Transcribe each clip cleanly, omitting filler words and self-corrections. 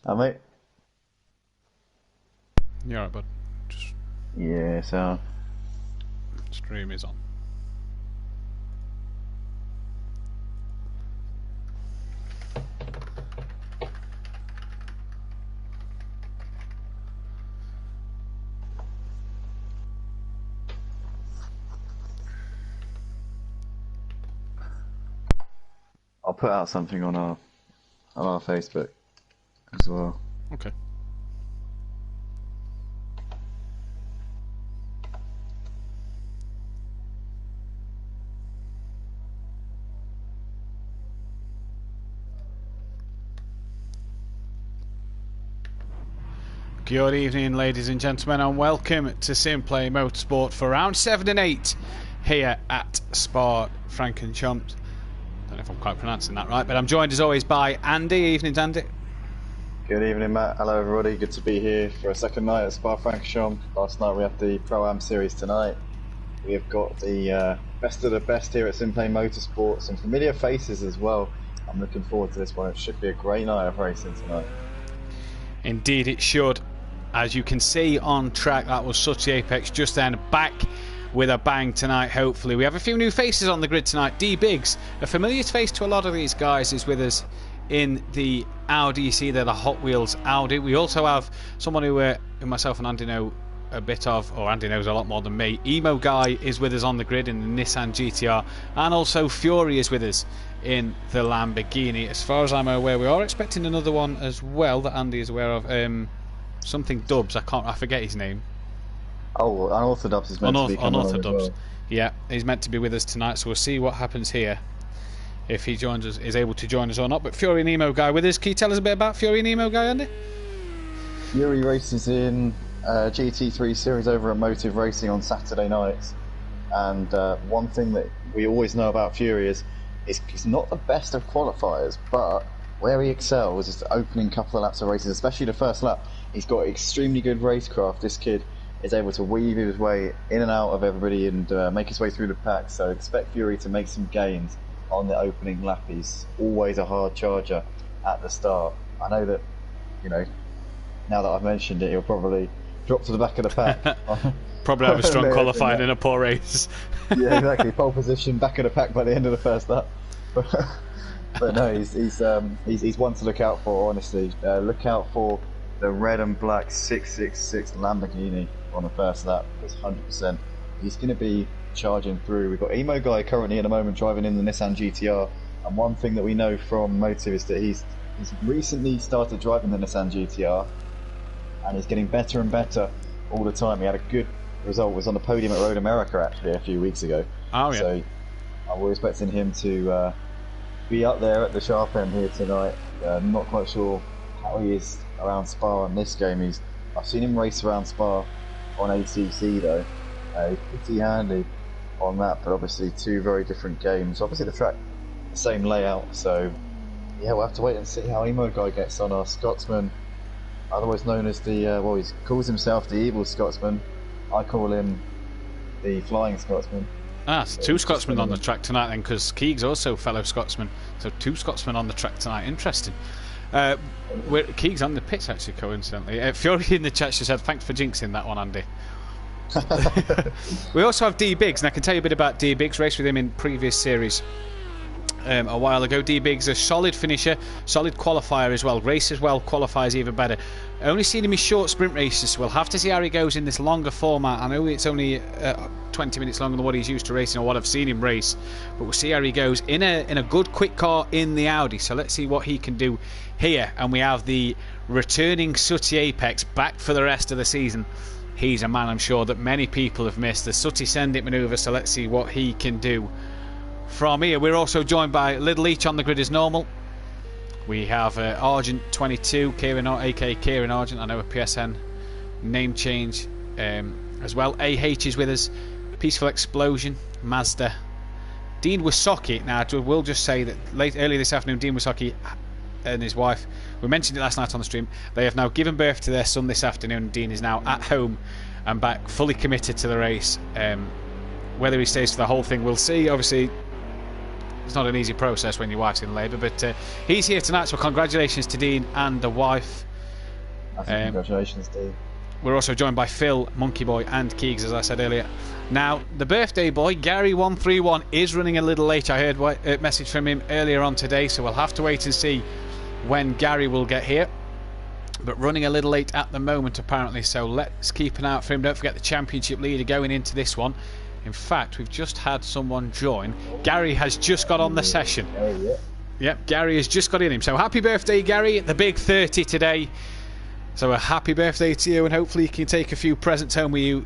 Mate? You alright, bud? Just Yeah, so stream is on. I'll put out something on our Facebook as well. Okay. Good evening, ladies and gentlemen, and welcome to SimPlay Motorsport for round 7 and 8 here at Spa-Francorchamps. Don't know if I'm quite pronouncing that right, but I'm joined as always by Andy. Evening, Andy. Good evening, Matt. Hello, everybody. Good to be here for a second night at Spa-Francorchamps. Last night we had the Pro-Am series tonight. We have got the best of the best here at SimPlay Motorsport. Some familiar faces as well. I'm looking forward to this one. It should be a great night of racing tonight. Indeed it should. As you can see on track, that was such the apex just then, back with a bang tonight. Hopefully we have a few new faces on the grid tonight. D Biggs, a familiar face to a lot of these guys, is with us in the Audi. You see there, the Hot Wheels Audi. We also have someone who myself and Andy know a bit of, or Andy knows a lot more than me. Emo Guy is with us on the grid in the Nissan GTR, and also Fury is with us in the Lamborghini. As far as I'm aware, we are expecting another one as well that Andy is aware of. Something Dubs, I forget his name. Oh, Unorthodox is meant to be coming on as well. Yeah, he's meant to be with us tonight, so we'll see what happens here, if he joins us, is able to join us or not. But Fury and Emo Guy with us. Can you tell us a bit about Fury and Emo Guy, Andy? Fury races in GT3 series over at Motive Racing on Saturday nights, and one thing that we always know about Fury is he's not the best of qualifiers, but where he excels is the opening couple of laps of races, especially the first lap. He's got extremely good racecraft. This kid is able to weave his way in and out of everybody and make his way through the pack, so expect Fury to make some gains on the opening lap. He's always a hard charger at the start. I know that, you know, now that I've mentioned it, he'll probably drop to the back of the pack. Probably have a strong qualifying and a poor race. Yeah, exactly. Pole position, back of the pack by the end of the first lap. But no, he's one to look out for, honestly. Look out for the red and black 666 Lamborghini on the first lap. It's 100%. He's going to be charging through. We've got Emo Guy currently at the moment driving in the Nissan GTR, and one thing that we know from Motive is that he's recently started driving the Nissan GTR, and he's getting better and better all the time. He had a good result, was on the podium at Road America actually a few weeks ago. Oh yeah. So we're expecting him to be up there at the sharp end here tonight. I'm not quite sure how he is around Spa on this game. I've seen him race around Spa on ACC though. He's pretty handy on that, but obviously two very different games. Obviously the track, the same layout, so yeah, we'll have to wait and see how Emo Guy gets on. Our Scotsman, otherwise known as the, well, he calls himself the Evil Scotsman. I call him the Flying Scotsman. Ah, so two Scotsmen on the track tonight then, because Keegs also a fellow Scotsman. So two Scotsmen on the track tonight. Interesting. Keegs on the pits actually, coincidentally. Fury in the chat just said, thanks for jinxing that one, Andy. We also have D Biggs, and I can tell you a bit about D Biggs. Raced with him in previous series a while ago. D Biggs, a solid finisher, solid qualifier as well. Races well, qualifies even better. Only seen him in short sprint races, so we'll have to see how he goes in this longer format. I know it's only 20 minutes longer than what he's used to racing or what I've seen him race, but we'll see how he goes in a good quick car in the Audi. So let's see what he can do here. And we have the returning Sooty Apex back for the rest of the season. He's a man I'm sure that many people have missed, the Sooty Send It manoeuvre, so let's see what he can do from here. We're also joined by Little Each on the grid as normal. We have Argent 22, Kieran, aka Kieran Argent. I know a PSN name change as well. AH is with us. Peaceful Explosion, Mazda. Dean Wasocki. Now, we'll just say that earlier this afternoon, Dean Wasocki and his wife, we mentioned it last night on the stream, they have now given birth to their son this afternoon. Dean is now at home and back, fully committed to the race. Whether he stays for the whole thing, we'll see. Obviously, it's not an easy process when your wife's in labour, but he's here tonight, so congratulations to Dean and the wife. Congratulations, Dave. We're also joined by Phil, Monkey Boy, and Keegs, as I said earlier. Now, the birthday boy, Gary131, is running a little late. I heard a message from him earlier on today, so we'll have to wait and see when Gary will get here. But running a little late at the moment, apparently, so let's keep an eye out for him. Don't forget the championship leader going into this one. In fact, we've just had someone join. Gary has just got on the session. Yep, Gary has just got in him. So happy birthday, Gary, the big 30 today. So a happy birthday to you, and hopefully you can take a few presents home with you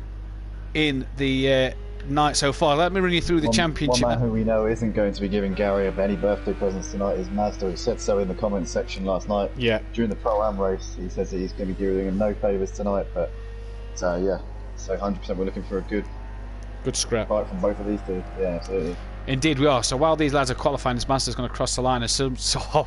in the night so far. Let me run you through the championship. One man who we know isn't going to be giving Gary any birthday presents tonight is Mazda. He said so in the comments section last night. Yeah. During the Pro-Am race, he says that he's going to be giving him no favours tonight. But yeah, so 100% we're looking for a good scrap fight from both of these two. Yeah, absolutely. Indeed we are. So while these lads are qualifying, this Master's going to cross the line.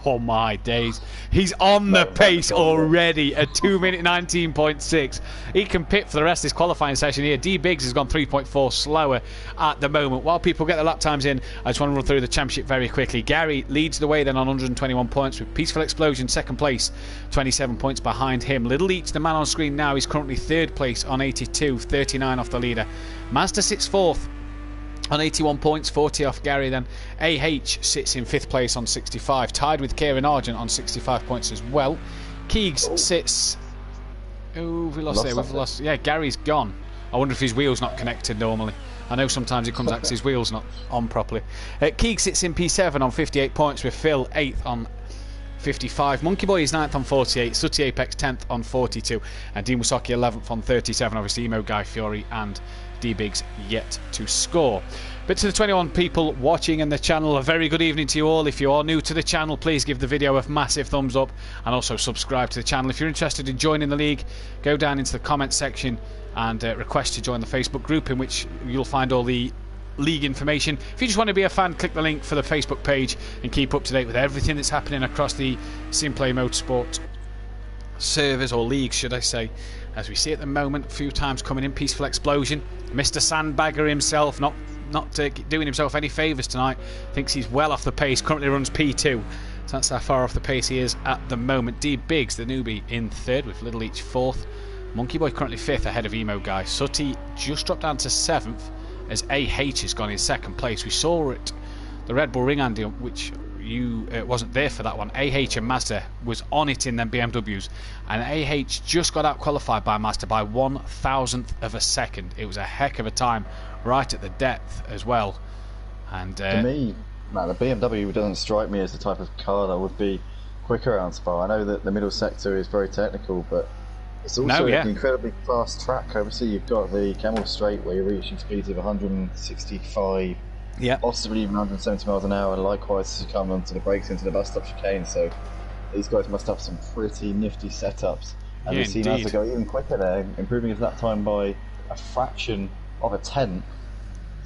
Oh my days, he's on the pace already at 2 minute 19.6. He can pit for the rest of this qualifying session here. D Biggs has gone 3.4 slower at the moment. While people get the lap times in, I just want to run through the championship very quickly. Gary leads the way then on 121 points, with Peaceful Explosion second place, 27 points behind him. Little Leach, the man on screen now, is currently third place on 82, 39 off the leader. Mazda sits fourth on 81 points, 40 off Gary. Then AH sits in 5th place on 65, tied with Kieran Argent on 65 points as well. Keegs sits... Oh, we lost there. We've lost... Yeah, Gary's gone. I wonder if his wheel's not connected normally. I know sometimes it comes out because his wheel's not on properly. Keegs sits in P7 on 58 points, with Phil 8th on 55. Monkey Boy is 9th on 48. Sooty Apex 10th on 42. And Dean Wasaki 11th on 37. Obviously, Emo Guy Fiore and D-Biggs yet to score. But to the 21 people watching in the channel, a very good evening to you all. If you are new to the channel, please give the video a massive thumbs up and also subscribe to the channel. If you're interested in joining the league, go down into the comment section and request to join the Facebook group, in which you'll find all the league information. If you just want to be a fan, click the link for the Facebook page and keep up to date with everything that's happening across the SimPlay Motorsport servers, or leagues should I say. As we see at the moment, a few times coming in, Peaceful Explosion, Mr. Sandbagger himself, not doing himself any favours tonight, thinks he's well off the pace, currently runs P2, so that's how far off the pace he is at the moment. D Biggs, the newbie, in 3rd, with Little Each 4th. Monkey Boy currently 5th ahead of Emo Guy. Sooty just dropped down to 7th as AH has gone in 2nd place. We saw it, the Red Bull Ring, Andy, which you wasn't there for that one. AH and Mazda was on it in them BMWs, and AH just got out qualified by Mazda by 1,000th of a second. It was a heck of a time right at the depth as well. And to me, man, the BMW doesn't strike me as the type of car that would be quicker around Spa. I know that the middle sector is very technical, but it's also an incredibly fast track. Obviously, you've got the Camel Straight where you're reaching speeds of 165, possibly even 170 miles an hour, and likewise to come onto the brakes into the bus stop chicane. So these guys must have some pretty nifty setups, and we see Mazda go even quicker there, improving his lap time by a fraction of a tenth,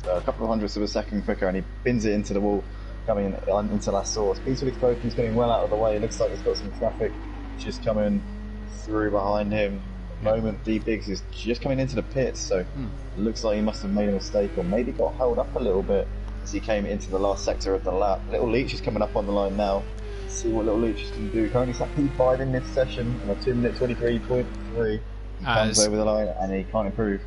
so a couple of hundredths of a second quicker, and he bins it into the wall, coming into last source. Peaceful Explosion is getting well out of the way. It looks like there's got some traffic just coming through behind him. At the moment, D Biggs is just coming into the pits, so it looks like he must have made a mistake, or maybe got held up a little bit as he came into the last sector of the lap. Little Leach is coming up on the line now. Let's see what Little Leach can do. Currently sat P5 in this session on a 2 minute 23.3. He comes over the line and he can't improve.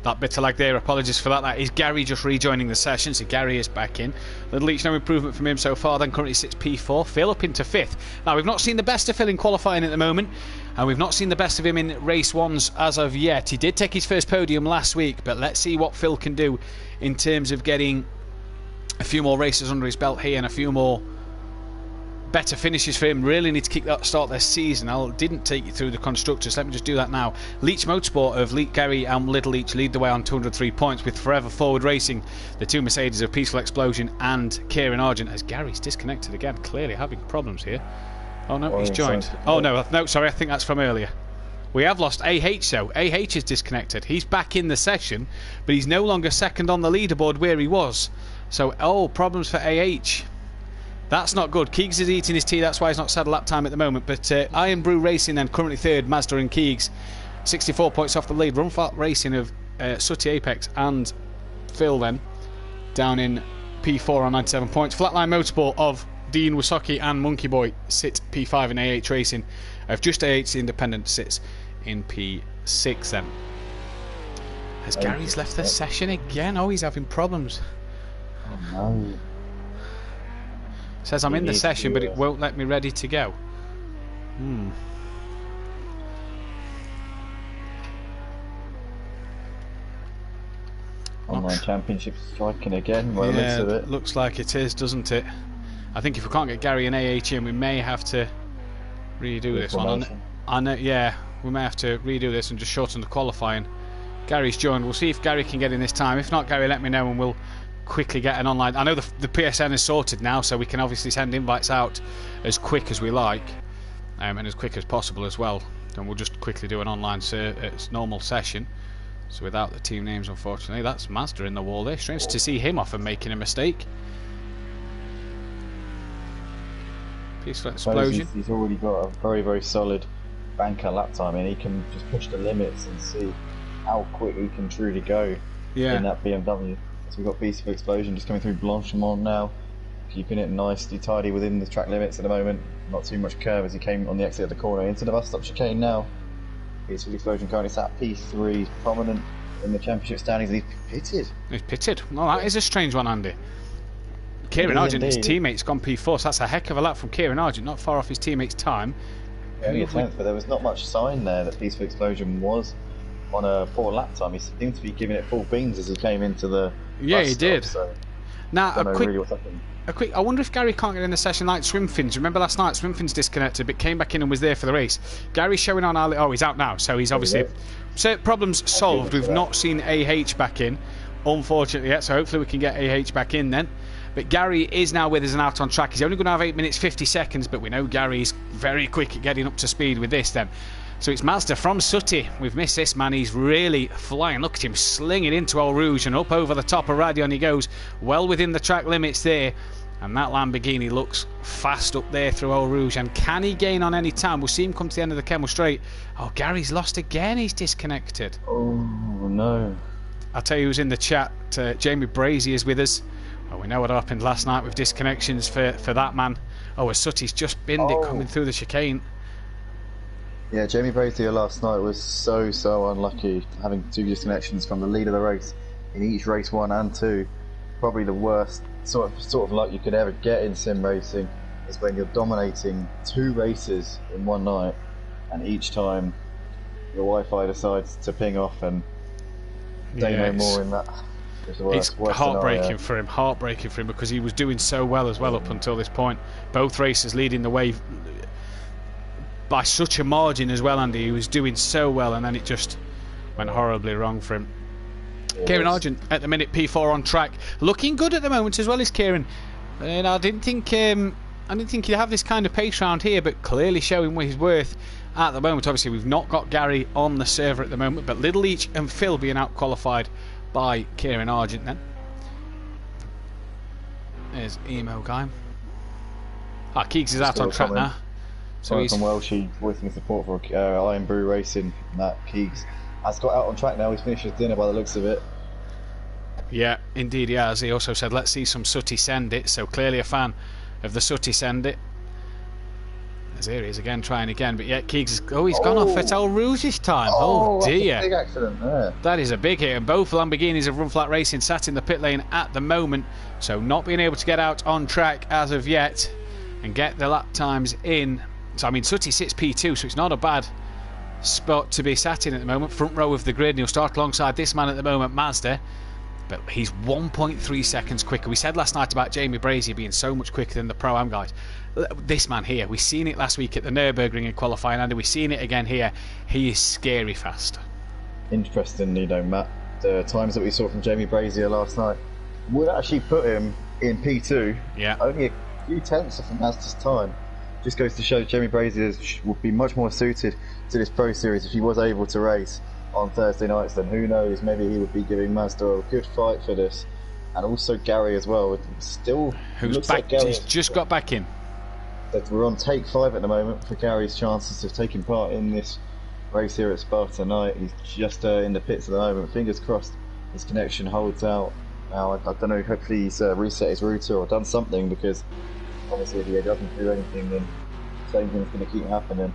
That bit of lag there, apologies for that. That is Gary just rejoining the session, so Gary is back in. Little Leach, no improvement from him so far, then currently sits P4. Phil up into 5th. Now, we've not seen the best of Phil in qualifying at the moment, and we've not seen the best of him in race ones as of yet. He did take his first podium last week, but let's see what Phil can do in terms of getting a few more races under his belt here and a few more better finishes for him. Really need to start their season. I didn't take you through the constructors. Let me just do that now. Leach Motorsport of Gary and Little Leach lead the way on 203 points, with Forever Forward Racing, the two Mercedes of Peaceful Explosion and Kieran Argent, as Gary's disconnected again, clearly having problems here. Oh no, he's joined. Oh no, sorry, I think that's from earlier. We have lost AH though. AH is disconnected. He's back in the session, but he's no longer second on the leaderboard where he was. So, problems for AH. That's not good. Keegs is eating his tea, that's why he's not saddle lap time at the moment. But Iron Brew Racing then currently 3rd, Mazda and Keegs, 64 points off the lead. Run Flat Racing of Sooty Apex and Phil then down in P4 on 97 points. Flatline Motorsport of Dean Wasaki and Monkey Boy sit P5 in AH Racing. Of just AH, the independent, sits in P6 then. Has Gary's left the session again? Oh, he's having problems. Oh no. Says I'm in the session, but it won't let me ready to go. Online Championship striking again, by the looks of it. Looks like it is, doesn't it? I think if we can't get Gary and AH in, we may have to redo this one. I know, yeah, we may have to redo this and just shorten the qualifying. Gary's joined. We'll see if Gary can get in this time. If not, Gary, let me know and we'll quickly get an online. I know the PSN is sorted now, so we can obviously send invites out as quick as we like, and as quick as possible as well. And we'll just quickly do an online normal session. So without the team names, unfortunately. That's Mazda in the wall there. Strange to see him off and making a mistake. Peaceful explosion. He's already got a very, very solid banker lap time, and he can just push the limits and see how quick he can truly go in that BMW. So we've got Peaceful Explosion just coming through Blanchimont now, keeping it nicely tidy within the track limits at the moment. Not too much curve as he came on the exit of the corner into the bus stop chicane now. Peaceful Explosion currently sat P3, prominent in the championship standings, and he's pitted. He's pitted. Well, that is a strange one, Andy. Kieran Argent, his teammate's gone P4, so that's a heck of a lap from Kieran Argent, not far off his teammate's time. Only a 10th, but there was not much sign there that Peaceful Explosion was on a poor lap time. He seemed to be giving it full beans as he came into the bus he stop, did. So now, really what's happened. I wonder if Gary can't get in the session like Swimfins. Remember last night, Swimfins disconnected, but came back in and was there for the race. Gary's showing on our... Oh, he's out now, so he's obviously... So problems solved. We've not seen AH back in, unfortunately, yet, so hopefully we can get AH back in then. But Gary is now with us and out on track. He's only going to have 8 minutes 50 seconds, but we know Gary's very quick at getting up to speed with this then. So it's Mazda from Sooty. We've missed this man. He's really flying. Look at him slinging into Eau Rouge and up over the top of Radion he goes. Well within the track limits there. And that Lamborghini looks fast up there through Eau Rouge. And can he gain on any time? We'll see him come to the end of the Kemmel Straight. Oh, Gary's lost again. He's disconnected. Oh, no. I'll tell you who's in the chat. Jamie Brazy is with us. Well, we know what happened last night with disconnections for that man. Oh, as Sooty's just binned it coming through the chicane. Yeah, Jamie Brazier last night was so unlucky, having 2 disconnections from the lead of the race in each race 1 and 2. Probably the worst sort of luck you could ever get in sim racing is when you're dominating 2 races in one night, and each time your Wi-Fi decides to ping off and say no more in that. It's heartbreaking for him, because he was doing so well as well up until this point. Both races leading the way by such a margin as well, Andy. He was doing so well, and then it just went horribly wrong for him. Kieran Argent at the minute P4 on track, looking good at the moment as well as Kieran. And I didn't think he'd have this kind of pace round here, but clearly showing what he's worth at the moment. Obviously, we've not got Gary on the server at the moment, but Little Leach and Phil being out qualified by Kieran Argent then. There's Emo Guy. Keegs is out on track now. So he's from Welshie voicing his support for Iron Brew Racing. Matt Keegs has got out on track now. He's finished his dinner by the looks of it. Yeah, indeed he has. He also said, let's see some Sooty send it. So clearly a fan of the Sooty send it. As here he is again, trying again. But yeah, Keegs, he's gone off at Eau Rouge this time. Oh dear. That's a big accident there. That is a big hit. And both Lamborghinis of Run Flat Racing sat in the pit lane at the moment. So not being able to get out on track as of yet and get the lap times in. So I mean, Sooty sits P2, so it's not a bad spot to be sat in at the moment. Front row of the grid, and he'll start alongside this man at the moment, Mazda. But he's 1.3 seconds quicker. We said last night about Jamie Brazier being so much quicker than the Pro-Am guys. This man here, we've seen it last week at the Nürburgring in qualifying, and we've seen it again here. He is scary fast. Interestingly, though, Matt, the times that we saw from Jamie Brazier last night would actually put him in P2. Yeah. Only a few tenths of Mazda's time. Just goes to show Jamie Brazier would be much more suited to this Pro Series if he was able to race on Thursday nights. Then who knows, maybe he would be giving Mazda a good fight for this. And also Gary as well. Still, who's back? Like he's just got back in. That we're on take 5 at the moment for Gary's chances of taking part in this race here at Spa tonight. He's just in the pits at the moment. Fingers crossed his connection holds out. Now I don't know. Hopefully he's reset his router or done something, because obviously if he doesn't do anything, then the same thing's going to keep happening.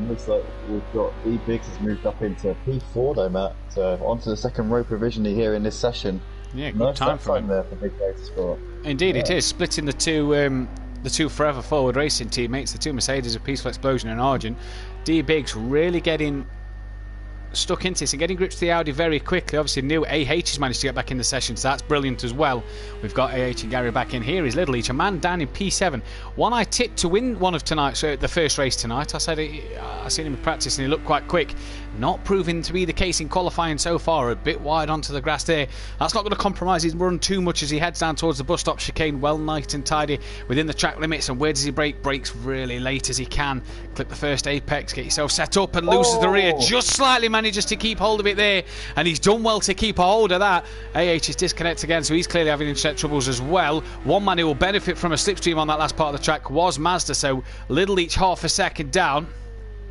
Looks like we've got D-Biggs has moved up into P4 though, Matt. Onto the second row provisionally here in this session. Yeah, good time for him there for Big Motorsport. Indeed, it is. Splitting the two forever forward racing teammates, the two Mercedes of Peaceful Explosion and Argent. D-Biggs really getting stuck into this and getting grips to the Audi very quickly. Obviously new AH has managed to get back in the session, so that's brilliant as well. We've got AH and Gary back in. Here is Little Leach, a man down in P7, one I tipped to win one of tonight's the first race tonight. I said I seen him in practice and he looked quite quick. Not proving to be the case in qualifying so far. A bit wide onto the grass there. That's not going to compromise his run too much as he heads down towards the bus stop chicane. Well nice and tidy within the track limits. And where does he brake? Brakes really late as he can. Clip the first apex, get yourself set up and loses the rear. Just slightly manages to keep hold of it there, and he's done well to keep a hold of that. AH is disconnected again, so he's clearly having internet troubles as well. One man who will benefit from a slipstream on that last part of the track was Mazda, so Little each half a second down.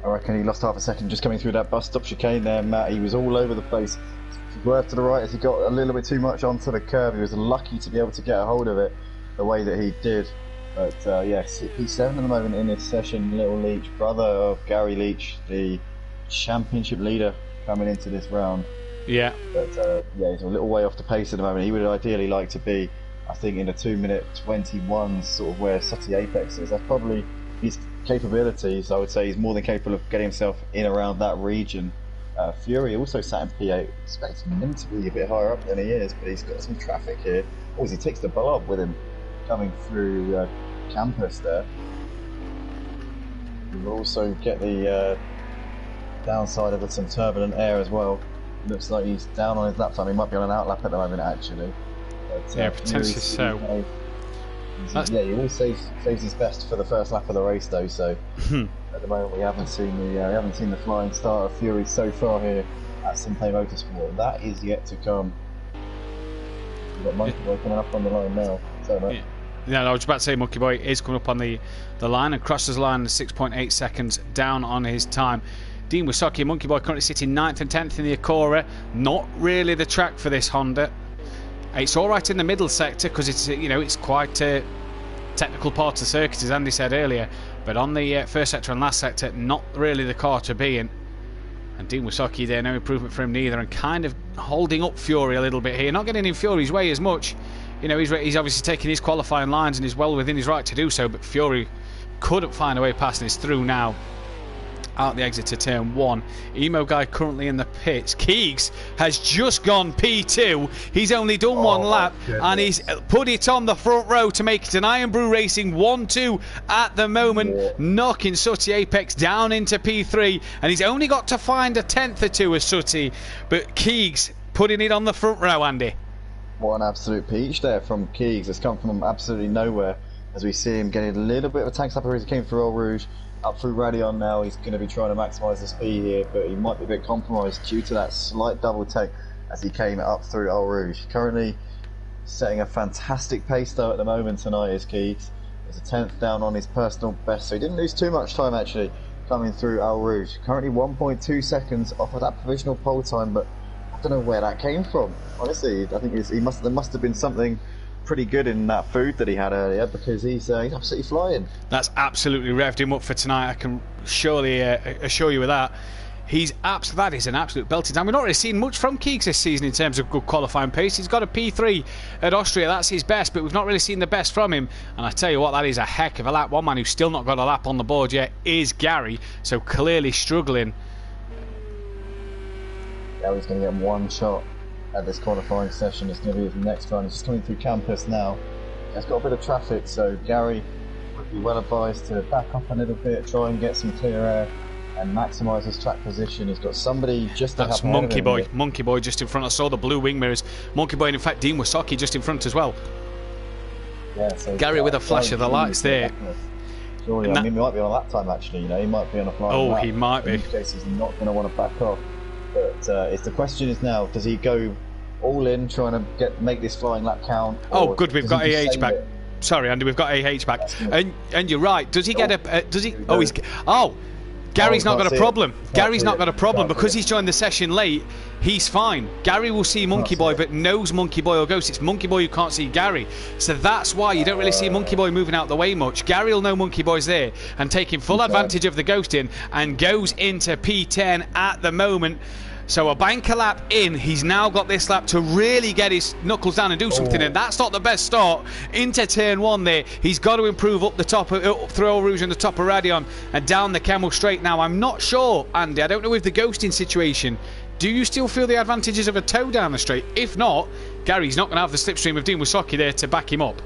I reckon he lost half a second just coming through that bus stop chicane there, Matt. He was all over the place. Swerved to the right as he got a little bit too much onto the curve. He was lucky to be able to get a hold of it the way that he did. But yes, P7 at the moment in this session. Little Leach, brother of Gary Leach, the championship leader coming into this round. Yeah. But yeah, he's a little way off the pace at the moment. He would ideally like to be, I think, in a 2-minute 21 sort of where Sutty Apex is. That's probably his capabilities. I would say he's more than capable of getting himself in around that region. Fury also sat in P8, expecting him to be a bit higher up than he is, but he's got some traffic here. Oh, he takes the blob with him coming through campus there. We'll also get the downside of some turbulent air as well. Looks like he's down on his lap time. He might be on an outlap at the moment actually. But, yeah, potentially so. Yeah, he always saves his best for the first lap of the race though. So at the moment we haven't seen the flying start of Fury so far here at SimPlay Motorsport. That is yet to come. We've got Monkey Boy coming up on the line now. So, yeah, I was about to say Monkey Boy is coming up on the line and crosses the line 6.8 seconds down on his time. Dean Wysocki and Monkey Boy currently sitting 9th and 10th in the Acura. Not really the track for this Honda. It's all right in the middle sector because it's it's quite a technical part of the circuit, as Andy said earlier. But on the first sector and last sector, not really the car to be in. And Dean Wysocki there, no improvement for him neither, and kind of holding up Fury a little bit here. Not getting in Fury's way as much. He's obviously taking his qualifying lines and is well within his right to do so. But Fury couldn't find a way past and is through now. Out the exit to turn 1. Emo guy currently in the pits. Keegs has just gone P2. He's only done one lap and he's put it on the front row to make it an Iron Brew Racing 1-2 at the moment, knocking Sutty Apex down into P3, and he's only got to find a 10th or 2 as Sutty, but Keegs putting it on the front row, Andy. What an absolute peach there from Keegs. It's come from absolutely nowhere as we see him getting a little bit of a tank slapper as he came through Eau Rouge. Up through Radion now, he's going to be trying to maximise the speed here, but he might be a bit compromised due to that slight double take as he came up through Eau Rouge. Currently setting a fantastic pace though at the moment tonight is Keegs. There's a 10th down on his personal best, so he didn't lose too much time actually coming through Eau Rouge. Currently 1.2 seconds off of that provisional pole time, but I don't know where that came from. Honestly, I think there must have been something pretty good in that food that he had earlier, because he's absolutely flying. That's absolutely revved him up for tonight. I can surely assure you of that. That is an absolute belting time. We've not really seen much from Keegs this season in terms of good qualifying pace. He's got a P3 at Austria, that's his best, but we've not really seen the best from him. And I tell you what, that is a heck of a lap. One man who's still not got a lap on the board yet is Gary, so clearly struggling. Gary's going to get one shot at this qualifying session. It's going to be his next run. He's just coming through campus now. He's got a bit of traffic, so Gary would be well advised to back up a little bit, try and get some clear air and maximise his track position. He's got somebody just to That's Monkey Boy. Monkey Boy just in front. I saw the blue wing mirrors. Monkey Boy, and in fact Dean Wysocki just in front as well. Yeah, so Gary with a flash of the lights there. Surely, I mean, he might be on a lap time actually, he might be on a flying lap. He might be. In which case he's not going to want to back off. But the question is now, does he go all in trying to make this flying lap count? Oh, good, we've got AH back. Sorry, Andy, we've got AH back. And you're right. Does he get a? Does he? Oh, Gary's not got a problem. Gary's not got a problem Can't because see it. he's joined the session late. He's fine. Gary will see Monkey Boy, but knows Monkey Boy or Ghost. It's Monkey Boy who can't see Gary. So that's why you don't really see Monkey Boy moving out the way much. Gary will know Monkey Boy's there and taking full advantage of the ghosting and goes into P10 at the moment. So a banker lap in, he's now got this lap to really get his knuckles down and do something, and that's not the best start into turn 1 there. He's got to improve up the top, up through Eau Rouge and the top of Radion and down the Camel Straight. Now, I'm not sure, Andy, I don't know with the ghosting situation, do you still feel the advantages of a toe down the straight? If not, Gary's not going to have the slipstream of Dean Wasaki there to back him up.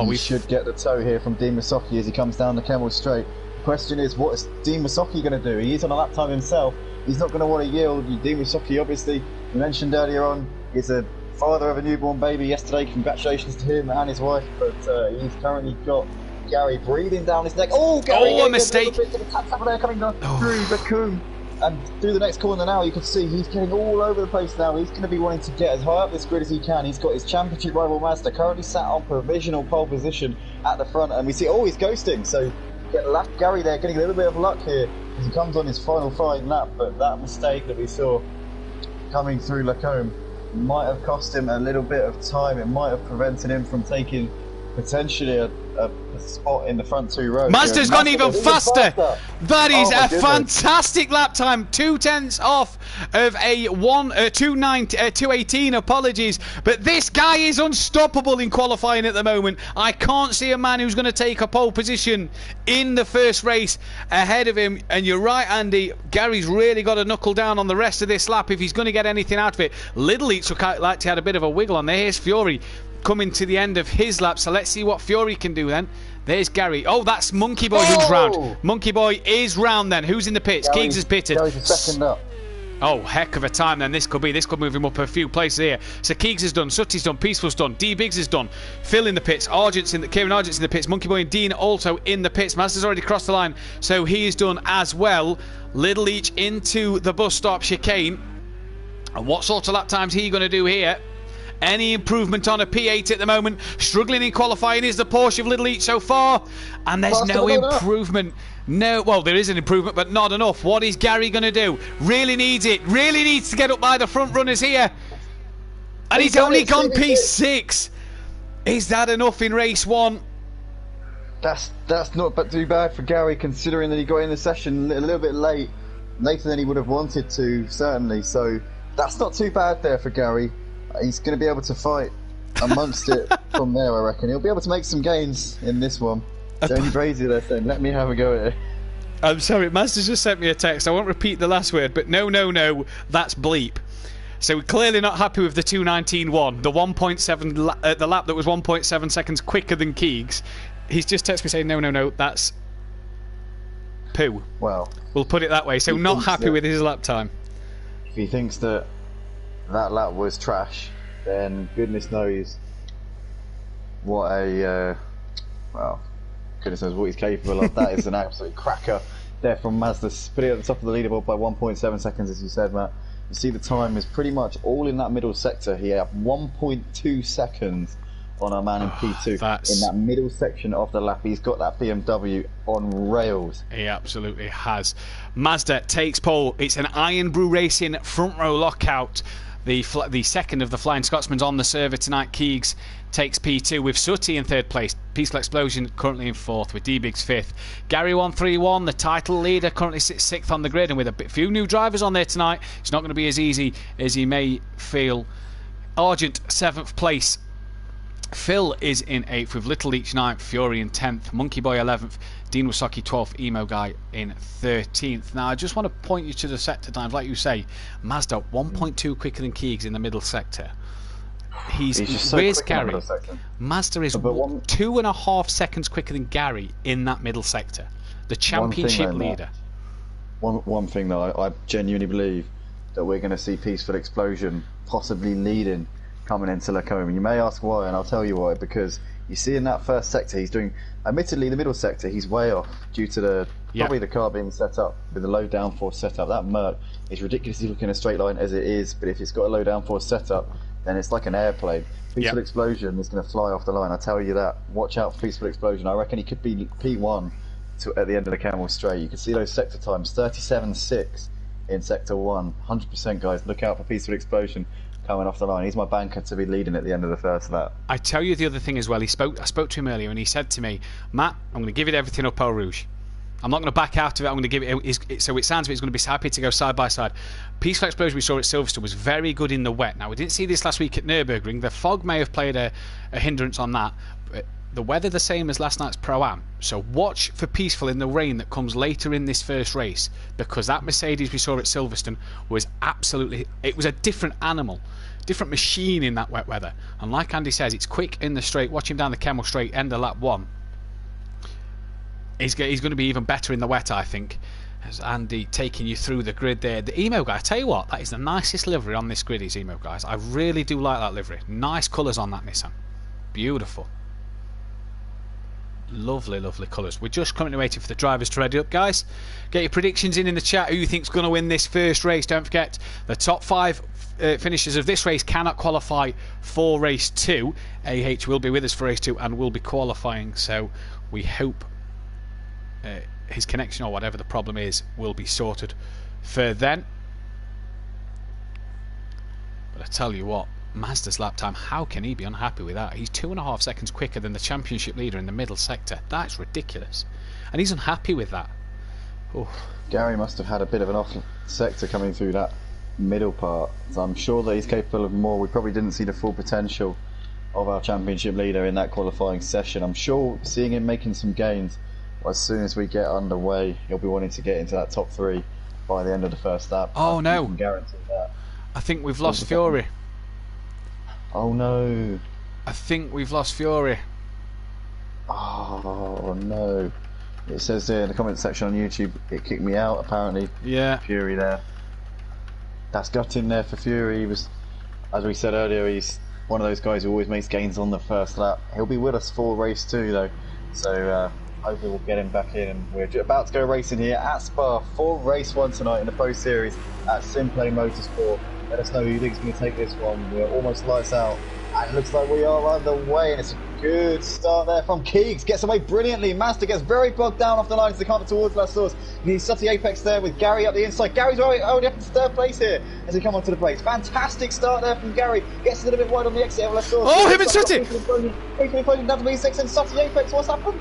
We should get the toe here from Dean Wasaki as he comes down the Camel Straight. The question is, what is Dean Wasaki going to do? He is on a lap time himself. He's not going to want to yield. Dean Wasaki, obviously, you mentioned earlier on, is a father of a newborn baby yesterday. Congratulations to him and his wife. But he's currently got Gary breathing down his neck. Oh, Gary! Oh, a mistake! Coming down through the coom. And through the next corner now, you can see he's getting all over the place now. He's going to be wanting to get as high up this grid as he can. He's got his championship rival Mazda currently sat on provisional pole position at the front. And we see, he's ghosting. So get left Gary there, getting a little bit of luck here as he comes on his final fine lap. But that mistake that we saw coming through Lacombe might have cost him a little bit of time. It might have prevented him from taking potentially a spot in the front 2 rows. Mazda's gone even faster. That is a goodness. fantastic lap time. 2/10 off of a 2:18. Apologies, but this guy is unstoppable in qualifying at the moment. I can't see a man who's going to take a pole position in the first race ahead of him. And you're right, Andy. Gary's really got to knuckle down on the rest of this lap if he's going to get anything out of it. Little Eats look like he had a bit of a wiggle on there. Here's Fury coming to the end of his lap, so let's see what Fury can do then. There's Gary. Oh, that's Monkey Boy who's round. Monkey Boy is round then. Who's in the pits? Keegs has pitted. Gary's a second up. Oh, heck of a time then this could be. This could move him up a few places here. So Keegs is done, Sutty's done, Peaceful's done, D Biggs is done, Phil in the pits, Kieran Argent's in the pits, Monkey Boy and Dean also in the pits. Mazda's already crossed the line, so he is done as well. Little Each into the bus stop chicane. And what sort of lap time's he going to do here? Any improvement on a P8 at the moment? Struggling in qualifying is the Porsche of Little Each so far. And there's no improvement. No, well, there is an improvement, but not enough. What is Gary going to do? Really needs it. Really needs to get up by the front runners here. And he's only gone P6. Is that enough in race 1? That's not too bad for Gary, considering that he got in the session a little bit later than he would have wanted to, certainly. So that's not too bad there for Gary. He's going to be able to fight amongst it from there, I reckon. He'll be able to make some gains in this one. Johnny Brazy there saying, let me have a go at it. I'm sorry, Mazda's just sent me a text. I won't repeat the last word, but no, that's bleep. So we're clearly not happy with the 2:19.1, the 1.7, the lap that was 1.7 seconds quicker than Keegs. He's just texted me saying, no, that's poo. Well, we'll put it that way. So not happy with his lap time. If he thinks that lap was trash, then goodness knows what goodness knows what he's capable of. That is an absolute cracker there from Mazda, putting at the top of the leaderboard by 1.7 seconds, as you said, Matt. You see the time is pretty much all in that middle sector. He had 1.2 seconds on our man in P2 in that middle section of the lap. He's got that BMW on rails. He absolutely has. Mazda takes pole. It's an Iron Brew Racing front row lockout. The second of the Flying Scotsmen's on the server tonight. Keegs takes P2 with Sutty in third place. Peaceful Explosion currently in fourth with D-Biggs fifth. Gary 131, the title leader, currently sits sixth on the grid, and with a few new drivers on there tonight, it's not going to be as easy as he may feel. Argent seventh place. Phil is in 8th with Little Each 9th, Fury in 10th, Monkey Boy 11th, Dean Wasaki 12th, Emo Guy in 13th. Now I just want to point you to the sector times, like you say, Mazda 1.2 quicker than Keegs in the middle sector. He's just so where's Gary? Mazda is 2.5 seconds quicker than Gary in that middle sector. The championship leader. One thing though, I genuinely believe that we're going to see Peaceful Explosion possibly leading coming into Lacombe. You may ask why, and I'll tell you why. Because you see in that first sector, he's doing, admittedly, the middle sector, he's way off due to probably the car being set up with a low downforce setup. That Merc is ridiculously looking a straight line as it is, but if it's got a low downforce setup, then it's like an airplane. Peaceful Explosion is going to fly off the line. I tell you that. Watch out for Peaceful Explosion. I reckon he could be P1 at the end of the Camel Straight. You can see those sector times, 37.6 in Sector 1. 100%, guys. Look out for Peaceful Explosion coming off the line. He's my banker to be leading at the end of the first lap. I tell you the other thing as well. I spoke to him earlier, and he said to me, Matt, I'm going to give it everything up Eau Rouge. I'm not going to back out of it. I'm going to give it. So it sounds like he's going to be happy to go side by side. Peaceful Explosion we saw at Silverstone was very good in the wet. Now we didn't see this last week at Nürburgring. The fog may have played a hindrance on that. But the weather the same as last night's Pro-Am. So watch for Peaceful in the rain that comes later in this first race, because that Mercedes we saw at Silverstone was absolutely. It was a different animal. Different machine in that wet weather. And like Andy says, it's quick in the straight. Watch him down the Camel Straight, end of lap 1. He's going to be even better in the wet, I think. As Andy taking you through the grid there. The Emo guy, I tell you what, that is the nicest livery on this grid, is Emo guys. I really do like that livery. Nice colours on that Nissan. Beautiful. Lovely, lovely colours. We're just currently waiting for the drivers to ready up, guys. Get your predictions in the chat. Who you think's going to win this first race? Don't forget, the top 5 finishers of this race cannot qualify for race 2. AH will be with us for race 2 and will be qualifying, so we hope his connection or whatever the problem is will be sorted for then. But I tell you what, Mazda's lap time, how can he be unhappy with that? He's 2.5 seconds quicker than the championship leader in the middle sector. That's ridiculous, and he's unhappy with that. Oh. Gary must have had a bit of an off sector coming through that middle part, so I'm sure that he's capable of more. We probably didn't see the full potential of our championship leader in that qualifying session. I'm sure seeing him making some gains, as soon as we get underway, he'll be wanting to get into that top 3 by the end of the first lap. Oh no! I can guarantee that. I think we've lost Fury. Oh no! I think we've lost Fury. Oh no! It says there in the comment section on YouTube, it kicked me out apparently. Yeah. Fury there. That's gutting there for Fury. He was, as we said earlier, he's one of those guys who always makes gains on the first lap. He'll be with us for race 2 though, so hopefully we'll get him back in. And we're about to go racing here at Spa for race 1 tonight in the Pro Series at SimPlay Motorsport. Let us know who you think is going to take this one. We're almost lights out, and it looks like we are underway, and it's a good start there from Keegs. Gets away brilliantly. Mazda gets very bogged down off the line as they come up towards La Source. He's Sutty Apex there with Gary up the inside. Gary's already up in 3rd place here as they come onto the place. Fantastic start there from Gary. Gets a little bit wide on the exit of La Source. Oh, him and Sutty! Down to B6 and Sutty Apex. What's happened?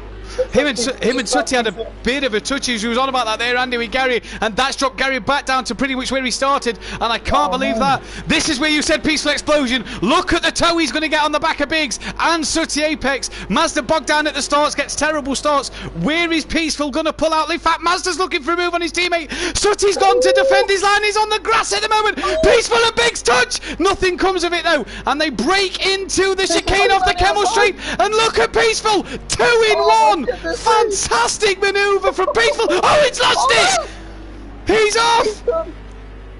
Him and Sutty had a bit of a touch. He was on about that there, Andy, with Gary, and that's dropped Gary back down to pretty much where he started, and I can't believe that. This is where you said Peaceful Explosion. Look at the toe he's going to get on the back of Biggs and Sutty Apex. Mazda bogged down at the starts, gets terrible starts. Where is Peaceful going to pull out? In fact, Mazda's looking for a move on his teammate. Sutty's gone to defend his line. He's on the grass at the moment. Peaceful and Biggs touch. Nothing comes of it though, and they break into the chicane off the Camel Straight, and look at Peaceful. 2 in 1. Fantastic manoeuvre from Peaceful. Oh, it's lost it! He's off!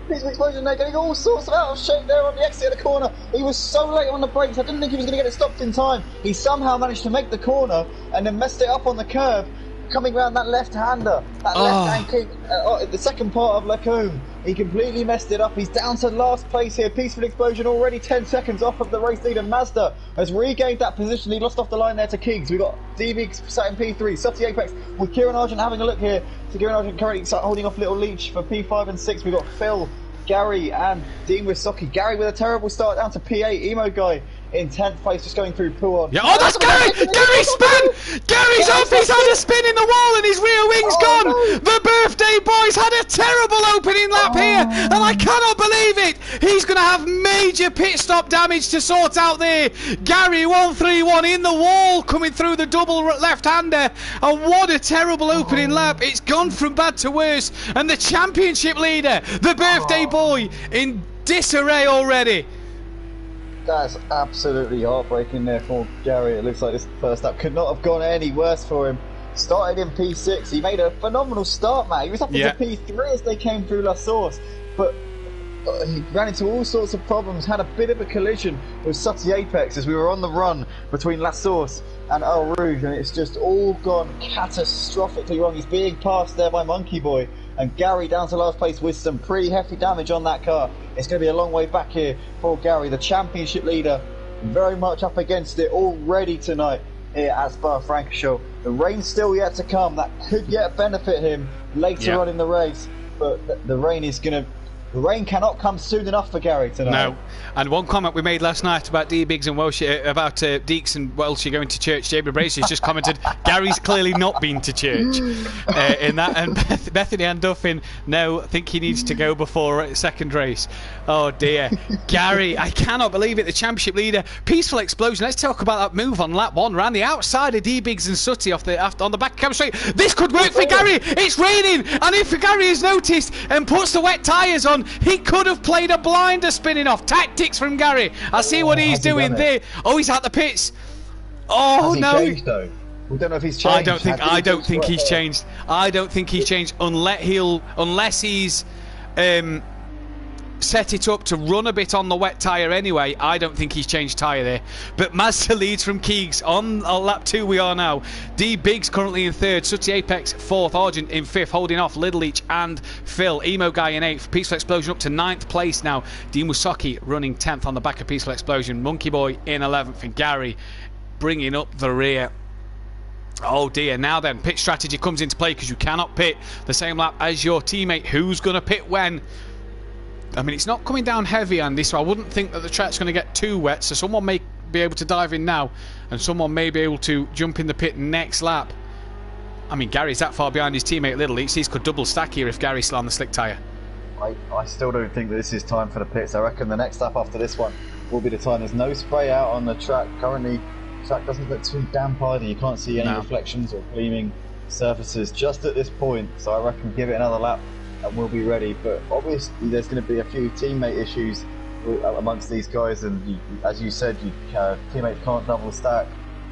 Peaceful Explosion there, getting all sorts of out of shape there on the exit of the corner. He was so late on the brakes, I didn't think he was going to get it stopped in time. He somehow managed to make the corner and then messed it up on the curb, coming around that left-hander, that left-hand kick, the second part of Lacombe. He completely messed it up. He's down to last place here. Peaceful Explosion already 10 seconds off of the race leader. Mazda has regained that position. He lost off the line there to Keegs. We've got DV sat in P3, Sutty Apex with Kieran Argent having a look here. So Kieran Argent currently holding off Little Leach for P5 and 6. We've got Phil, Gary and Dean Wisocki. Gary with a terrible start down to P8. Emo Guy in 10th place, just going through Puon. Yeah, oh, that's Gary! Gary spun! Gary's off! He's had a spin in the wall and his rear wing's gone! No. The birthday boys had a terrible opening lap here, and I cannot believe it! He's going to have major pit stop damage to sort out there. Gary 131 in the wall, coming through the double left-hander, and what a terrible opening lap. It's gone from bad to worse, and the championship leader, the birthday boy, in disarray already. That's absolutely heartbreaking there for Gary. It looks like this first lap could not have gone any worse for him. Started in P6. He made a phenomenal start, Matt. He was up into P3 as they came through La Source, but he ran into all sorts of problems, had a bit of a collision with Sutty Apex as we were on the run between La Source and Eau Rouge, and it's just all gone catastrophically wrong. He's being passed there by Monkey Boy, and Gary down to last place with some pretty hefty damage on that car. It's going to be a long way back here for Gary, the championship leader, very much up against it already tonight. here at Spa-Francorchamps. The rain's still yet to come. That could yet benefit him later on in the race. But the rain cannot come soon enough for Gary tonight. No. And one comment we made last night about Biggs and Welsh, about Deeks and Welsh going to church, Jamie Bracey has just commented, Gary's clearly not been to church in that. And Bethany and Duffin, no, I think he needs to go before second race. Oh dear. Gary, I cannot believe it, the championship leader. Peaceful explosion. Let's talk about that move on lap 1. Around the outside of Biggs and Sutty on the back of Cam Straight. This could work for Gary. It's raining. And if Gary has noticed and puts the wet tyres on, he could have played a blinder spinning off. Tactics from Gary. I see what he's doing there. Oh, he's out the pits. Oh no! Changed, though? We don't know if he's changed. I don't think he's changed. I don't think he's changed unless he's set it up to run a bit on the wet tyre anyway. I don't think he's changed tyre there. But Mazda leads from Keegs on lap 2 we are now. Biggs currently in 3rd, Sutty Apex 4th, Argent in 5th, holding off Little Leach and Phil. Emo Guy in 8th, Peaceful Explosion up to 9th place now. Dean Musaki running 10th on the back of Peaceful Explosion. Monkey Boy in 11th, and Gary bringing up the rear. Oh dear, now then, pit strategy comes into play, because you cannot pit the same lap as your teammate. Who's going to pit when? I mean, it's not coming down heavy, Andy, so I wouldn't think that the track's going to get too wet, so someone may be able to dive in now, and someone may be able to jump in the pit next lap. I mean, Gary's that far behind his teammate Little Leach. These could double stack here if Gary's still on the slick tyre. I still don't think that this is time for the pits. I reckon the next lap after this one will be the time. There's no spray out on the track. Currently, the track doesn't look too damp either. You can't see any reflections or gleaming surfaces just at this point, so I reckon give it another lap and we'll be ready. But obviously there's going to be a few teammate issues amongst these guys, and as you said, teammates can't double stack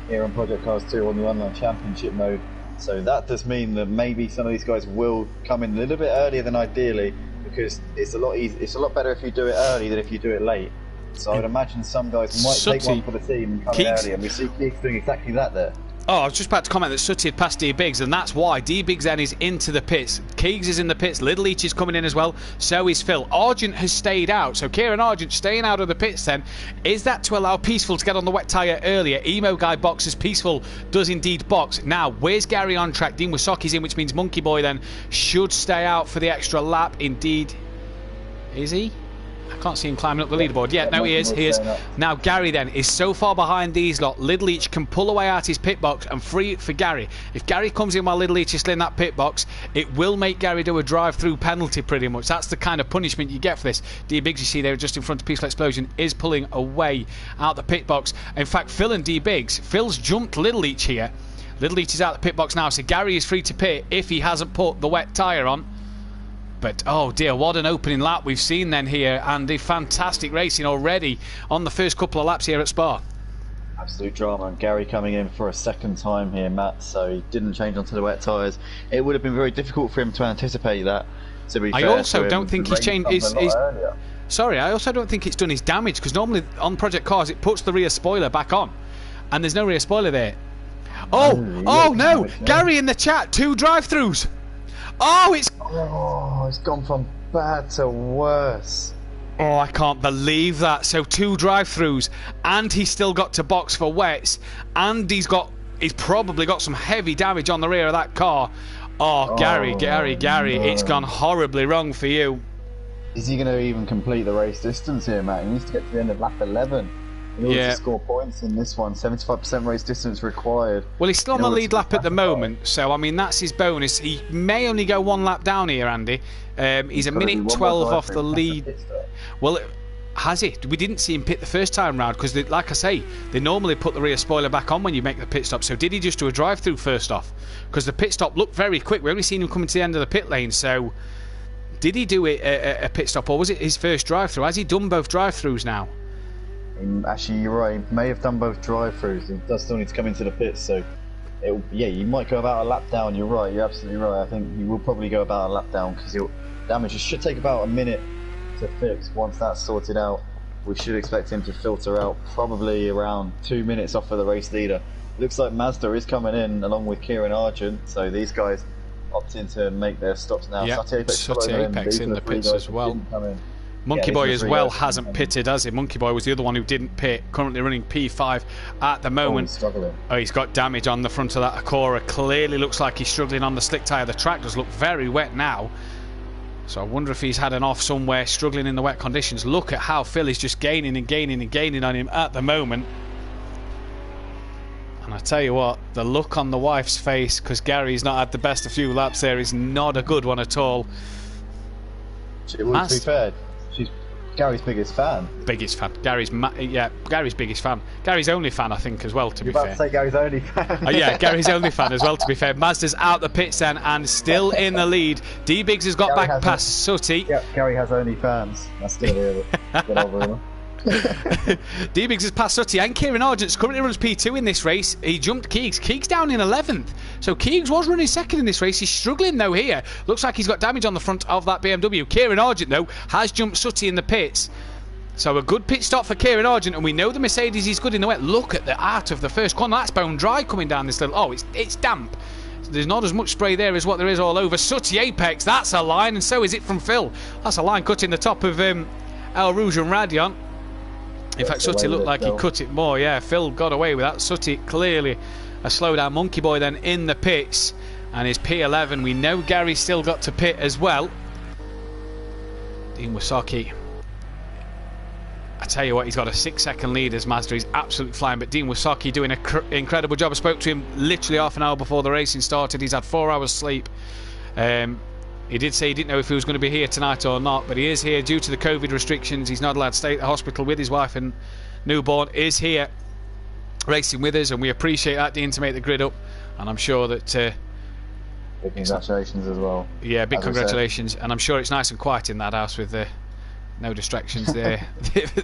here on Project Cars 2 on the online championship mode, so that does mean that maybe some of these guys will come in a little bit earlier than ideally, because it's a lot better if you do it early than if you do it late. So I would imagine some guys might take one for the team and come in early, and we see Keegs doing exactly that there. Oh, I was just about to comment that Sutty had passed Biggs, and that's why Biggs then is into the pits. Keegs is in the pits, Little Leach is coming in as well, so is Phil. Argent has stayed out, so Kieran Argent staying out of the pits then. Is that to allow Peaceful to get on the wet tyre earlier? Emo Guy boxes, Peaceful does indeed box. Now, where's Gary on track? Dean Wasaki's in, which means Monkey Boy then should stay out for the extra lap. Indeed, is he? I can't see him climbing up the leaderboard. Yeah, no, he is. He is. Now, Gary then is so far behind these lot. Little Leach can pull away out his pit box and free it for Gary. If Gary comes in while Little Leach is still in that pit box, it will make Gary do a drive-through penalty pretty much. That's the kind of punishment you get for this. Biggs, you see there just in front of Peaceful Explosion, is pulling away out the pit box. In fact, Phil and Biggs, Phil's jumped Little Leach here. Little Leach is out the pit box now, so Gary is free to pit if he hasn't put the wet tyre on. But, oh dear, what an opening lap we've seen then here, and the fantastic racing already on the first couple of laps here at Spa. Absolute drama, and Gary coming in for a second time here, Matt, so he didn't change onto the wet tyres. It would have been very difficult for him to anticipate that, to be fair. I also don't think he's changed I also don't think it's done his damage, because normally on Project Cars it puts the rear spoiler back on, and there's no rear spoiler there. Oh no, Gary in the chat, 2 drive-throughs. Oh, it's gone from bad to worse. Oh, I can't believe that. So 2 drive-throughs, and he's still got to box for wets, and he's probably got some heavy damage on the rear of that car. Gary, it's gone horribly wrong for you. Is he going to even complete the race distance here, Matt? He needs to get to the end of lap 11. In order to score points in this one, 75% race distance required. Well, he's still on the lead lap at the moment, so I mean that's his bonus. He may only go 1 lap down here, Andy. He's a minute 12 off the lead. Well, has he? We didn't see him pit the first time round, because like I say, they normally put the rear spoiler back on when you make the pit stop. So did he just do a drive-through first off? Because the pit stop looked very quick. We only seen him coming to the end of the pit lane. So did he do a pit stop, or was it his first drive-through? Has he done both drive-throughs now? Actually, you're right. He may have done both drive-throughs. He does still need to come into the pits, so you might go about a lap down. You're right. You're absolutely right. I think he will probably go about a lap down, because damage should take about a minute to fix. Once that's sorted out, we should expect him to filter out probably around 2 minutes off of the race leader. Looks like Mazda is coming in along with Kieran Argent, so these guys opt in to make their stops now. Yep, Sutty Apex in the pits as well. Monkey Boy as well hasn't pitted, has he? Monkey Boy was the other one who didn't pit, currently running P5 at the moment. He's struggling. Oh, he's got damage on the front of that Acura. Clearly looks like he's struggling on the slick tyre. The track does look very wet now. So I wonder if he's had an off somewhere, struggling in the wet conditions. Look at how Phil is just gaining and gaining and gaining on him at the moment. And I tell you what, the look on the wife's face, because Gary's not had the best of few laps there, is not a good one at all. To be fair, she's Gary's biggest fan. Biggest fan. Gary's biggest fan. Gary's only fan, I think, as well, to be fair. You're about to say Gary's only fan. Yeah, Gary's only fan as well, to be fair. Mazda's out the pits then and still in the lead. D-Biggs has got back past Sutty. Yep, Gary has only fans. That's still good old rumour. D-Biggs has passed Sutty, and Kieran Argent currently runs P2 in this race. He jumped Keegs. Keegs down in 11th. So Keegs was running second in this race. He's struggling though here. Looks like he's got damage on the front of that BMW. Kieran Argent though has jumped Sutty in the pits. So a good pit stop for Kieran Argent, and we know the Mercedes is good in the wet. Look at the art of the first corner. That's bone dry coming down this little... Oh, it's damp. There's not as much spray there as what there is all over. Sutty Apex, that's a line, and so is it from Phil. That's a line cutting the top of El Rouge and Radiant. In fact, Sutty looked like he cut it more. Yeah, Phil got away with that. Sutty clearly a slowdown. Monkey Boy then in the pits, and his P11. We know Gary's still got to pit as well. Dean Wasaki, I tell you what, he's got a 6-second lead as Mazda. He's absolutely flying, but Dean Wasaki doing an incredible job. I spoke to him literally half an hour before the racing started. He's had 4 hours sleep. He did say he didn't know if he was going to be here tonight or not, but he is here due to the COVID restrictions. He's not allowed to stay at the hospital with his wife and newborn. Is here racing with us, and we appreciate that, Dean, to make the grid up. And I'm sure that big congratulations as well. Yeah, big congratulations, and I'm sure it's nice and quiet in that house with no distractions there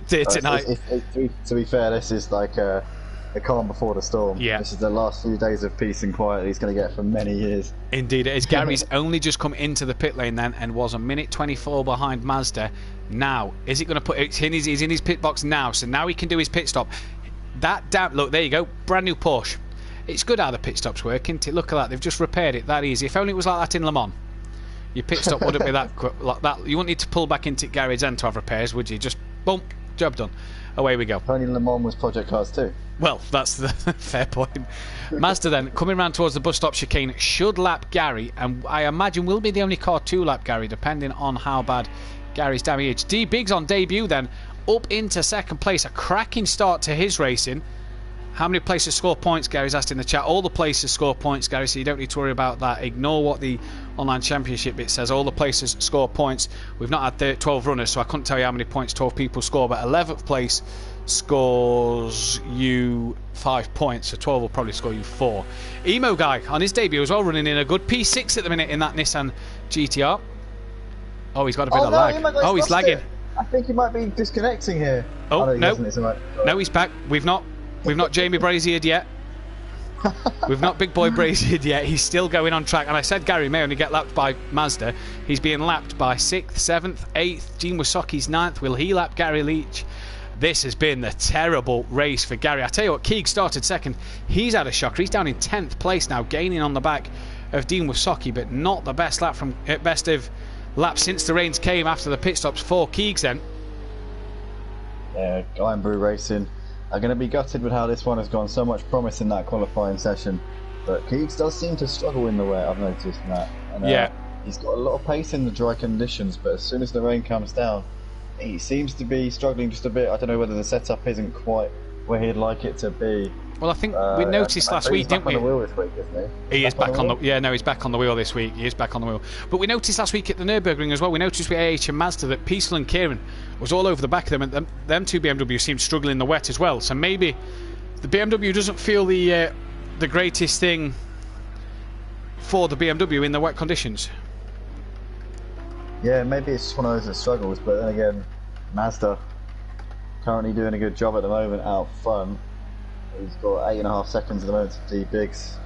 tonight. To be fair, this is like the calm before the storm. Yeah. This is the last few days of peace and quiet he's going to get for many years. Indeed it is. Gary's only just come into the pit lane then and was a minute 24 behind Mazda. Now, is it going to put... He's in his pit box now, so now he can do his pit stop. Look, there you go. Brand new Porsche. It's good how the pit stops work, isn't it? Look at that. They've just repaired it that easy. If only it was like that in Le Mans. Your pit stop wouldn't be like that. You wouldn't need to pull back into garage end to have repairs, would you? Just, boom, job done. Away we go. Only Le Mans was Project Cars too. Well, that's the fair point. Mazda then, coming around towards the bus stop chicane, should lap Gary, and I imagine will be the only car to lap Gary, depending on how bad Gary's damage. D-Biggs on debut then, up into second place. A cracking start to his racing. How many places score points, Gary's asked in the chat. All the places score points, Gary, so you don't need to worry about that. Ignore what the online championship bit says. All the places score points. We've not had 12 runners, so I couldn't tell you how many points 12 people score, but 11th place scores you 5 points, so 12 will probably score you 4. Emo Guy on his debut as well, running in a good P6 at the minute in that Nissan GTR. Oh, he's got a bit of lag. Oh, he's lagging. I think he might be disconnecting here. Oh, no. No, he's back. We've not Jamie Braziered yet. We've not Big Boy Braziered yet. He's still going on track. And I said Gary may only get lapped by Mazda. He's being lapped by 6th, 7th, 8th. Dean Wasaki's 9th. Will he lap Gary Leach? This has been the terrible race for Gary. I tell you what, Keeg started second. He's had a shocker. He's down in 10th place now, gaining on the back of Dean Wasaki, but not the best lap from best of laps since the rains came after the pit stops for Keegs then. Yeah, Guy and Brew Racing are going to be gutted with how this one has gone. So much promise in that qualifying session, but Keegs does seem to struggle in the wet. I've noticed that. And, yeah, he's got a lot of pace in the dry conditions, but as soon as the rain comes down, he seems to be struggling just a bit. I don't know whether the setup isn't quite where he'd like it to be. Well, I think we noticed last week, didn't we? He's back on the wheel this week, isn't he? He is back on the... Yeah, no, he's back on the wheel this week. He is back on the wheel. But we noticed last week at the Nürburgring as well, we noticed with AH and Mazda that Peaceful and Kieran was all over the back of them, and them two BMW seemed to struggle in the wet as well. So maybe the BMW doesn't feel the greatest thing for the BMW in the wet conditions. Yeah, maybe it's just one of those that struggles, but then again, Mazda currently doing a good job at the moment out front. He's got 8.5 seconds at the moment to D-Biggs.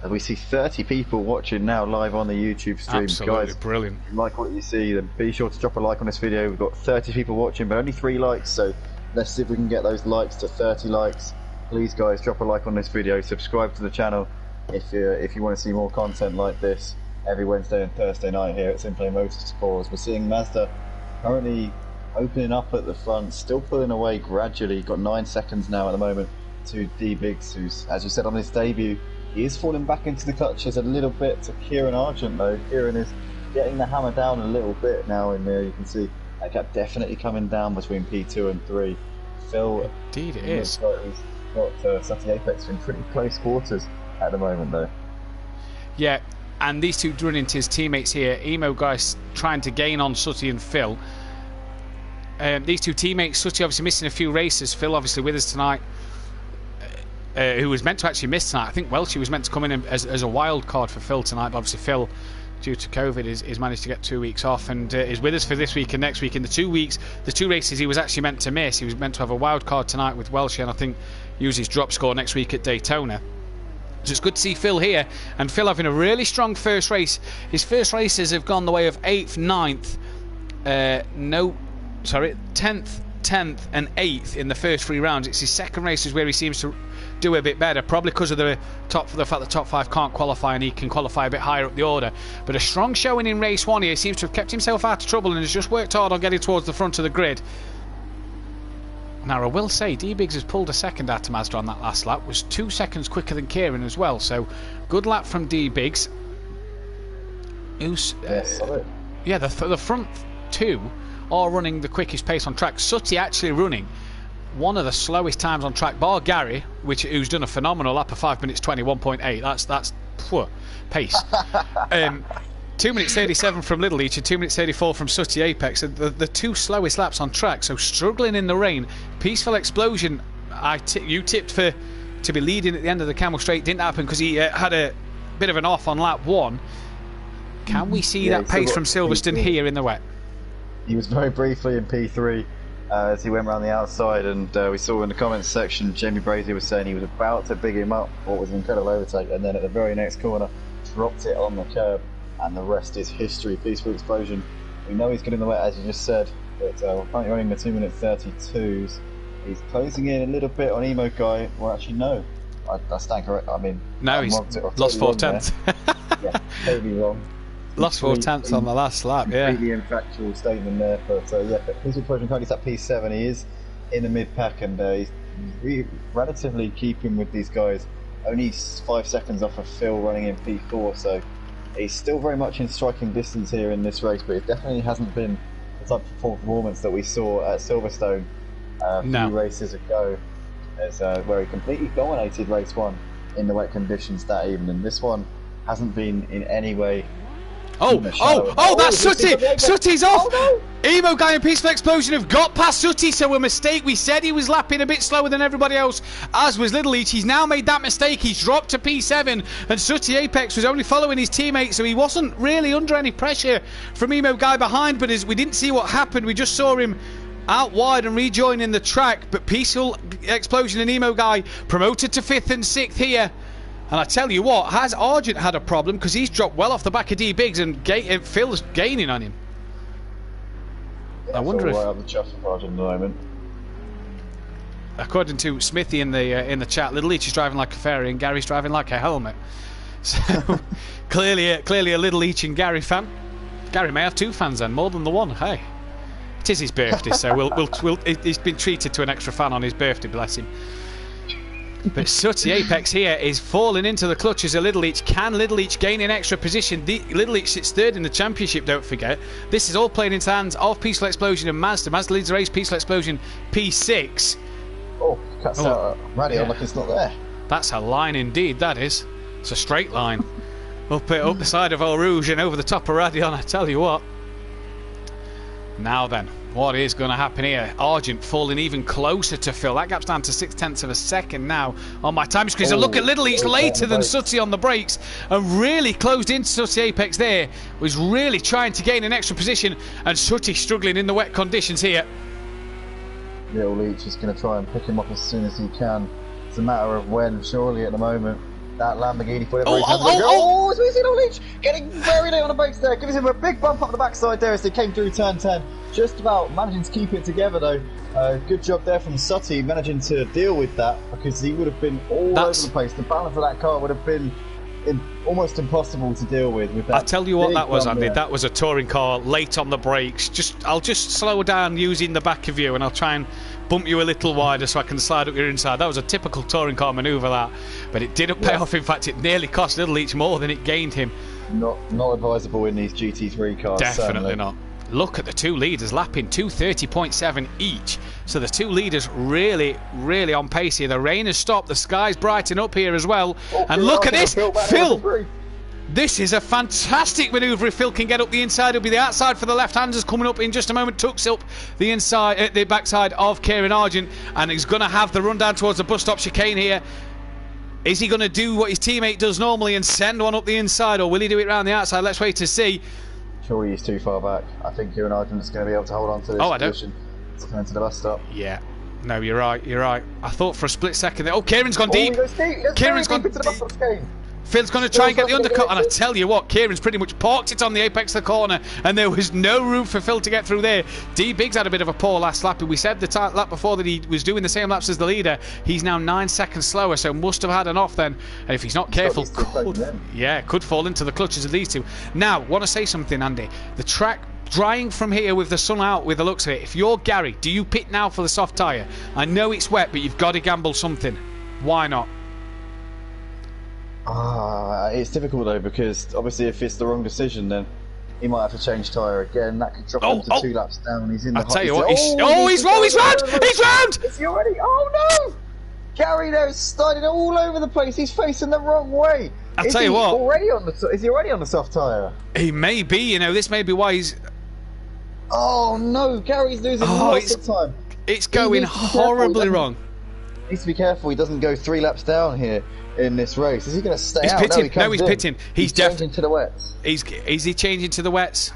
We see 30 people watching now live on the YouTube stream. Absolutely guys, brilliant. If you like what you see, then be sure to drop a like on this video. We've got 30 people watching, but only 3 likes, so let's see if we can get those likes to 30 likes. Please guys, drop a like on this video, subscribe to the channel if you want to see more content like this every Wednesday and Thursday night here at SimPlay Motorsport. We're seeing Mazda currently opening up at the front, still pulling away gradually. Got 9 seconds now at the moment to D Biggs, who's, as you said, on his debut. He is falling back into the clutches a little bit to Kieran Argent, though. Kieran is getting the hammer down a little bit now in there. You can see that gap definitely coming down between P2 and 3. Phil, indeed it is. He's got Sutty Apex in pretty close quarters at the moment, though. Yeah, and these two run into his teammates here. Emo guys trying to gain on Sutty and Phil. These two teammates, Sutty obviously missing a few races. Phil obviously with us tonight. Who was meant to actually miss tonight. I think Welchie was meant to come in as a wild card for Phil tonight, but obviously Phil, due to COVID, is managed to get 2 weeks off and is with us for this week and next week. In the 2 weeks, the 2 races he was actually meant to miss, he was meant to have a wild card tonight with Welchie and I think use his drop score next week at Daytona. So it's good to see Phil here, and Phil having a really strong first race. His first races have gone the way of 8th, 9th, 10th, 10th and 8th in the first 3 rounds. It's his second races where he seems to do a bit better, probably because of the fact the top 5 can't qualify and he can qualify a bit higher up the order. But a strong showing in race 1 here. He seems to have kept himself out of trouble and has just worked hard on getting towards the front of the grid. Now I will say D Biggs has pulled a second out of Mazda on that last lap, was 2 seconds quicker than Kieran as well, so good lap from D Biggs. Who's yeah, the front 2 are running the quickest pace on track. Sutty actually running one of the slowest times on track, bar Gary, who's done a phenomenal lap of 5 minutes 21.8. That's pace. 2 minutes 37 from Little Leach and 2 minutes 34 from Sutty Apex. The 2 slowest laps on track, so struggling in the rain. Peaceful Explosion, you tipped for to be leading at the end of the Camel Straight. Didn't happen because he had a bit of an off on lap 1. Can we see that pace from Silverstone here in the wet? He was very briefly in P3 as he went around the outside, and we saw in the comments section Jamie Brazier was saying he was about to big him up, what was an incredible overtake, and then at the very next corner dropped it on the curb, and the rest is history. Peaceful Explosion, we know he's good in the wet as you just said, but we're currently running the 2 minute 32s. He's closing in a little bit on Emo Guy. Well, actually no, I stand correct. I mean, no, he's lost 4/10. Yeah, totally wrong. Lost 4/10 on the last lap, yeah. Completely infactual statement there, but yeah, Peaceful Explosion currently at P7. He is in the mid-pack, and he's relatively keeping with these guys. Only 5 seconds off of Phil running in P4, so he's still very much in striking distance here in this race, but it definitely hasn't been the type of performance that we saw at Silverstone a few races ago, where he completely dominated race 1 in the wet conditions that evening. This one hasn't been in any way. That's Sutty! Sutty's off! Oh, no. Emo Guy and Peaceful Explosion have got past Sutty, so a mistake. We said he was lapping a bit slower than everybody else, as was Little Leach. He's now made that mistake. He's dropped to P7, and Sutty Apex was only following his teammate, so he wasn't really under any pressure from Emo Guy behind, but as we didn't see what happened, we just saw him out wide and rejoining the track. But Peaceful Explosion and Emo Guy promoted to 5th and 6th here. And I tell you what, has Argent had a problem, because he's dropped well off the back of D Biggs and Phil's gaining on him. Yeah, I wonder if the chuff of Argent at the moment. According to Smithy in the chat, Little Leach is driving like a fairy and Gary's driving like a helmet. So clearly a Little Leach and Gary fan. Gary may have 2 fans then, more than the one. Hey, it is his birthday, so he's been treated to an extra fan on his birthday, bless him. But Sutty Apex here is falling into the clutches of Little Leach. Can Little Leach gain an extra position? Little Leach sits 3rd in the championship, don't forget. This is all playing into the hands of Peaceful Explosion and Mazda. Mazda leads the race, Peaceful Explosion P6. Oh, cuts out radio like it's not there. That's a line indeed, that is. It's a straight line. up the side of Eau Rouge and over the top of Radion, I tell you what. Now then, what is going to happen here? Argent falling even closer to Phil. That gap's down to 0.6 of a second now on my time screen. So look at Little Leach later than Sutty on the brakes and really closed into Sutty Apex there. Was really trying to gain an extra position, and Sutty struggling in the wet conditions here. Little Leach is going to try and pick him up as soon as he can. It's a matter of when, surely at the moment. That Lamborghini for it's Little Leach getting very late on the brakes there, gives him a big bump up the backside there as they came through turn 10. Just about managing to keep it together though. Good job there from Sutty managing to deal with that, because he would have been all over the place. The balance of that car would have been almost impossible to deal with that. I'll tell you what that was, Andy. There. That was a touring car late on the brakes. I'll just slow down using the back of you, and I'll try and bump you a little wider so I can slide up your inside. That was a typical touring car manoeuvre, that. But it didn't pay off. In fact, it nearly cost Little Each more than it gained him. Not advisable in these GT3 cars. Definitely certainly not. Look at the two leaders lapping 2:30.7 each. So the two leaders really, really on pace here. The rain has stopped. The sky's brightening up here as well. And look at this, Phil. This is a fantastic manoeuvre. If Phil can get up the inside, it'll be the outside for the left-handers coming up in just a moment. Tucks up the inside, the backside of Kieran Argent, and he's going to have the run down towards the bus stop chicane here. Is he going to do what his teammate does normally and send one up the inside, or will he do it around the outside? Let's wait to see. Surely he's too far back. I think Kieran Argent is going to be able to hold on to this position. It's coming to the bus stop. Yeah. No, you're right. You're right. I thought for a split second that. Oh, Kieran's gone deep. Kieran's gone deep. Phil's going to try and get the undercut, and I tell you what, Kieran's pretty much parked it on the apex of the corner, and there was no room for Phil to get through there. D Biggs had a bit of a poor last lap. We said the lap before that he was doing the same laps as the leader. He's now 9 seconds slower, so must have had an off then. And if he's not careful, could fall into the clutches of these two. Now, want to say something, Andy. The track drying from here with the sun out, with the looks of it. If you're Gary, do you pit now for the soft tyre? I know it's wet, but you've got to gamble something. Why not? It's difficult though, because obviously if it's the wrong decision, then he might have to change tyre again. That could drop him to 2 laps down. He's in the. I'll tell you what. He's round! He's round! Is he already? Oh no! Gary there is sliding all over the place. He's facing the wrong way. I'll tell you what. Is he already on the soft tyre? He may be. You know, this may be why he's. Oh no! Gary's losing lots of time. It's going horribly wrong. He needs to be careful. He doesn't go 3 laps down here in this race. Is he going to stay out? Pitting. No, he's pitting. He's changing to the wets. Is he changing to the wets?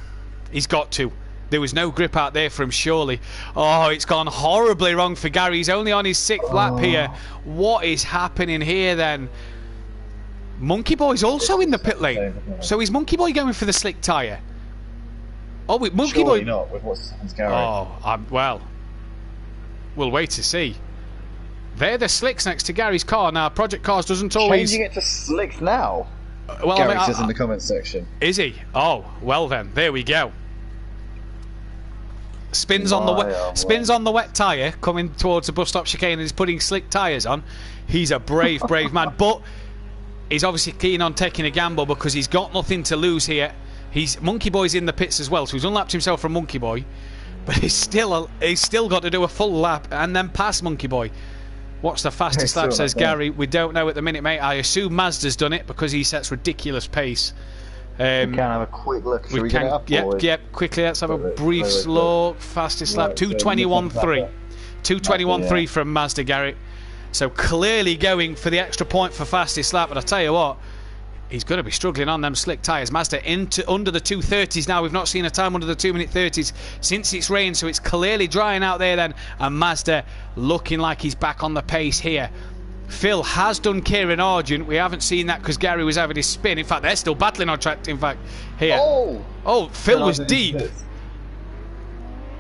He's got to. There was no grip out there for him, surely. Oh, it's gone horribly wrong for Gary. He's only on his 6th lap here. What is happening here then? Monkey Boy's also in the pit lane. So is Monkey Boy going for the slick tyre? Oh, wait, Monkey Boy. Not with what's happened to Gary. Oh, well, we'll wait to see. They're the slicks next to Gary's car. Now, Project Cars doesn't always... Changing it to slicks now? Well, Gary says in the comments section. Is he? Oh, well then. There we go. Spins on the wet tyre coming towards the bus stop chicane, and he's putting slick tyres on. He's a brave man. But he's obviously keen on taking a gamble because he's got nothing to lose here. Monkey Boy's in the pits as well, so he's unlapped himself from Monkey Boy. But he's still got to do a full lap and then pass Monkey Boy. What's the fastest lap, says Gary? We don't know at the minute, mate. I assume Mazda's done it because he sets ridiculous pace. We can have a quick look. Should we get it up? Yep. Quickly, let's have a brief look. Fastest lap, 2:21.3. 2:21.3 from Mazda, Gary. So clearly going for the extra point for fastest lap. But I tell you what, he's going to be struggling on them slick tyres. Mazda under the 2:30s now. We've not seen a time under the 2-minute 30s since it's rained, so it's clearly drying out there then. And Mazda looking like he's back on the pace here. Phil has done Kieran Argent. We haven't seen that because Gary was having his spin. In fact, they're still battling on track, in fact, here. Oh, Phil was deep.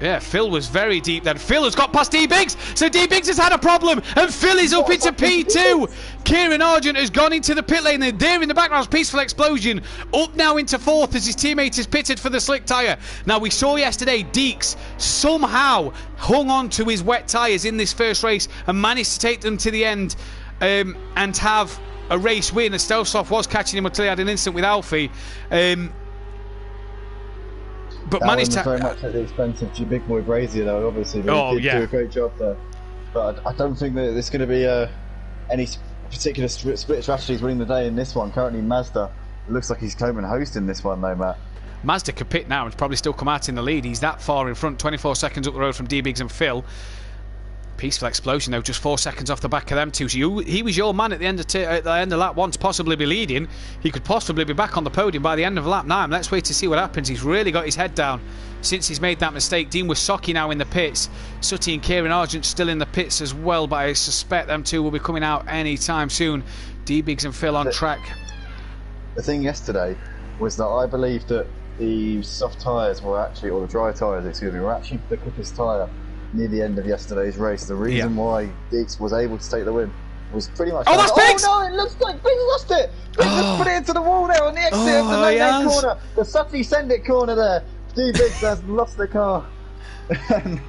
Yeah, Phil was very deep then. Phil has got past D Biggs, so D Biggs has had a problem, and Phil is up into P2. Kieran Argent has gone into the pit lane, and there in the background, Peaceful Explosion up now into 4th as his teammate is pitted for the slick tyre. Now, we saw yesterday Deeks somehow hung on to his wet tyres in this first race and managed to take them to the end and have a race win. And Stelsov was catching him until he had an incident with Alfie. But that managed to very much at the expense of Big Boy Brazier, though, obviously. But he did do a great job there. But I don't think that there's going to be any particular split strategies winning the day in this one. Currently, Mazda looks like he's coming host in this one, though, Matt. Mazda could pit now and probably still come out in the lead. He's that far in front, 24 seconds up the road from D Biggs and Phil. Peaceful Explosion, though, just 4 seconds off the back of them two. So he was your man at the end of lap 1 to possibly be leading. He could possibly be back on the podium by the end of lap 9. Let's wait to see what happens. He's really got his head down since he's made that mistake. Dean Wasocki now in the pits. Sutty and Kieran Argent still in the pits as well, but I suspect them two will be coming out any time soon. D Biggs and Phil on track. The thing yesterday was that I believe that the soft tyres were actually, or the dry tyres, excuse me, were actually the quickest tyre near the end of yesterday's race. The reason why Deeks was able to take the win was pretty much... Oh, that's Biggs! Oh, no, it looks like Biggs lost it! Biggs just put it into the wall there on the exit of the no-no corner. The Sutty send it corner there. Biggs has lost the car. And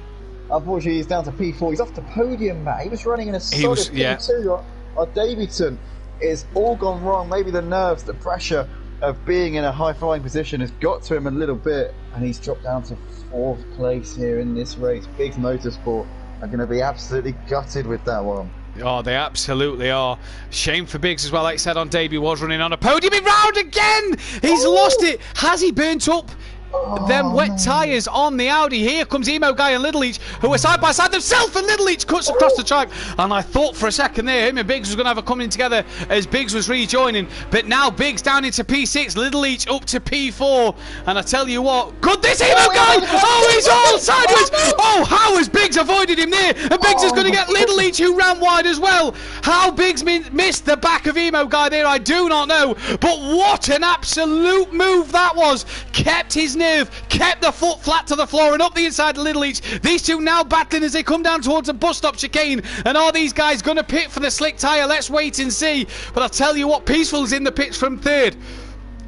unfortunately, he's down to P4. He's off the podium, Matt. He was running in a solid P2 on Davidson. It's all gone wrong. Maybe the nerves, the pressure of being in a high-flying position has got to him a little bit, and he's dropped down to 4th place here in this race. Biggs Motorsport are going to be absolutely gutted with that one. Oh, they absolutely are. Shame for Biggs as well. Like I said, on debut was running on a podium. In round again! He's lost it. Has he burnt up them wet tyres on the Audi? Here comes Emo Guy and Little Leach, who are side by side themselves, and Little Leach cuts across the track. And I thought for a second there him and Biggs was going to have a coming together as Biggs was rejoining. But now Biggs down into P6, Little Leach up to P4. And I tell you what, could this Emo Guy? Oh, he's all sideways. Oh, how has Biggs avoided him there? And Biggs is going to get Little Leach, who ran wide as well. How Biggs missed the back of Emo Guy there, I do not know. But what an absolute move that was. Kept his nerve, kept the foot flat to the floor and up the inside of Little Leach. These two now battling as they come down towards the bus stop chicane. And are these guys going to pit for the slick tyre? Let's wait and see. But I'll tell you what, Peaceful's in the pits from 3rd.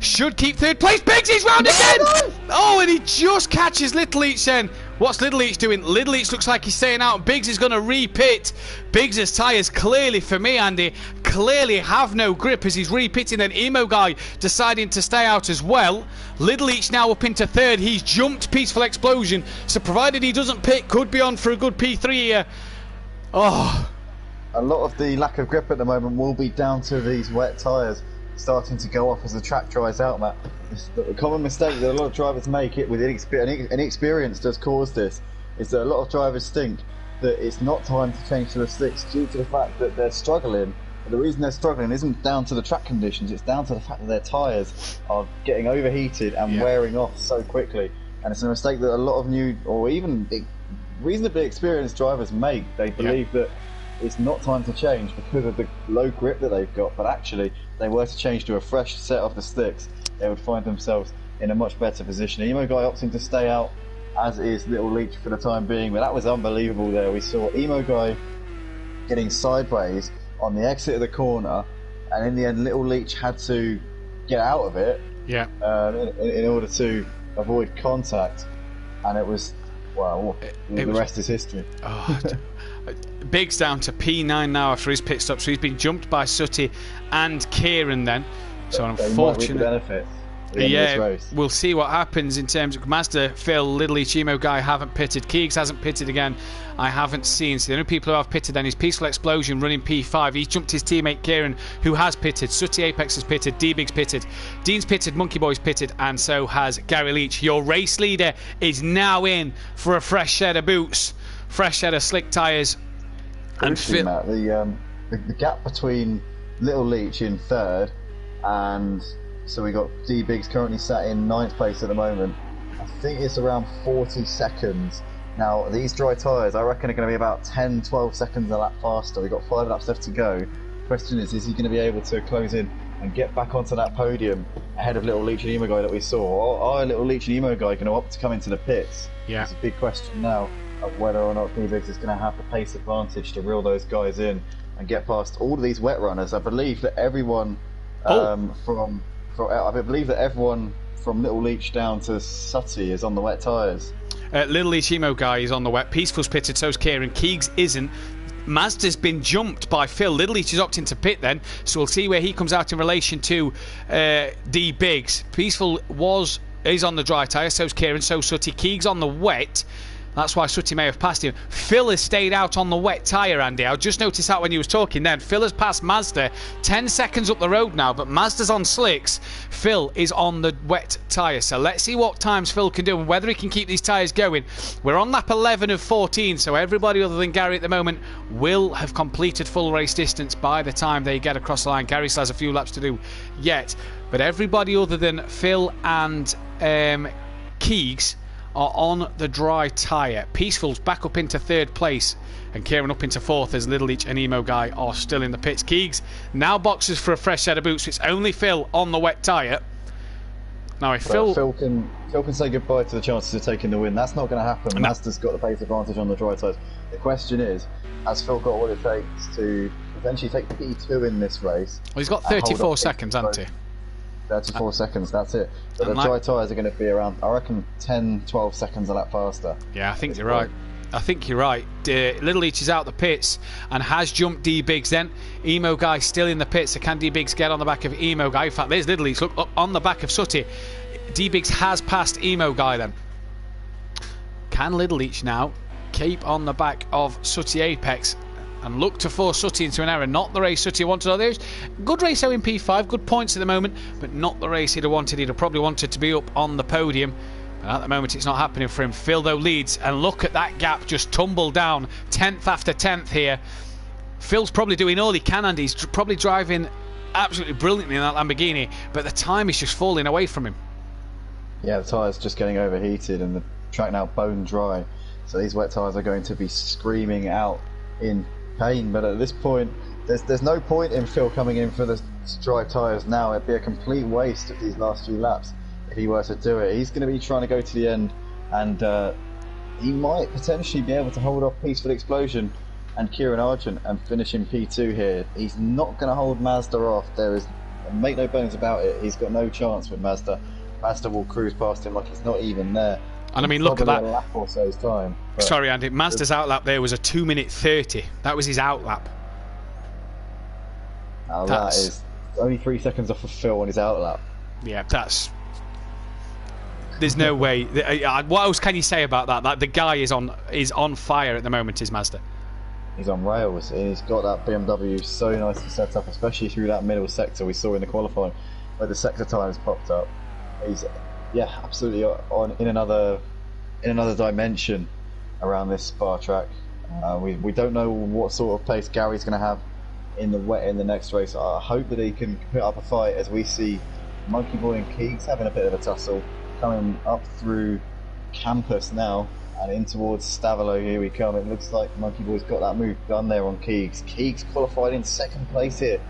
Should keep 3rd place. Biggs is round again! Oh, and he just catches Little Leach then. What's Little Leach doing? Little Leach looks like he's staying out. Biggs is going to re-pit. Biggs' tyres clearly, for me, Andy, clearly have no grip as he's re-pitting. Then Emo Guy deciding to stay out as well. Little Leach now up into 3rd. He's jumped Peaceful Explosion. So provided he doesn't pit, could be on for a good P3 here. Oh. A lot of the lack of grip at the moment will be down to these wet tyres starting to go off as the track dries out, Matt. It's a common mistake that a lot of drivers make it with inexperience does cause this, is that a lot of drivers think that it's not time to change to the slicks due to the fact that they're struggling. But the reason they're struggling isn't down to the track conditions, it's down to the fact that their tyres are getting overheated and wearing off so quickly. And it's a mistake that a lot of new or even reasonably experienced drivers make. They believe that it's not time to change because of the low grip that they've got, but actually if they were to change to a fresh set of the slicks, they would find themselves in a much better position. Emo Guy opting to stay out, as is Little Leach for the time being, but that was unbelievable there. We saw Emo Guy getting sideways on the exit of the corner, and in the end Little Leach had to get out of it in order to avoid contact, and it was, well, the rest is history. Oh, Biggs down to P9 now after his pit stop, so he's been jumped by Sutty and Kieran then. So unfortunately, we'll see what happens in terms of Mazda, Phil, Little Leach, Emo Guy haven't pitted. Keegs hasn't pitted again. I haven't seen. So the only people who have pitted then is Peaceful Explosion running P5. He's jumped his teammate Kieran, who has pitted. Sutty Apex has pitted. D-Big's pitted. Dean's pitted. Monkey Boy's pitted. And so has Gary Leach. Your race leader is now in for a fresh set of boots, fresh set of slick tyres. And Matt, the gap between Little Leach in 3rd and so we got D-Biggs currently sat in 9th place at the moment. I think it's around 40 seconds. Now these dry tyres I reckon are going to be about 10-12 seconds a lap faster. We've got 5 laps left to go. Question is he going to be able to close in and get back onto that podium ahead of Little Leach and Emo Guy that we saw? Or are Little Leach and Emo Guy going to opt to come into the pits? Yeah. It's a big question now of whether or not D-Biggs is going to have the pace advantage to reel those guys in and get past all of these wet runners. I believe that everyone from Little Leach down to Sutty is on the wet tyres. Little Leach Emo Guy is on the wet. Peaceful's pitted, so's Kieran. Keegs isn't. Mazda's been jumped by Phil. Little Leach is opting to pit then, so we'll see where he comes out in relation to D-Biggs. Peaceful is on the dry tyre, so's Kieran, so's Sutty. Keegs on the wet. That's why Sutty may have passed him. Phil has stayed out on the wet tyre, Andy. I just noticed that when he was talking then. Phil has passed Mazda 10 seconds up the road now, but Mazda's on slicks. Phil is on the wet tyre. So let's see what times Phil can do and whether he can keep these tyres going. We're on lap 11 of 14, so everybody other than Gary at the moment will have completed full race distance by the time they get across the line. Gary still has a few laps to do yet. But everybody other than Phil and Keegs are on the dry tyre. Peaceful's back up into 3rd place and Kieran up into 4th as Little Leach and Emo Guy are still in the pits. Keegs now boxes for a fresh set of boots. It's only Phil on the wet tyre. Now if Phil can say goodbye to the chances of taking the win, that's not going to happen. No. Mazda's got the pace advantage on the dry tyres. The question is, has Phil got what it takes to potentially take P2 in this race. Well, he's got 34 seconds, hasn't he? 34 seconds, that's it. But the dry tyres are going to be around, I reckon, 10, 12 seconds a lap faster. Yeah, I think you're right. I think you're right. Little Leach is out the pits and has jumped D-Biggs then. Emo Guy still in the pits, so can D-Biggs get on the back of Emo Guy? In fact, there's Little Leach, look, up on the back of Sutty. D-Biggs has passed Emo Guy then. Can Little Leach now keep on the back of Sutty Apex and look to force Sutty into an error? Not the race Sutty wanted. There's good race in P5, good points at the moment, but not the race he'd have wanted. He'd have probably wanted to be up on the podium. But at the moment it's not happening for him. Phil though leads, and look at that gap just tumble down 10th after 10th here. Phil's probably doing all he can, and he's probably driving absolutely brilliantly in that Lamborghini, but the time is just falling away from him. Yeah, the tyres just getting overheated and the track now bone dry, so these wet tyres are going to be screaming out in pain. But at this point there's no point in Phil coming in for the dry tyres now. It'd be a complete waste of these last few laps if he were to do it. He's going to be trying to go to the end, and he might potentially be able to hold off Peaceful Explosion and Kieran Argent and finish in P2 here. He's not going to hold Mazda off. There is, make no bones about it, he's got no chance with Mazda. Mazda will cruise past him like he's not even there. And I mean, look at that. A lap or so's time. Sorry, Andy. Mazda's outlap there was a 2:30. That was his outlap. Now that is only 3 seconds off of Phil on his outlap. Yeah, that's. There's no way. What else can you say about that? That the guy is on fire at the moment. Is Mazda? He's on rails. He's got that BMW so nicely set up, especially through that middle sector we saw in the qualifying, where the sector times popped up. He's absolutely in another dimension around this Spa track. We don't know what sort of pace Gary's going to have in the wet in the next race. I hope that he can put up a fight, as we see Monkey Boy and Keegs having a bit of a tussle, coming up through campus now and in towards Stavilo. Here we come. It looks like Monkey Boy's got that move done there on Keegs. Keegs qualified in second place here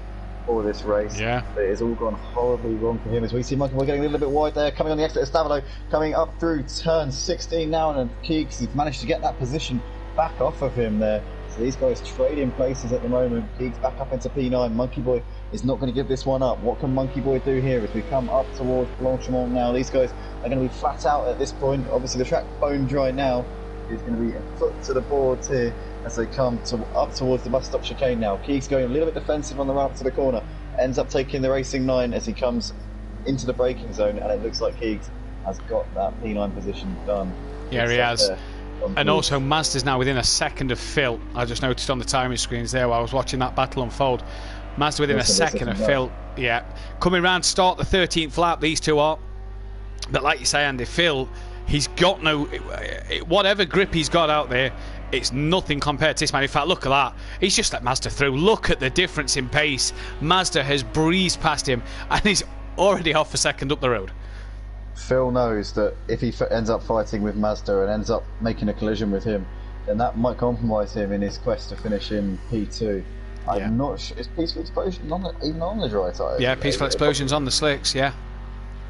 for this race. Yeah. But it has all gone horribly wrong for him, as we see Monkey Boy getting a little bit wide there, coming on the exit of Stavilo, coming up through turn 16 now, and Keegs has managed to get that position back off of him there. So these guys trading places at the moment. Keegs back up into P9. Monkey Boy is not going to give this one up. What can Monkey Boy do here as we come up towards Blanchimont now? These guys are going to be flat out at this point. Obviously the track bone dry now. Is going to be a foot to the boards here as they come up towards the bus stop chicane now. Keegs going a little bit defensive on the ramp to the corner. Ends up taking the Racing 9 as he comes into the braking zone, and it looks like Keegs has got that P9 position done. Yeah, he has. And also Mazda's now within a second of Phil. I just noticed on the timing screens there while I was watching that battle unfold. Mazda within a second of Phil. Yeah. Coming round to start the 13th lap, these two are. But like you say, Andy, Phil, he's got no... Whatever grip he's got out there, it's nothing compared to this man. In fact, look at that. He's just let Mazda through. Look at the difference in pace. Mazda has breezed past him and he's already off a second up the road. Phil knows that if he ends up fighting with Mazda and ends up making a collision with him, then that might compromise him in his quest to finish in P2. I'm not sure. Is Peaceful Explosion even on the dry tyres? Yeah, Peaceful Explosion's on the slicks, yeah.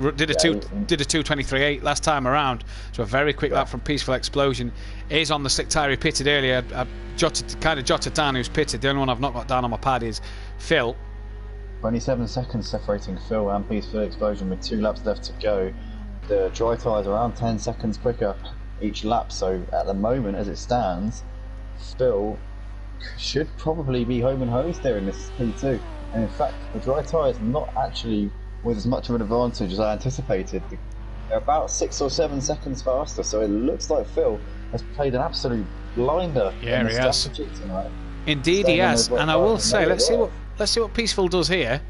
Did a 2:23.8 last time around, so a very quick lap from Peaceful Explosion. Is on the slick tyre. He pitted earlier. I jotted down who's pitted. The only one I've not got down on my pad is Phil. 27 seconds separating Phil and Peaceful Explosion with 2 laps left to go. The dry tyres are around 10 seconds quicker each lap, so at the moment as it stands, Phil should probably be home and hosed there in this P2. And in fact, the dry tyres not actually with as much of an advantage as I anticipated. They're about 6 or 7 seconds faster, so it looks like Phil has played an absolute blinder. Yeah, he has. Tonight. Indeed, he has. And I will say, let's see what Peaceful does here.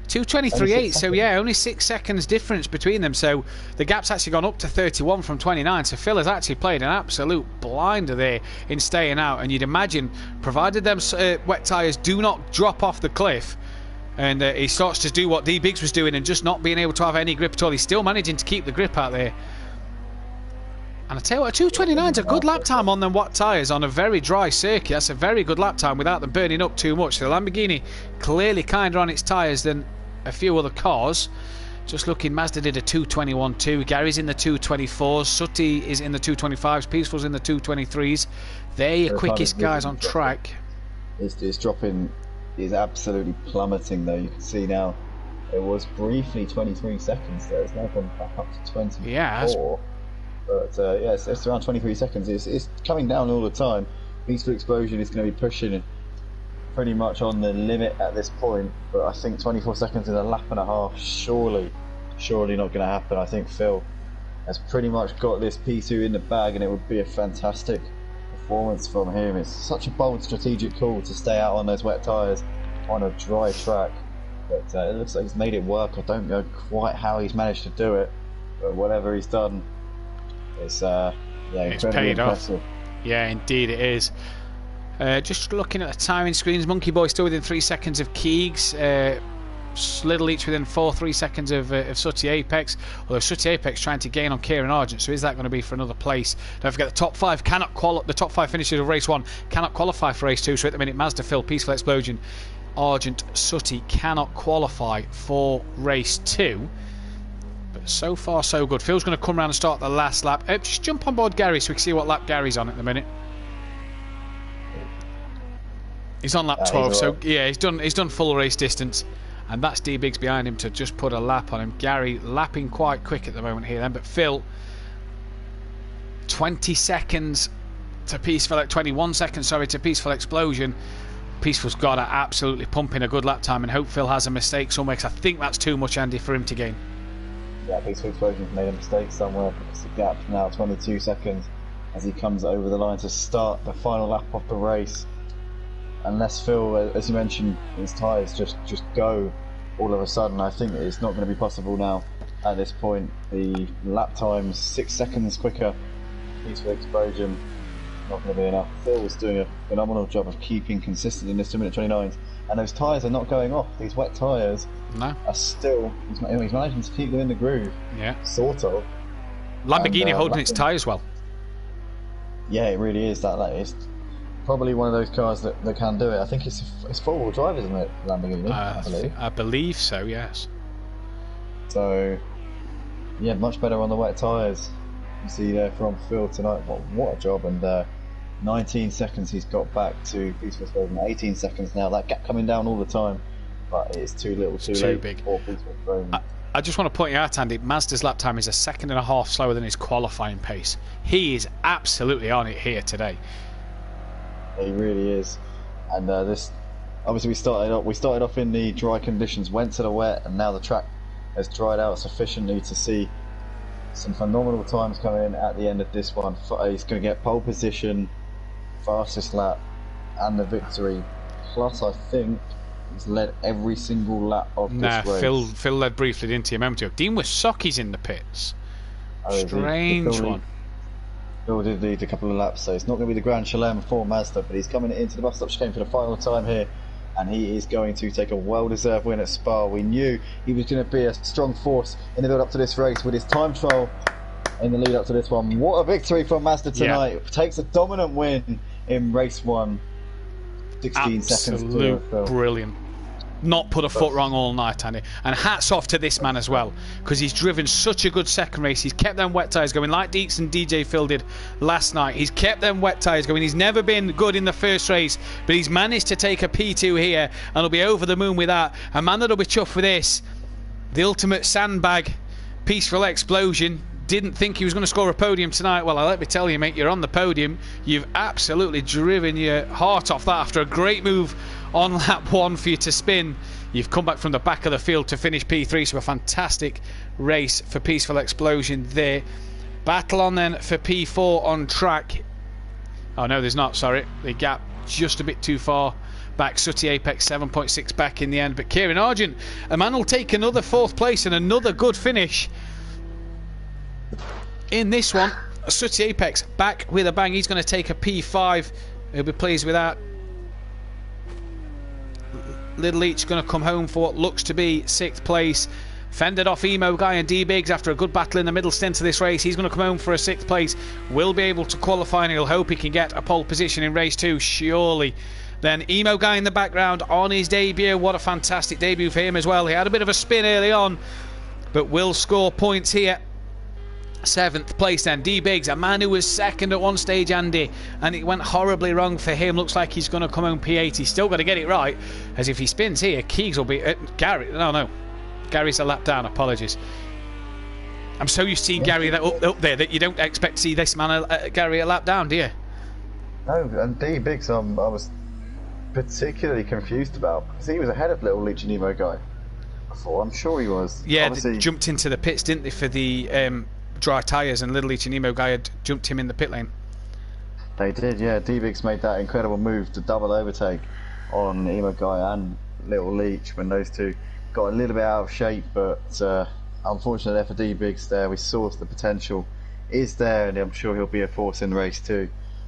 2:23.8, so yeah, only 6 seconds difference between them. So the gap's actually gone up to 31 from 29. So Phil has actually played an absolute blinder there in staying out. And you'd imagine, provided them wet tyres do not drop off the cliff, and he starts to do what D Biggs was doing and just not being able to have any grip at all, he's still managing to keep the grip out there. And I tell you what, 2:29's a good lap time on them wet tyres on a very dry circuit. That's a very good lap time without them burning up too much. The Lamborghini clearly kinder on its tyres than a few other cars. Just looking, Mazda did a 2:21.2. Gary's in the 2:24s. Sutty is in the 2:25s. Peaceful's in the 2:23s. They're your quickest guys on track. It's dropping is absolutely plummeting though. You can see now it was briefly 23 seconds there. It's now gone back up to 24. Yeah, but yeah, it's around 23 seconds. It's coming down all the time. Peaceful Explosion is going to be pushing pretty much on the limit at this point, but I think 24 seconds in a lap and a half, surely not going to happen. I think Phil has pretty much got this P2 in the bag, and it would be a fantastic performance from him. It's such a bold strategic call to stay out on those wet tyres on a dry track, but it looks like he's made it work. I don't know quite how he's managed to do it, but whatever he's done, it's paid impressive. off. Yeah, indeed it is. Just looking at the timing screens, Monkey Boy still within 3 seconds of Keegs. Little each within 3 seconds of Sooty Apex. Although Sooty Apex trying to gain on Kieran Argent, so is that going to be for another place? Don't forget the top five the top five finishers of race 1 cannot qualify for race 2. So at the minute, Mazda, Phil, Peaceful Explosion, Argent, Sooty cannot qualify for race 2. But so far so good. Phil's going to come around and start the last lap. Just jump on board Gary so we can see what lap Gary's on at the minute. He's on lap 12, so yeah, he's done full race distance, and that's D-Biggs behind him to just put a lap on him. Gary lapping quite quick at the moment here then, but Phil 20 seconds to Peaceful, 21 seconds to Peaceful Explosion. Peaceful's got to absolutely pump in a good lap time, and hope Phil has a mistake somewhere, because I think that's too much, Andy, for him to gain. Yeah, Peaceful Explosion's made a mistake somewhere, because the gap now 22 seconds as he comes over the line to start the final lap of the race. Unless Phil, as you mentioned, his tyres just go all of a sudden, I think it's not going to be possible now at this point. The lap time's 6 seconds quicker. Peaceful Explosion, not going to be enough. Phil was doing a phenomenal job of keeping consistent in this 2 minute 29s, and those tyres are not going off. These wet tyres are still, he's managing to keep them in the groove. Yeah. Sort of. Lamborghini holding its tyres well. Yeah, it really is. That is probably one of those cars that can do it. I think it's four-wheel drive, isn't it, Lamborghini? I believe so, yes. So, yeah, much better on the wet tyres. You see there from Phil tonight. What a job. And 19 seconds he's got back to Peaceful Explosion. 18 seconds now. That gap coming down all the time. But it's too little, too late big for Peaceful Explosion. I just want to point out, Andy, Mazda's lap time is 1.5 seconds slower than his qualifying pace. He is absolutely on it here today. He really is, and this obviously we started off in the dry conditions, went to the wet, and now the track has dried out sufficiently to see some phenomenal times coming in at the end of this one. He's going to get pole position, fastest lap, and the victory. Plus, I think he's led every single lap of this race. Phil led briefly, didn't he, a moment ago? Dean Wasocki's in the pits. Strange one. Phil did lead a couple of laps, so it's not going to be the Grand Chelem for Mazda, but he's coming into the bus stop chicane for the final time here, and he is going to take a well-deserved win at Spa. We knew he was going to be a strong force in the build-up to this race with his time trial in the lead-up to this one. What a victory from Mazda tonight. Yeah. Takes a dominant win in race 1. 16 seconds to Phil. Brilliant. Not put a foot wrong all night, Andy. And hats off to this man as well, because he's driven such a good second race. He's kept them wet tyres going like Deeks and DJ Phil did last night. He's kept them wet tyres going. He's never been good in the first race, but he's managed to take a P2 here, and he'll be over the moon with that. A man that'll be chuffed with this. The ultimate sandbag, Peaceful Explosion. Didn't think he was going to score a podium tonight. Well, let me tell you, mate, you're on the podium. You've absolutely driven your heart off that after a great move on lap 1 for you to spin. You've come back from the back of the field to finish P3, so a fantastic race for Peaceful Explosion there. Battle on then for P4 on track. Oh no, there's not, sorry. The gap just a bit too far back. Sooty Apex 7.6 back in the end, but Kieran Argent, a man will take another 4th place and another good finish in this one. Sooty Apex back with a bang. He's going to take a P5. He'll be pleased with that. Little Leach going to come home for what looks to be 6th place. Fended off Emo Guy and D-Biggs after a good battle in the middle stint of this race. He's going to come home for a 6th place. Will be able to qualify, and he'll hope he can get a pole position in race 2, surely. Then Emo Guy in the background on his debut. What a fantastic debut for him as well. He had a bit of a spin early on, but will score points here 7th place then, D Biggs, a man who was second at one stage, Andy, and it went horribly wrong for him. Looks like he's going to come home P8. He's still got to get it right, as if he spins here, Keegs will be Gary. No, Gary's a lap down. Apologies. I'm so used to seeing Gary up there that you don't expect to see this man Gary a lap down, do you? No, and D Biggs, I was particularly confused about, because he was ahead of Little Leech and Emo Guy before. I'm sure he was. Yeah, they jumped into the pits, didn't they, for the dry tyres, and Little Leech and Emo Guy had jumped him in the pit lane. They did, yeah. D Biggs made that incredible move to double overtake on Emo Guy and Little Leech when those two got a little bit out of shape, but unfortunately there for D Biggs there. We saw the potential is there, and I'm sure he'll be a force in the race too.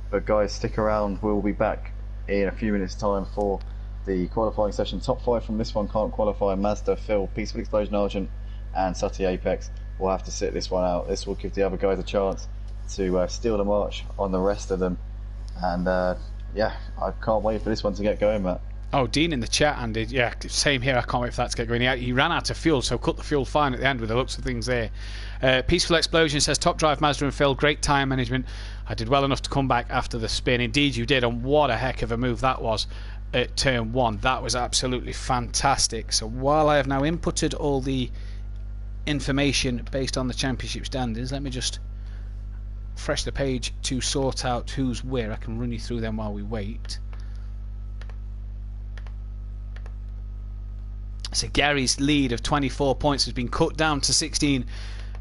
But guys, stick around, we'll be back in a few minutes time for the qualifying session. Top 5 from this one can't qualify. Mazda, Phil, Peaceful Explosion Argent and Sutty Apex will have to sit this one out. This will give the other guys a chance to steal the march on the rest of them. And yeah, I can't wait for this one to get going, Matt. Oh, Dean in the chat, Andy. Yeah, same here. I can't wait for that to get going. He ran out of fuel, so cut the fuel fine at the end with the looks of things there. Peaceful Explosion says, top drive, Mazda and Phil. Great tyre management. I did well enough to come back after the spin. Indeed, you did, and what a heck of a move that was at turn 1. That was absolutely fantastic. So while I have now inputted all the information based on the championship standings, let me just refresh the page to sort out who's where. I can run you through them while we wait. So Gary's lead of 24 points has been cut down to 16,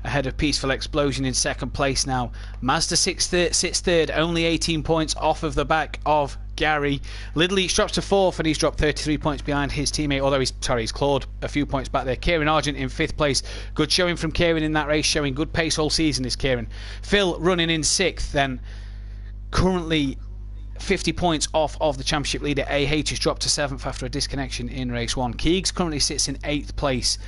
ahead of Peaceful Explosion in second place now. Mazda sits third, only 18 points off of the back of Gary. Little Leech drops to 4th, and he's dropped 33 points behind his teammate, although he's clawed a few points back there. Kieran Argent in 5th place. Good showing from Kieran in that race, showing good pace all season is Kieran. Phil running in 6th, then currently 50 points off of the championship leader. AH has dropped to 7th after a disconnection in race 1. Keegs currently sits in 8th place,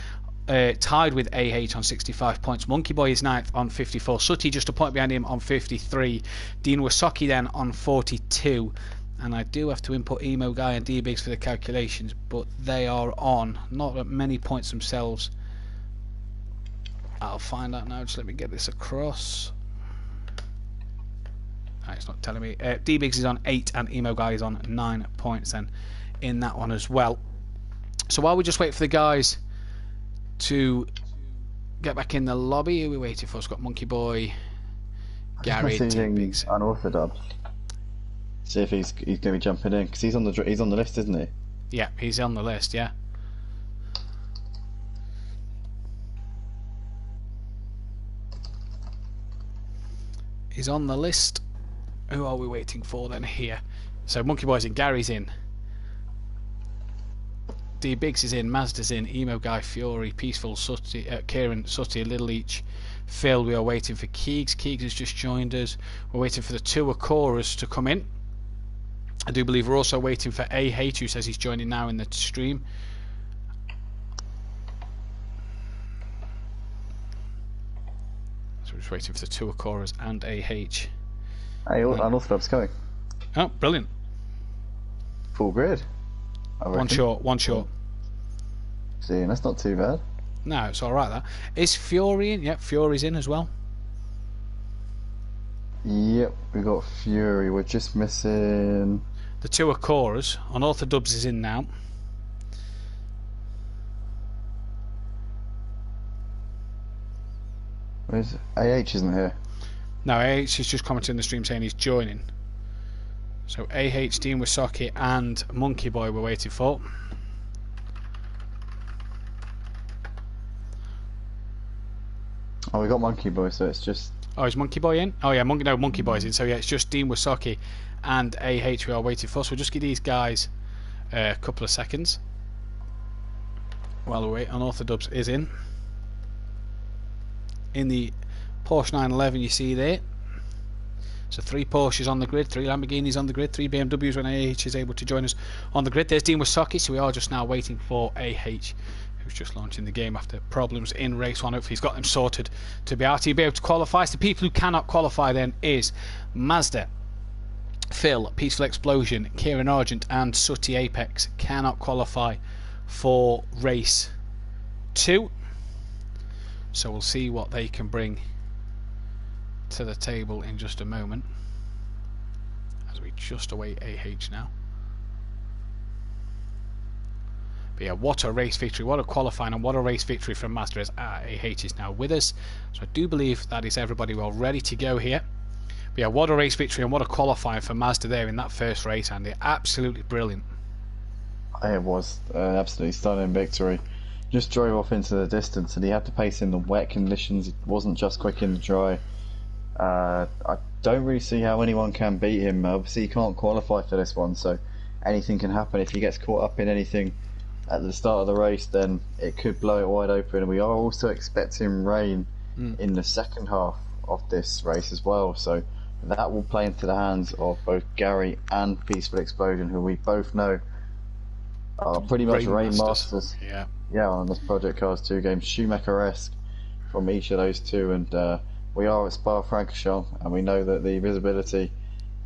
tied with AH on 65 points. Monkey Boy is 9th on 54. Sutty just a point behind him on 53. Dean Wasaki then on 42. And I do have to input Emo Guy and D Biggs for the calculations, but they are on not at many points themselves. I'll find out now. Just let me get this across. It's not telling me. D Biggs is on 8 and Emo Guy is on 9 points then in that one as well. So while we just wait for the guys to get back in the lobby, who are we waiting for? It's got Monkey Boy, Gary, D Biggs. Unorthodox. See if he's going to be jumping in, because he's on the list, isn't he? Yeah, he's on the list. Yeah. He's on the list. Who are we waiting for then here? So Monkey Boy's in, Gary's in, D Biggs is in, Mazda's in, Emo Guy, Fury, Peaceful, Sutty, Kieran, Sutty, Little Each, Phil. We are waiting for Keegs. Keegs has just joined us. We're waiting for the two Akoras to come in. I do believe we're also waiting for AH, who says he's joining now in the stream. So we're just waiting for the two Akoras and AH. Hey, Unorthodox coming. Oh, brilliant. Full grid. One short. See, that's not too bad. No, it's alright that. Is Fury in? Yep, Fury's in as well. Yep, we got Fury. We're just missing the two Akoras. Unorthodox is in now. Where's AH? Isn't here. No, AH is just commenting in the stream saying he's joining. So AH, Dean Wasaki and Monkey Boy we're waiting for. Oh, we got Monkey Boy, so it's just... Oh, is Monkey Boy in? Oh yeah, Monkey Boy's in. So yeah, it's just Dean Wasaki and AH we are waiting for. So we'll just give these guys a couple of seconds while we wait. Unorthodox is in the Porsche 911 you see there. So 3 Porsches on the grid, 3 Lamborghinis on the grid, 3 BMWs when AH is able to join us on the grid. There's Dean Wasaki, so we are just now waiting for AH, who's just launching the game after problems in race 1. Hopefully he's got them sorted to be able to qualify. So the people who cannot qualify then is Mazda, Phil, Peaceful Explosion, Kieran Argent and Sutty Apex cannot qualify for race 2. So we'll see what they can bring to the table in just a moment, as we just await AH now. But yeah, what a race victory, what a qualifying, and what a race victory from Mazda, as AH is now with us. So I do believe that is everybody well ready to go here. But yeah, what a race victory and what a qualifying for Mazda there in that first race, Andy. Absolutely brilliant. It was an absolutely stunning victory. Just drove off into the distance, and he had to pace in the wet conditions. It wasn't just quick in the dry. I don't really see how anyone can beat him. Obviously, he can't qualify for this one, so anything can happen. If he gets caught up in anything at the start of the race, then it could blow it wide open. And we are also expecting rain in the second half of this race as well, so that will play into the hands of both Gary and Peaceful Explosion, who we both know are pretty much rain masters. Yeah, on this Project Cars 2 game, Schumacher-esque from each of those two. And we are at Spa-Francorchamps, and we know that the visibility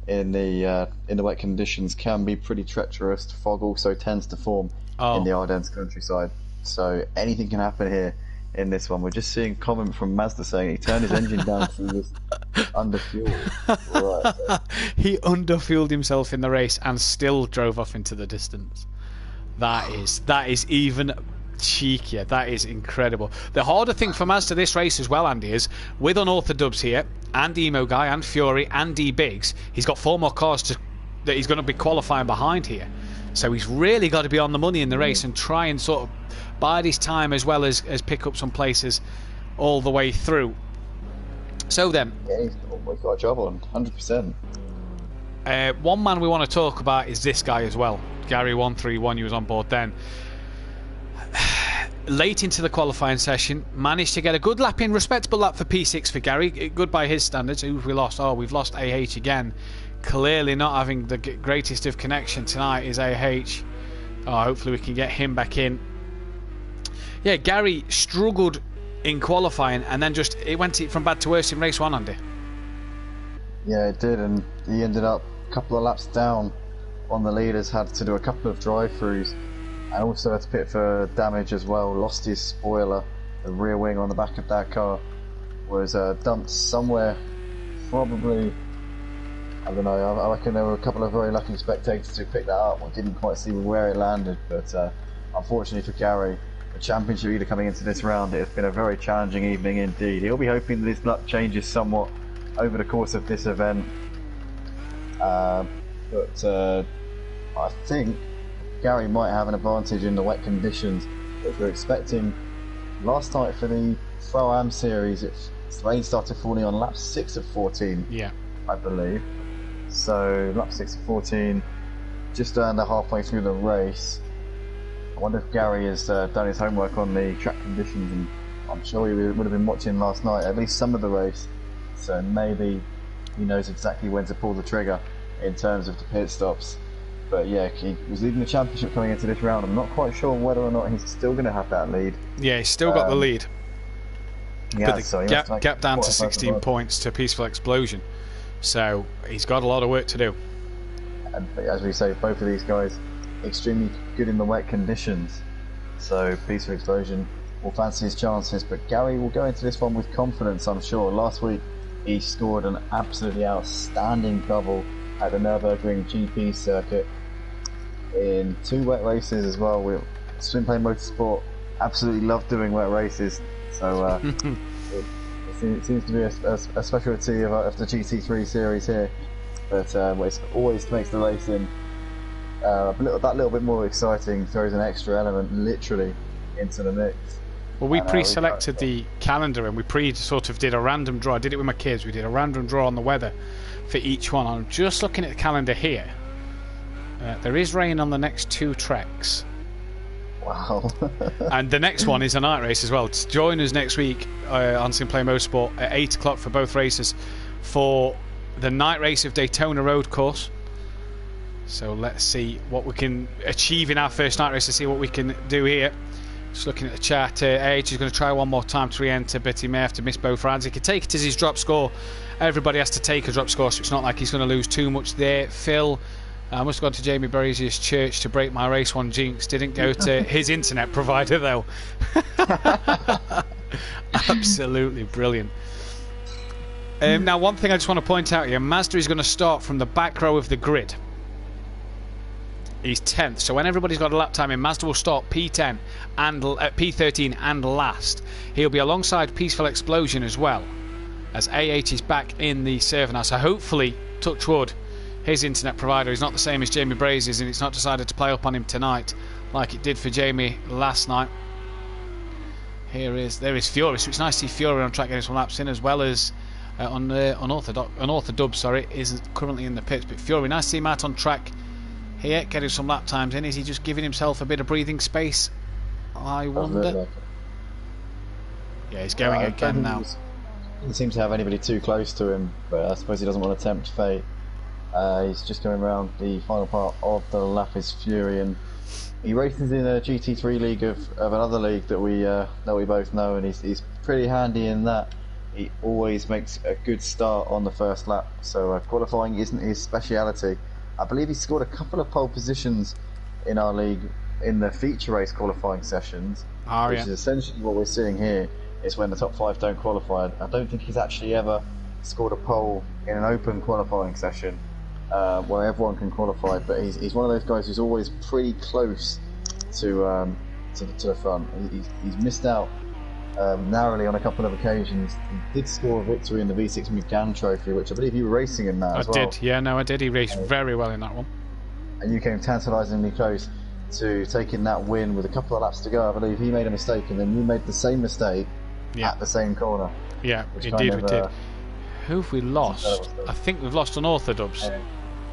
in the wet conditions can be pretty treacherous. Fog also tends to form in the Ardennes countryside, so anything can happen here in this one. We're just seeing a comment from Mazda saying he turned his engine down because he was underfueled. Right, so. He underfueled himself in the race and still drove off into the distance. That is even cheekier. That is incredible. The harder thing for Mazda this race as well, Andy, is with Unorthodox here, and Emo Guy, and Fury, and D-Biggs, he's got 4 more cars that he's going to be qualifying behind here. So he's really got to be on the money in the race and try and sort of bide his time, as well as pick up some places all the way through. So then, yeah, he's got a job on, 100%. One man we want to talk about is this guy as well, Gary131. He was on board then. Late into the qualifying session, managed to get a good lap in, respectable lap for P6 for Gary, good by his standards. Who have we lost? Oh, we've lost AH again. Clearly not having the greatest of connection tonight is AH. Oh, hopefully we can get him back in. Yeah, Gary struggled in qualifying, and then it went from bad to worse in race 1, Andy. Yeah, it did, and he ended up a couple of laps down on the leaders, had to do a couple of drive-throughs, and also had to pit for damage as well. Lost his spoiler. The rear wing on the back of that car was dumped somewhere, probably, I don't know, I reckon there were a couple of very lucky spectators who picked that up. I didn't quite see where it landed, but unfortunately for Gary, the championship leader coming into this round, it's been a very challenging evening indeed. He'll be hoping that his luck changes somewhat over the course of this event, but I think Gary might have an advantage in the wet conditions, which we're expecting. Last night for the Pro-Am series, rain started falling on lap 6 of 14, I believe. So lap 6 of 14, just under halfway through the race. I wonder if Gary has done his homework on the track conditions, and I'm sure he would have been watching last night, at least some of the race. So maybe he knows exactly when to pull the trigger in terms of the pit stops. But yeah, he was leading the championship coming into this round. I'm not quite sure whether or not he's still going to have that lead. Yeah, he's still got the lead. Yeah, but the gap down to 16 points to Peaceful Explosion. So he's got a lot of work to do. And as we say, both of these guys extremely good in the wet conditions. So Peaceful Explosion will fancy his chances. But Gary will go into this one with confidence, I'm sure. Last week he scored an absolutely outstanding double at the Nürburgring GP circuit in 2 wet races as well. SimPlay Motorsport absolutely love doing wet races, so it seems to be a specialty of the GT3 series here. But it always makes the racing that little bit more exciting, throws an extra element literally into the mix. Well, we pre-selected the calendar, and we sort of did a random draw. I did it with my kids. We did a random draw on the weather for each one. I'm just looking at the calendar here. There is rain on the next 2 tracks. Wow. And the next one is a night race as well. Join us next week on SimPlay Motorsport at 8 o'clock for both races for the night race of Daytona Road Course. So let's see what we can achieve in our first night race, to see what we can do here. Just looking at the chart, AH is going to try one more time to re-enter, but he may have to miss both rounds. He can take it as his drop score. Everybody has to take a drop score, so it's not like he's going to lose too much there. Phil, I must have gone to Jamie Braziers' church to break my race 1 jinx. Didn't go to his internet provider though. Absolutely brilliant. Now, one thing I just want to point out here, Mazda is going to start from the back row of the grid. He's 10th, so when everybody's got a lap time in, Mazda will start P10 and P13 and last. He'll be alongside Peaceful Explosion as well, as A8 is back in the server now. So hopefully, touch wood, his internet provider is not the same as Jamie Braze's, and it's not decided to play up on him tonight like it did for Jamie last night. There is Fury, so it's nice to see Fury on track getting some laps in, as well as Unorthodox, sorry, is currently in the pits. But Fury, nice to see Matt on track here, getting some lap times in. Is he just giving himself a bit of breathing space? I wonder. Yeah, he's going again now. He doesn't seem to have anybody too close to him, but I suppose he doesn't want to tempt fate. He's just going around the final part of the lap is Fury, and he races in a GT3 league of another league that we both know, and he's pretty handy in that. He always makes a good start on the first lap, so qualifying isn't his speciality. I believe he scored a couple of pole positions in our league in the feature race qualifying sessions, which is essentially what we're seeing here. Is when the top 5 don't qualify. I don't think he's actually ever scored a pole in an open qualifying session where everyone can qualify, but he's one of those guys who's always pretty close to the front. He's missed out narrowly on a couple of occasions. He did score a victory in the V6 McGann Trophy, which I believe you were racing in that as well. I did, yeah, no, I did. He raced very well in that one. And you came tantalisingly close to taking that win with a couple of laps to go. I believe he made a mistake, and then you made the same mistake at the same corner. Yeah, indeed we did. Who have we lost? I think we've lost Unorthodox.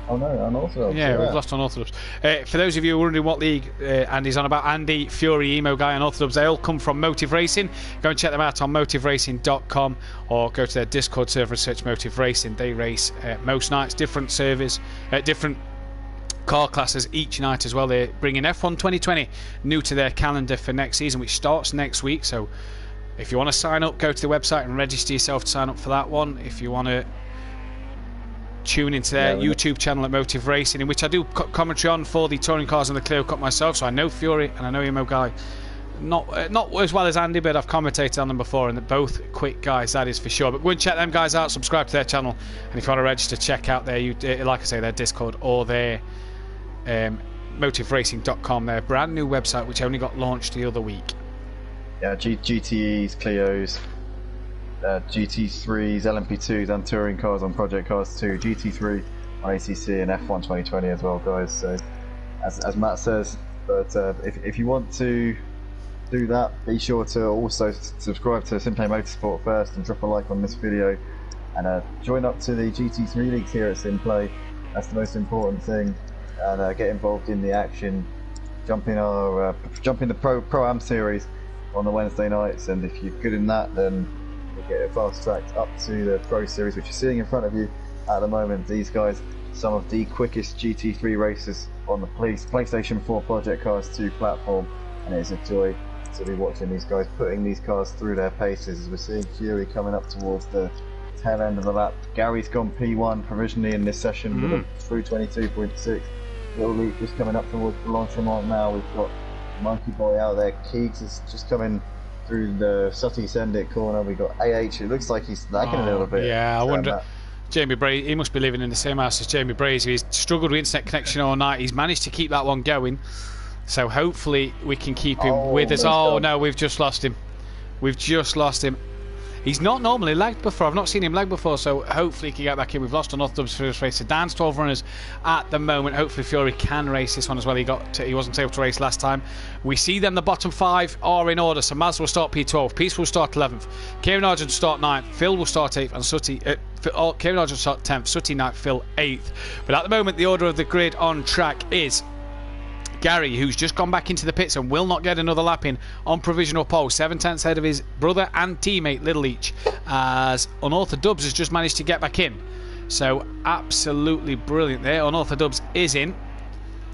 Oh no, Unorthodox. Yeah, we've lost Unorthodox. For those of you who are wondering what league Andy's on about, Andy, Fury, Emo Guy, Unorthodox, they all come from Motive Racing. Go and check them out on motiveracing.com, or go to their Discord server and search Motive Racing. They race most nights, different servers, different car classes each night as well. They're bringing F1 2020 new to their calendar for next season, which starts next week. So if you want to sign up, go to the website and register yourself to sign up for that one. If you want to tune into their YouTube channel at Motive Racing, in which I do commentary on for the touring cars and the Clear Cut myself, so I know Fury and I know Emo Guy not as well as Andy, but I've commentated on them before, and they're both quick guys, that is for sure. But go and check them guys out, subscribe to their channel, and if you want to register, check out their, like I say, their Discord or their motiveracing.com, their brand new website which only got launched the other week. Yeah, GTEs, Clios, GT3s, LMP2s, and touring cars on Project Cars 2, GT3 on ACC, and F1 2020 as well, guys. So, as Matt says, but if you want to do that, be sure to also subscribe to SimPlay Motorsport first, and drop a like on this video, and join up to the GT3 leagues here at SimPlay. That's the most important thing, and get involved in the action. Jump in the Pro-Am series on the Wednesday nights, and if you're good in that, then you'll get it fast tracked up to the Pro Series, which you're seeing in front of you at the moment. These guys, some of the quickest GT3 racers on the PlayStation 4 Project Cars 2 platform, and it's a joy to be watching these guys putting these cars through their paces. As we're seeing Fury coming up towards the tail end of the lap. Gary's gone P1 provisionally in this session with a through 22.6. Little Luke just coming up towards Blanchimont now. We've got Monkey Boy out there. Keegs is just coming through the Sutty Sendit corner. We've got AH. It looks like he's lagging a little bit. Yeah, I wonder. Jamie Bray, he must be living in the same house as Jamie Braze. He's struggled with internet connection all night. He's managed to keep that one going. So hopefully we can keep him with us. Oh no, we've just lost him. We've just lost him. He's not normally lagged before. I've not seen him lag before, so hopefully he can get back in. We've lost Unorthodox first race. Dan's 12 runners at the moment. Hopefully Fury can race this one as well. He wasn't able to race last time. We see them, the bottom 5 are in order. So Maz will start P12, Peace will start 11th, Kieran Argent will start 9th, Phil will start 8th, and Sutty, Kieran Argent will start 10th, Sutty 9th, Phil 8th. But at the moment the order of the grid on track is Gary, who's just gone back into the pits and will not get another lap in on provisional pole, 7/10 ahead of his brother and teammate Little Leach, as Unorthodox has just managed to get back in. So absolutely brilliant there. Unorthodox is in.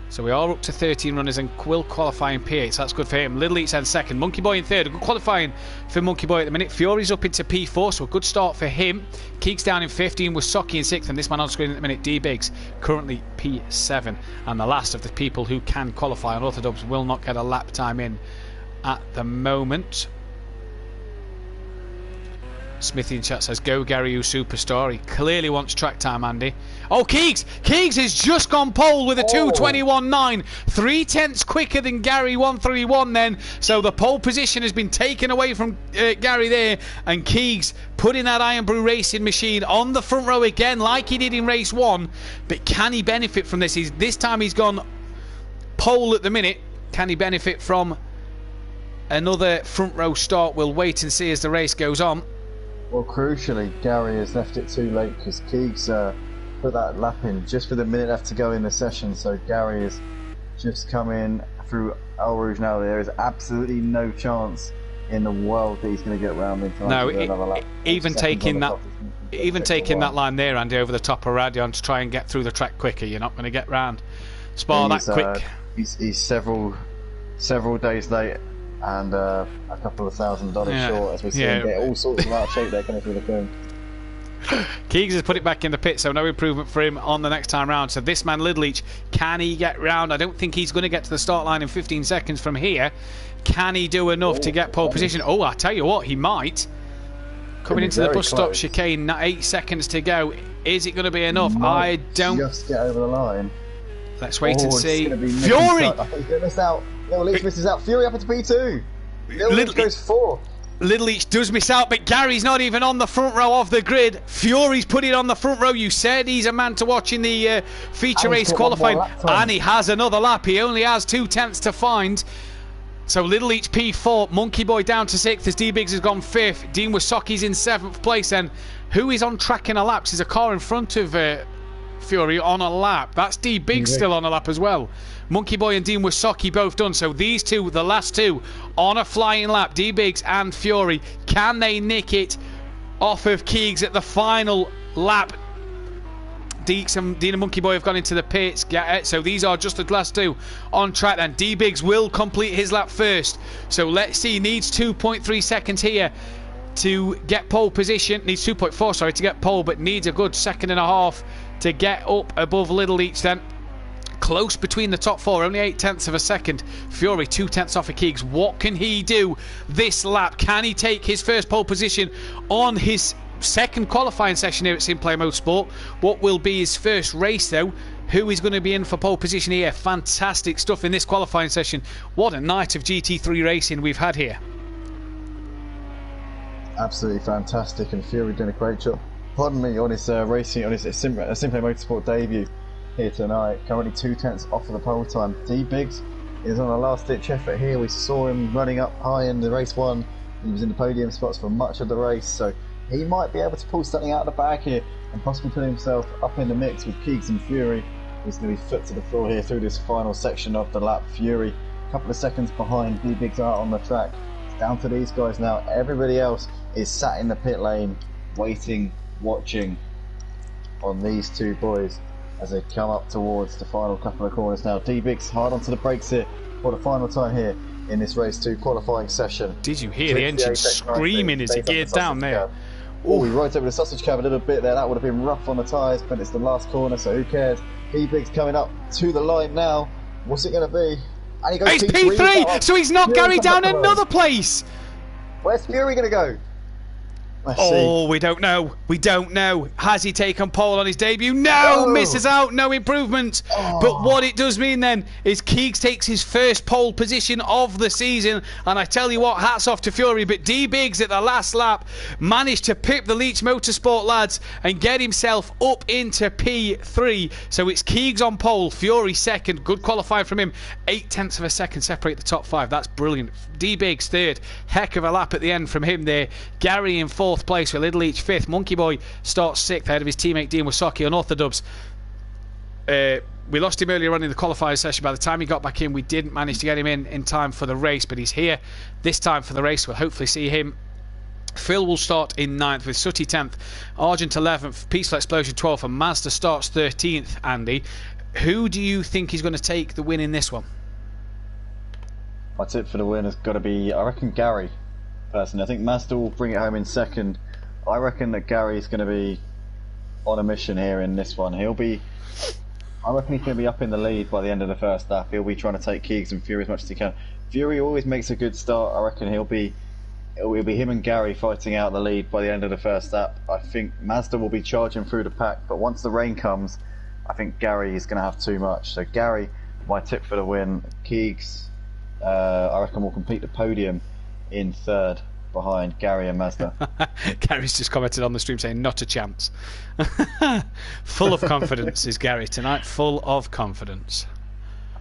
So we are up to 13 runners and will qualify in P8, so that's good for him. Little Leach in second, Monkey Boy in third. A good qualifying for Monkey Boy at the minute. Fury's up into P4, so a good start for him. Keeks down in 15, with Socky in 6th, and this man on screen at the minute, D-Biggs, currently P7. And the last of the people who can qualify, Unorthodox will not get a lap time in at the moment. Smithy in chat says, go Gary, you superstar. He clearly wants track time, Andy. Oh, Keegs! Keegs has just gone pole with a 2:21.9. 3/10 quicker than Gary 1:31 then. So the pole position has been taken away from Gary there. And Keegs putting that Iron Brew Racing machine on the front row again like he did in race 1. But can he benefit from this? This time he's gone pole at the minute. Can he benefit from another front row start? We'll wait and see as the race goes on. Well, crucially, Gary has left it too late because Keegs put that lap in just with a minute left to go in the session. So Gary has just come in through Eau Rouge now. There is absolutely no chance in the world that he's going to get round in time. No, to do another lap. even taking that line there, Andy, over the top of Radion to try and get through the track quicker, you're not going to get round Spa that quick. He's several days late. And a couple of $1,000 short, as we see him get all sorts of out of shape there coming through the cone. Keegs has put it back in the pit, so no improvement for him on the next time round. So this man Lidleach, can he get round? I don't think he's going to get to the start line in 15 seconds from here. Can he do enough to get pole position? Oh, I tell you what, he might. Coming into the bus stop chicane, 8 seconds to go. Is it going to be enough? I don't. Just get over the line. Let's wait and see. Fury! I think he's going to miss out. Little Leach misses out. Fury up into P2. Little Leach goes 4. Little Leach does miss out, but Gary's not even on the front row of the grid. Fury's put it on the front row. You said he's a man to watch in the feature race qualifying, and he has another lap. He only has 2/10 to find. So Little Leach P4, Monkey Boy down to 6th as D-Biggs has gone 5th. Dean Wasoki's in 7th place. And who is on track in a lap? There's a car in front of Fury on a lap. That's D-Biggs still on a lap as well. Monkey Boy and Dean Wasoki both done. So these two, the last two, on a flying lap, D-Biggs and Fury. Can they nick it off of Keegs at the final lap? Dean and Monkey Boy have gone into the pits. So these are just the last two on track. And D-Biggs will complete his lap first. So let's see. Needs 2.3 seconds here to get pole position. Needs 2.4, sorry, to get pole, but needs a good second and a half to get up above Little Leach then. Close between the top 4, only 0.8 of a second. Fury 2/10 off of Keegs. What can he do this lap? Can he take his first pole position on his second qualifying session here at SimPlay Motorsport? What will be his first race though? Who is going to be in for pole position here? Fantastic stuff in this qualifying session. What a night of GT3 racing we've had here. Absolutely fantastic, and Fury doing a great job. Pardon me, on his racing, on his SimPlay Motorsport debut here tonight. Currently 2/10 off of the pole time. D-Biggs is on a last-ditch effort here. We saw him running up high in the race 1. He was in the podium spots for much of the race, so he might be able to pull something out of the bag here and possibly put himself up in the mix with Keegs and Fury. He's going to be foot to the floor here through this final section of the lap. Fury a couple of seconds behind. D-Biggs out on the track. It's down to these guys now. Everybody else is sat in the pit lane waiting, watching on these two boys as they come up towards the final couple of corners now. D-Biggs hard onto the brakes here for the final time here in this race 2 qualifying session. Did you hear the engine screaming as he geared down there? Oh, he rides over the sausage cab a little bit there. That would have been rough on the tyres, but it's the last corner, so who cares? D-Biggs coming up to the line now. What's it going to be? And he goes it's P3, so he's knocked Gary down another place. Where's Fury going to go? We don't know. We don't know. Has he taken pole on his debut? No! Misses out. No improvement. But what it does mean then is Keegs takes his first pole position of the season. And I tell you what, hats off to Fury. But D-Biggs at the last lap managed to pip the Leach Motorsport lads and get himself up into P3. So it's Keegs on pole, Fury second. Good qualifying from him. 0.8 of a second separate the top 5. That's brilliant. D-Biggs third. Heck of a lap at the end from him there. Gary in 4th place with Little Leach 5th. Monkey Boy starts 6th ahead of his teammate Dean Wasoki on Orthodubs. We lost him earlier on in the qualifying session. By the time he got back in, we didn't manage to get him in time for the race, but he's here this time for the race. We'll hopefully see him. Phil will start in 9th with Sooty 10th, Argent 11th, Peaceful Explosion 12th, and Mazda starts 13th. Andy, who do you think is going to take the win in this one? My tip for the win has got to be, I reckon, Gary. Personally, I think Mazda will bring it home in second. I reckon that Gary's going to be on a mission here in this one. I reckon he's going to be up in the lead by the end of the first lap. He'll be trying to take Keegs and Fury as much as he can. Fury always makes a good start. I reckon he'll be it will be him and Gary fighting out the lead by the end of the first lap. I think Mazda will be charging through the pack, but once the rain comes, I think Gary is going to have too much. So Gary, my tip for the win. Keegs, I reckon will complete the podium in third behind Gary and Mazda. Gary's just commented on the stream saying not a chance. Full of confidence is Gary tonight, full of confidence.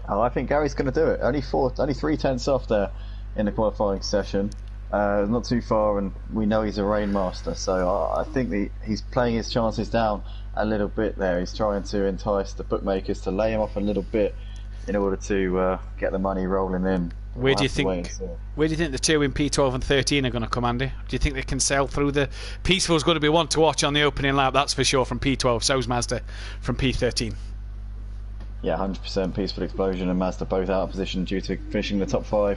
Oh, I think Gary's going to do it. Only 3/10 off there in the qualifying session. Not too far, and we know he's a rain master, so I think he's playing his chances down a little bit there. He's trying to entice the bookmakers to lay him off a little bit in order to get the money rolling in. Where do you think the two in P12 and 13 are going to come, Andy? Do you think they can sail through the... Peaceful's going to be one to watch on the opening lap, that's for sure, from P12. So's Mazda from P13. Yeah, 100% Peaceful Explosion and Mazda both out of position due to finishing the top 5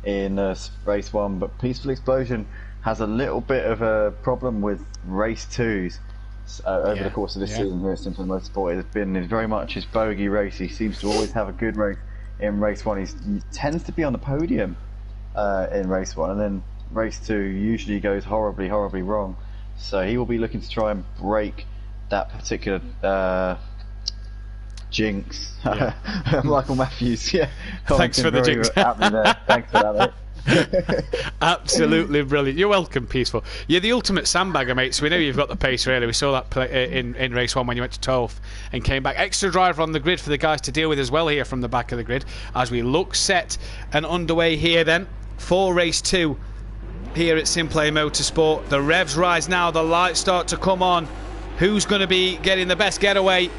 in race 1. But Peaceful Explosion has a little bit of a problem with race 2s over the course of this season here at SimPlay Motorsport. It has been very much his bogey race. He seems to always have a good race in race 1. He tends to be on the podium in race 1, and then race 2 usually goes horribly wrong. So he will be looking to try and break that particular jinx. Michael Matthews, thanks for the jinx. Thanks for that, mate. Absolutely brilliant. You're welcome, Peaceful. You're the ultimate sandbagger, mate, so we know you've got the pace, really. We saw that in race 1 when you went to 12th and came back. Extra driver on the grid for the guys to deal with as well here from the back of the grid as we look set and underway here then for race 2 here at SimPlay Motorsport. The revs rise now, the lights start to come on. Who's going to be getting the best getaway?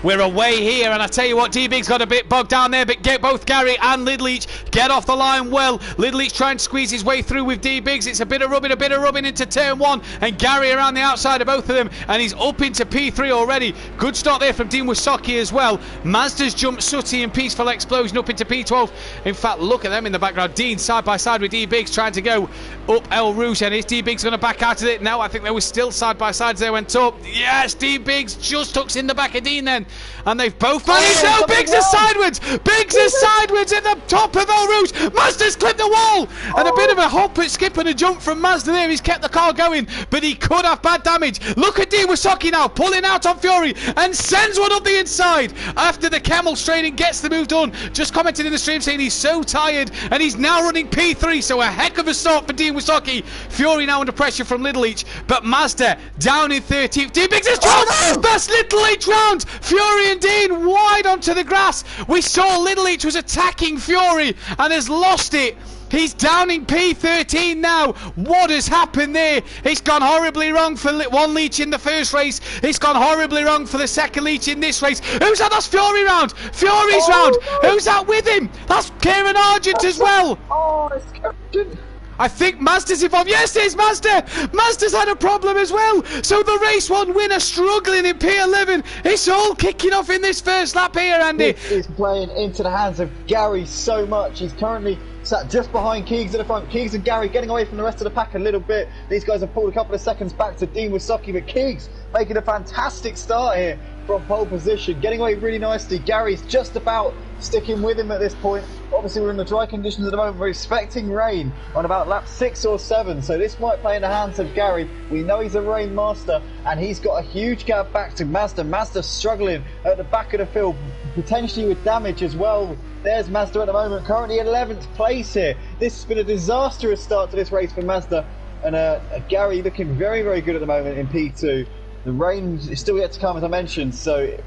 We're away here, and I tell you what, D-Big's got a bit bogged down there, but both Gary and Lidleach get off the line well. Lidleach trying to squeeze his way through with D-Biggs. It's a bit of rubbing into turn 1, and Gary around the outside of both of them, and he's up into P3 already. Good start there from Dean Wisocki as well. Mazda's jumped Sooty and Peaceful Explosion up into P12. In fact, look at them in the background. Dean side by side with D-Biggs trying to go up El Rouge, and is D-Biggs going to back out of it? No, I think they were still side by side as they went up. Yes, D-Biggs just tucks in the back of Dean then. And they've both managed. No, Biggs is sideways. Biggs is sideways at the top of El Rouge. Mazda's clipped the wall. And a bit of a hop, skip and a jump from Mazda there. He's kept the car going, but he could have bad damage. Look at Dean Wisocki now, pulling out on Fury and sends one up the inside after the camel straining gets the move done. Just commented in the stream saying he's so tired, and he's now running P3, so a heck of a start for Dean Wisocki. Fury now under pressure from Lidleach, but Mazda down in 13th. Dean Biggs is drowned. That's Lidleach round. Fury and Dean wide onto the grass. We saw Lidleach was attacking Fury and has lost it. He's down in P13 now. What has happened there? It's gone horribly wrong for one Leach in the first race. It's gone horribly wrong for the second Leach in this race. Who's that? That's Fury round. Fury's round. No. Who's that with him? That's Kieran Argent as well. Oh, it's Kieran. I think Mazda's involved. Yes, it's Mazda. Mazda's had a problem as well. So the race 1 winner struggling in P11. It's all kicking off in this first lap here, Andy. This is playing into the hands of Gary so much. He's currently sat just behind Keegs at the front. Keegs and Gary getting away from the rest of the pack a little bit. These guys have pulled a couple of seconds back to Dean Wisocki, but Keegs making a fantastic start here from pole position, getting away really nicely. Gary's just about sticking with him at this point. Obviously we're in the dry conditions at the moment. We're expecting rain on about lap 6 or 7, so this might play in the hands of Gary. We know he's a rain master, and he's got a huge gap back to Mazda. Mazda's struggling at the back of the field, potentially with damage as well. There's Mazda at the moment, currently 11th place here. This has been a disastrous start to this race for Mazda, and Gary looking very good at the moment in P2. The rain is still yet to come, as I mentioned, so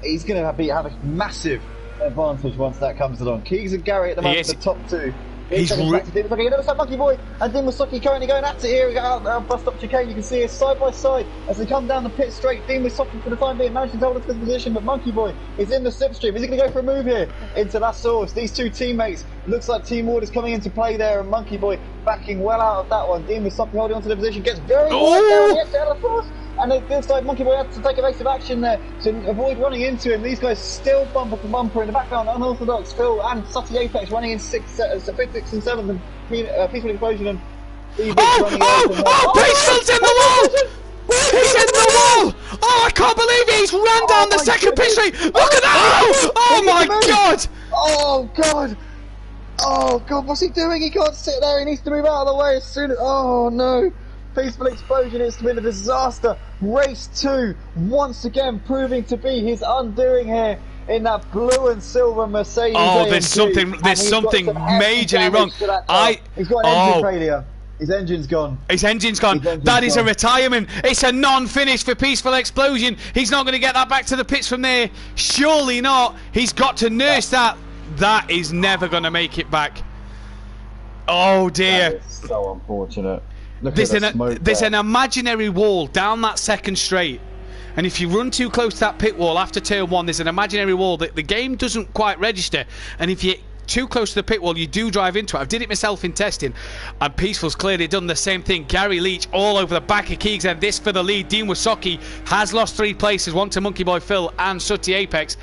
he's going to have a massive advantage once that comes along. Keegs and Gary at the moment, the top 2. He's back to Dean Wisocki. You notice that Monkey Boy and Dean Wisocki currently going at it here. We got out bus stop chicane. You can see it side by side as they come down the pit straight. Dean Wisocki for the time being managing to hold up his position, but Monkey Boy is in the slipstream. Is he going to go for a move here into La Source? These two teammates, looks like team orders coming into play there, and Monkey Boy backing well out of that one. Dean Wisocki holding onto the position, gets very wide down the exit out of force. And it feels like Monkey Boy had to take evasive action there to avoid running into him. These guys still bumper to bumper in the background. Unorthodox Phil and Sooty Apex running in 5th, 6th and 7th. And Peaceful Explosion and Peaceful's in the wall! He's in the wall! Oh, I can't believe he's run down the second pit straight! Look at that! Oh my god! Oh god! Oh God, what's he doing? He can't sit there. He needs to move out of the way as soon as. Oh no! Peaceful Explosion. It's been a disaster. Race 2 once again proving to be his undoing here in that blue and silver Mercedes. Oh, AMG. there's something majorly wrong. He's got an engine failure. His engine's gone. His engine's gone. That is a retirement. It's a non-finish for Peaceful Explosion. He's not going to get that back to the pits from there. Surely not. He's got to nurse that. That is never going to make it back. Oh dear. That is so unfortunate. There's an imaginary wall down that second straight. And if you run too close to that pit wall after turn 1, there's an imaginary wall that the game doesn't quite register. And if you're too close to the pit wall, you do drive into it. I did it myself in testing, and Peaceful's clearly done the same thing. Gary Leach all over the back of Keegs, and this for the lead. Dean Wysocki has lost 3 places, 1 to Monkey Boy Phil and Sooty Apex.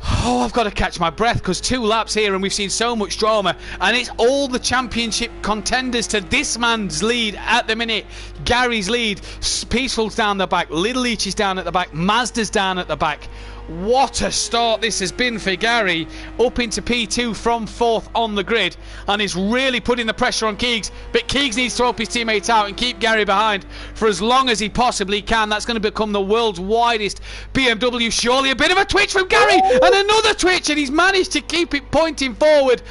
Oh, I've got to catch my breath because 2 laps here and we've seen so much drama, and it's all the championship contenders to this man's lead at the minute. Gary's lead, Peaceful's down the back, Little Leach is down at the back, Mazda's down at the back. What a start this has been for Gary, up into P2 from 4th on the grid, and is really putting the pressure on Keegs. But Keegs needs to help his teammates out and keep Gary behind for as long as he possibly can. That's going to become the world's widest BMW. Surely a bit of a twitch from Gary, and another twitch, and he's managed to keep it pointing forward.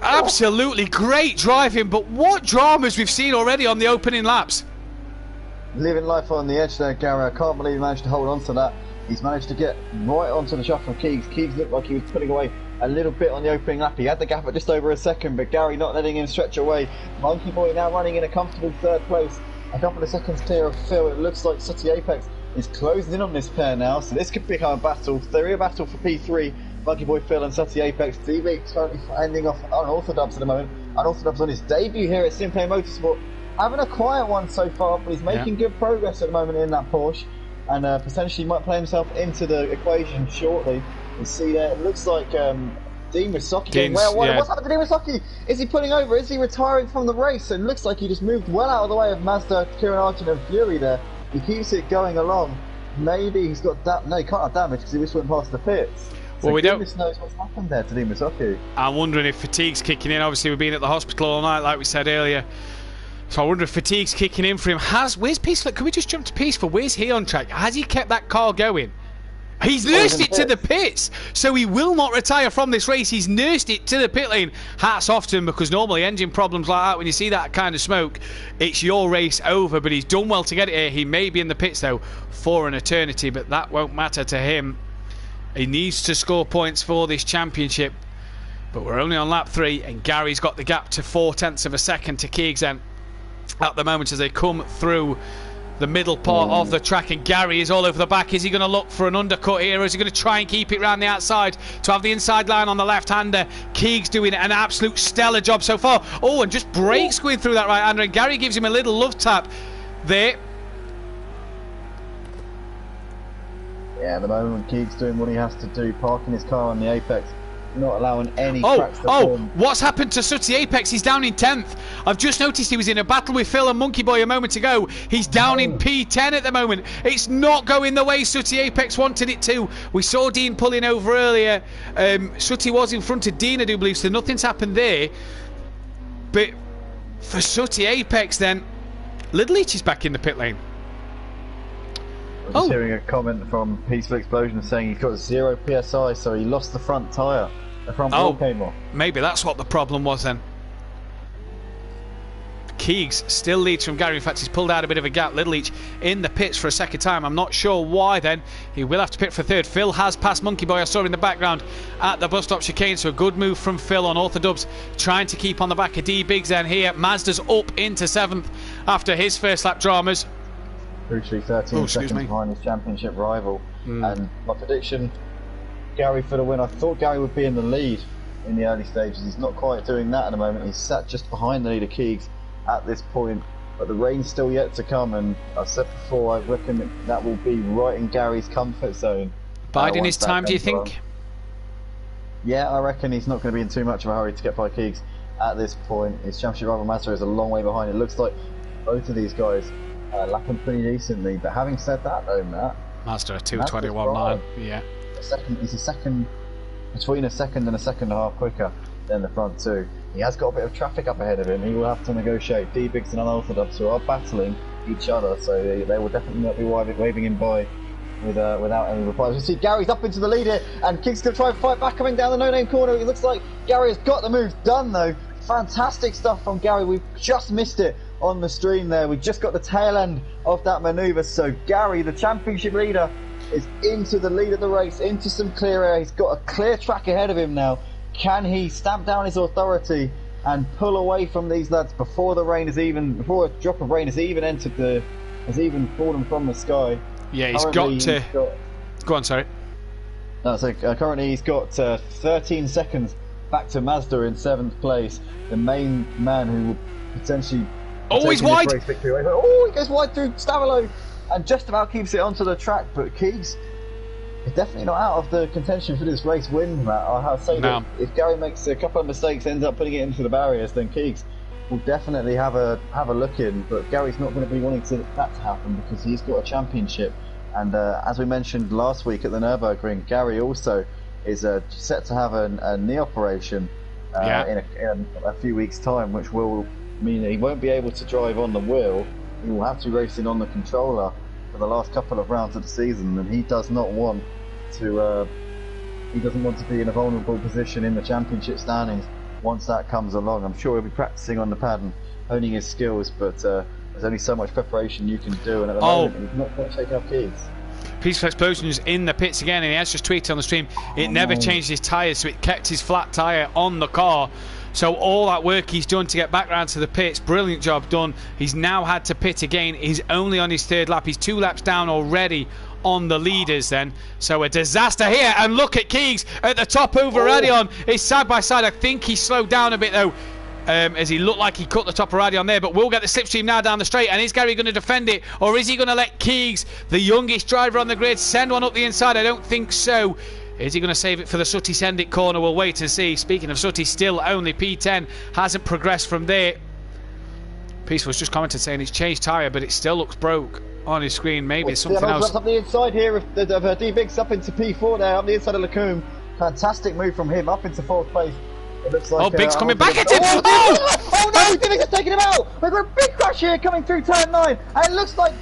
Absolutely great driving, but what dramas we've seen already on the opening laps. Living life on the edge there, Gary. I can't believe he managed to hold on to that. He's managed to get right onto the shot from Keegs. Keegs looked like he was putting away a little bit on the opening lap. He had the gap at just over a second, but Gary not letting him stretch away. Monkey Boy now running in a comfortable 3rd place. A couple of seconds clear of Phil. It looks like Sooty Apex is closing in on this pair now, so this could become a battle. Theory battle for P3. Monkey Boy Phil and Sooty Apex. DB currently ending off on Orthodubs at the moment. And Orthodubs on his debut here at SimPlay Motorsport. Having a quiet one so far, but he's making good progress at the moment in that Porsche. And potentially might play himself into the equation shortly. You see there, it looks like Dean Wysocki. What's happened to Dean Wysocki? Is he pulling over? Is he retiring from the race? It looks like he just moved well out of the way of Mazda, Kieran Archer and Fury there. He keeps it going along. Maybe he's got no, he can't have damage because he just went past the pits. So well, we don't knows what's happened there to Dean Wysocki. I'm wondering if fatigue's kicking in. Obviously, we've been at the hospital all night, like we said earlier. So I wonder if fatigue's kicking in for him. Where's Peaceful? Can we just jump to Peaceful? Where's he on track? Has he kept that car going? He's nursed it to the pits, so he will not retire from this race. He's nursed it to the pit lane. Hats off to him, because normally engine problems like that, when you see that kind of smoke, it's your race over. But he's done well to get it here. He may be in the pits though for an eternity, but that won't matter to him. He needs to score points for this championship, but we're only on lap 3, and Gary's got the gap to 0.4 of a second to Keegs at the moment as they come through the middle part of the track, and Gary is all over the back. Is he going to look for an undercut here, or is he going to try and keep it round the outside to have the inside line on the left-hander? Keegs doing an absolute stellar job so far. Oh, and just breaks going through that right-hander, and Gary gives him a little love tap there. Yeah, at the moment Keegs doing what he has to do, parking his car on the apex, not allowing any cracks to form. What's happened to Sooty Apex? He's down in 10th. I've just noticed he was in a battle with Phil and Monkey Boy a moment ago. He's down in P10 at the moment. It's not going the way Sooty Apex wanted it to. We saw Dean pulling over earlier. Sooty was in front of Dean, I do believe, so nothing's happened there. But for Sooty Apex then, Little Leach is back in the pit lane. I'm just hearing a comment from Peaceful Explosion saying he's got 0 PSI, so he lost the front tyre. The front wheel came off. Maybe that's what the problem was then. Keegs still leads from Gary. In fact, he's pulled out a bit of a gap. Little Leach in the pits for a second time. I'm not sure why then. He will have to pit for third. Phil has passed Monkey Boy. I saw him in the background at the bus stop chicane. So a good move from Phil on Orthodubs, trying to keep on the back of D Biggs then here. Mazda's up into 7th after his first lap dramas. Crucially 13 seconds behind his championship rival. And my prediction, Gary for the win. I thought Gary would be in the lead in the early stages. He's not quite doing that at the moment. He's sat just behind the leader Keegs at this point, but the rain's still yet to come, and I've said before, I reckon that will be right in Gary's comfort zone. Biding his time, do you think? Yeah, I reckon he's not going to be in too much of a hurry to get by Keegs at this point. His championship rival Mazda is a long way behind. It looks like both of these guys lapping pretty decently, but having said that though, Matt, Mazda 2:21.9, yeah. He's a second, between a second and a second and a half quicker than the front two. He has got a bit of traffic up ahead of him. He will have to negotiate. D-Biggs and Unorthodox, who are battling each other, so they will definitely not be waving him by without any replies. You see Gary's up into the lead here, and King's going to try and fight back coming down the no-name corner. It looks like Gary has got the move done, though. Fantastic stuff from Gary. We've just missed it on the stream there. We just got the tail end of that manoeuvre. So Gary, the championship leader, is into the lead of the race, into some clear air. He's got a clear track ahead of him now. Can he stamp down his authority and pull away from these lads before a drop of rain has even fallen from the sky? Yeah, he's got to. Go on, sorry. No, so currently he's got 13 seconds back to Mazda in 7th place. The main man who will potentially. Oh, he's wide! Oh, he goes wide through Stavilo and just about keeps it onto the track. But Keegs is definitely not out of the contention for this race win, Matt. I'll say that if Gary makes a couple of mistakes, ends up putting it into the barriers, then Keegs will definitely have a look in. But Gary's not going to be wanting that to happen because he's got a championship. And as we mentioned last week at the Nürburgring, Gary also is set to have a knee operation in a few weeks' time, which will mean that he won't be able to drive on the wheel. He will have to be racing on the controller for the last couple of rounds of the season, and he does not want to. He doesn't want to be in a vulnerable position in the championship standings once that comes along. I'm sure he'll be practicing on the pad and honing his skills, but there's only so much preparation you can do, and at the moment he's not quite shaking up Keys. Peaceful Explosion's in the pits again, and he has just tweeted on the stream, it never changed his tyres, so it kept his flat tyre on the car. So all that work he's done to get back round to the pits, brilliant job done. He's now had to pit again. He's only on his 3rd lap. He's 2 laps down already on the leaders then. So a disaster here, and look at Keegs at the top over Radion. It's side by side. I think he slowed down a bit though, as he looked like he cut the top of Radion there, but we'll get the slipstream now down the straight. And is Gary going to defend it, or is he going to let Keegs, the youngest driver on the grid, send one up the inside? I don't think so. Is he going to save it for the Sutty Send-It corner? We'll wait and see. Speaking of Sutty, still only P10, hasn't progressed from there. Peaceful's just commented saying he's changed tyre, but it still looks broke on his screen. Maybe it's something else. Up the inside here of D-Biggs up into P4 there, up the inside of Lacombe. Fantastic move from him up into 4th place. It looks like, Biggs coming back at him! Oh no, D-Biggs has taken him out! We've got a big crash here coming through turn 9, and it looks like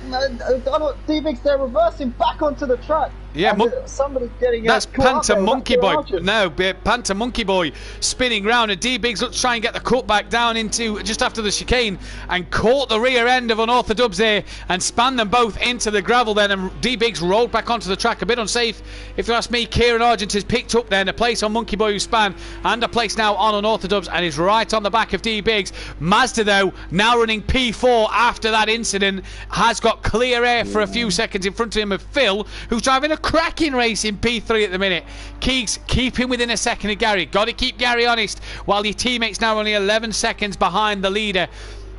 D-Biggs there reversing back onto the track. Yeah, somebody's getting that's Panther Monkey Boy. Archers. No, Panther Monkey Boy spinning round, and D-Biggs looks to try and get the cut back down into just after the chicane and caught the rear end of Unorthodox there and spanned them both into the gravel then, and D-Biggs rolled back onto the track. A bit unsafe, if you ask me. Kieran Argent has picked up then a place on Monkey Boy who span, and a place now on Unorthodox, and is right on the back of D-Biggs. Mazda though, now running P4 after that incident, has got clear air for a few seconds in front of him of Phil, who's driving a cracking race in P3 at the minute. Keegs, keep him within a second of Gary. Got to keep Gary honest, while your teammate's now only 11 seconds behind the leader.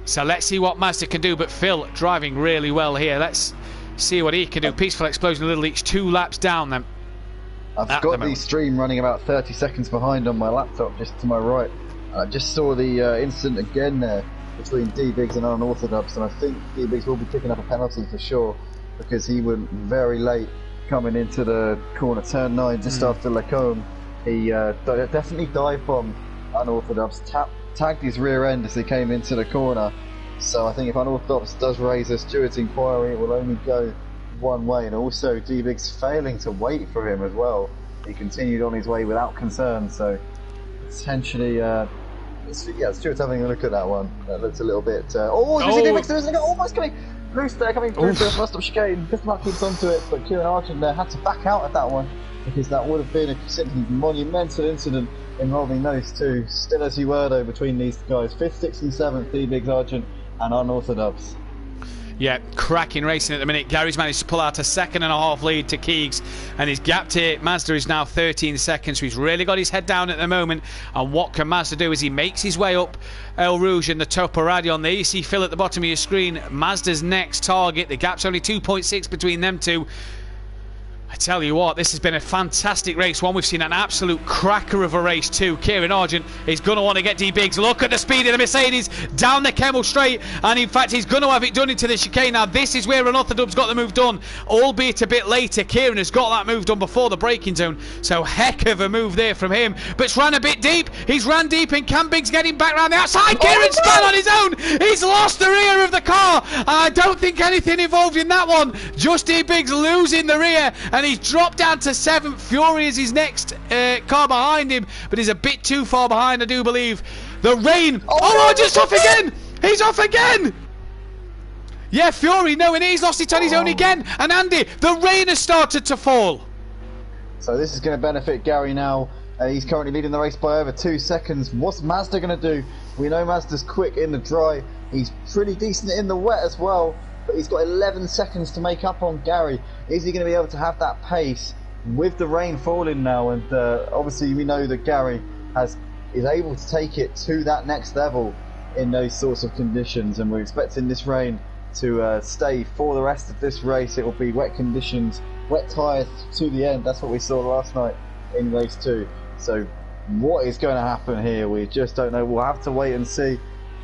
So let's see what Mazda can do, but Phil driving really well here. Let's see what he can do. Peaceful Explosion, a little each, 2 laps down then. I've got the stream running about 30 seconds behind on my laptop just to my right. I just saw the incident again there between D-Biggs and Unorthodox, and I think D-Biggs will be picking up a penalty for sure, because he went very late coming into the corner, turn 9, just after Lacombe. He definitely dive bombed Unorthodox, tagged his rear end as he came into the corner. So I think if Unorthodox does raise a steward's inquiry, it will only go one way. And also D-Biggs failing to wait for him as well. He continued on his way without concern, so potentially Stewart's having a look at that one. That looks a little bit D-Biggs almost coming loose there, coming through to the first up chicane. Just about keeps onto it, but Kieran Argent there had to back out of that one, because that would have been a simply monumental incident involving those two. Still as you were though between these guys, 5th, 6th and 7th, D-Biggs, Argent and Unorthodox. Yeah, cracking racing at the minute. Gary's managed to pull out a 2.5 lead to Keegs, and his gap to Mazda is now 13 seconds, so he's really got his head down at the moment. And what can Mazda do as he makes his way up El Rouge in the Topo Radion? There you see Phil at the bottom of your screen, Mazda's next target. The gap's only 2.6 between them two. I tell you what, this has been a fantastic race. One, we've seen an absolute cracker of a race too. Kieran Argent is going to want to get D-Biggs. Look at the speed of the Mercedes down the Kemmel Straight, and in fact he's going to have it done into the chicane. Now this is where Unorthodox got the move done, albeit a bit later. Kieran has got that move done before the braking zone, so heck of a move there from him. But it's ran a bit deep. He's ran deep, and can Biggs get him back round the outside? Kieran spun on his own. He's lost the rear of the car. I don't think anything involved in that one. Just D-Biggs losing the rear, and he's dropped down to 7th. Fury is his next car behind him, but he's a bit too far behind, I do believe. The rain. Oh, just off again. He's off again. Yeah, Fury knowing he's lost it on his own again. And Andy, the rain has started to fall. So this is going to benefit Gary now. He's currently leading the race by over 2 seconds. What's Mazda going to do? We know Mazda's quick in the dry. He's pretty decent in the wet as well. But he's got 11 seconds to make up on Gary. Is he going to be able to have that pace with the rain falling now? And obviously we know that Gary is able to take it to that next level in those sorts of conditions, and we're expecting this rain to stay for the rest of this race. It will be wet conditions, wet tyres to the end. That's what we saw last night in race 2. So what is going to happen here, we just don't know. We'll have to wait and see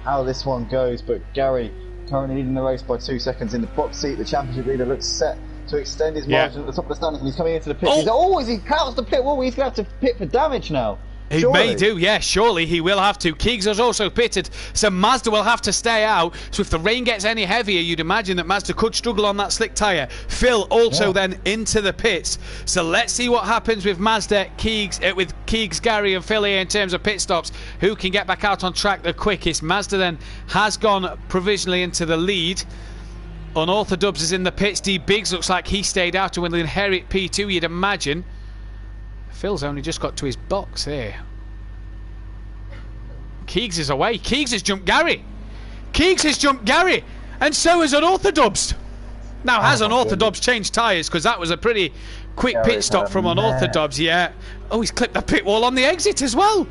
how this one goes. But Gary currently leading the race by 2 seconds in the box seat. The championship leader looks set to extend his margin at the top of the standings, and he's coming into the pit. As he powers the pit wall, he's going to have to pit for damage now. He may do, yeah, surely he will have to. Keegs has also pitted, so Mazda will have to stay out. So if the rain gets any heavier, you'd imagine that Mazda could struggle on that slick tyre. Phil also then into the pits. So let's see what happens with Mazda, with Keegs, Gary and Phil here in terms of pit stops. Who can get back out on track the quickest? Mazda then has gone provisionally into the lead. Unorthodox is in the pits. D-Biggs looks like he stayed out and will inherit P2, you'd imagine. Phil's only just got to his box here. Keegs is away. Keegs has jumped Gary. Keegs has jumped Gary. And so has Unorthodox. Now, has Unorthodox changed tyres? Because that was a pretty quick pit stop from Unorthodox, yeah. Oh, he's clipped the pit wall on the exit as well.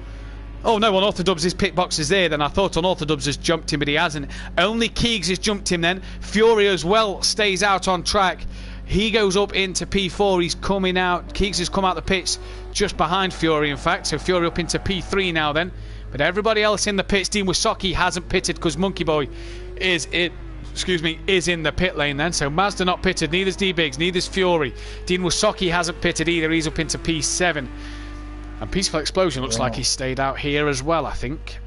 Oh no, Unorthodox' pit box is there. Then I thought Unorthodox has jumped him, but he hasn't. Only Keegs has jumped him then. Fury as well stays out on track. He goes up into P4. He's coming out. Keegs has come out the pits just behind Fury, in fact. So Fury up into P3 now then. But everybody else in the pits. Dean Wysocki hasn't pitted because Monkey Boy is in the pit lane then. So Mazda not pitted. Neither's D-Biggs. Neither's Fury. Dean Wysocki hasn't pitted either. He's up into P7. And Peaceful Explosion looks like he stayed out here as well, I think.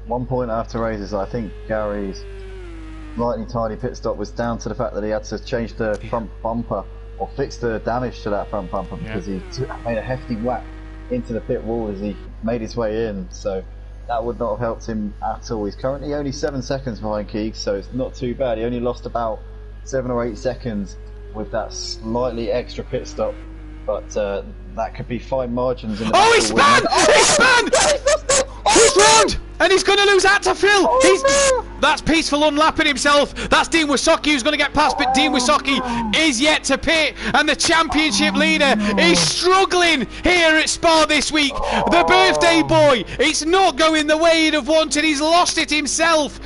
1 point after races, I think Gary's slightly tiny pit stop was down to the fact that he had to change the front bumper or fix the damage to that front bumper because he made a hefty whack into the pit wall as he made his way in. So that would not have helped him at all. He's currently only 7 seconds behind Keegs, so it's not too bad. He only lost about 7 or 8 seconds with that slightly extra pit stop, but that could be fine margins in the he spun! He spun! He's round! And he's going to lose out to Phil! That's Peaceful unlapping himself. That's Dean Wysocki who's going to get past, but Dean Wysocki is yet to pit, and the championship leader is struggling here at Spa this week. The birthday boy, it's not going the way he'd have wanted. He's lost it himself.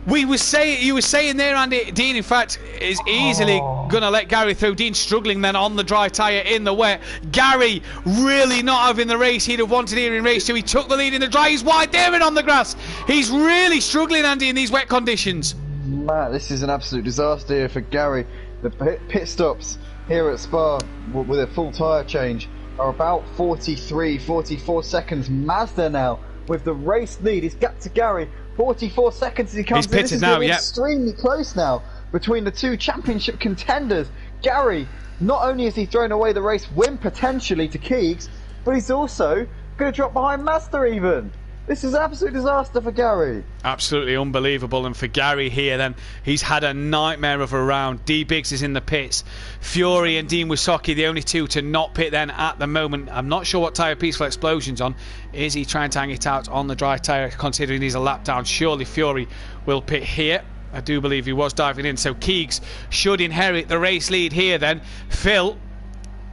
You were saying there, Andy, Dean in fact is easily going to let Gary through. Dean struggling then on the dry tyre in the wet. Gary really not having the race he'd have wanted here in race 2. He took the lead in the dry. He's wide there and on the grass. He's really struggling, Andy, in these wet conditions. Man, this is an absolute disaster here for Gary. The pit stops here at Spa with a full tyre change are about 43, 44 seconds. Mazda now with the race lead. He's got to Gary. 44 seconds as he comes in. He's pitted now, yeah. Extremely close now between the two championship contenders. Gary, not only has he thrown away the race win potentially to Keegs, but he's also going to drop behind Mazda even. This is an absolute disaster for Gary. Absolutely unbelievable. And for Gary here then, he's had a nightmare of a round. D-Biggs is in the pits. Fury and Dean Wysocki, the only two to not pit then at the moment. I'm not sure what tyre Peaceful Explosion's on. Is he trying to hang it out on the dry tyre, considering he's a lap down? Surely Fury will pit here. I do believe he was diving in. So Keegs should inherit the race lead here then. Phil.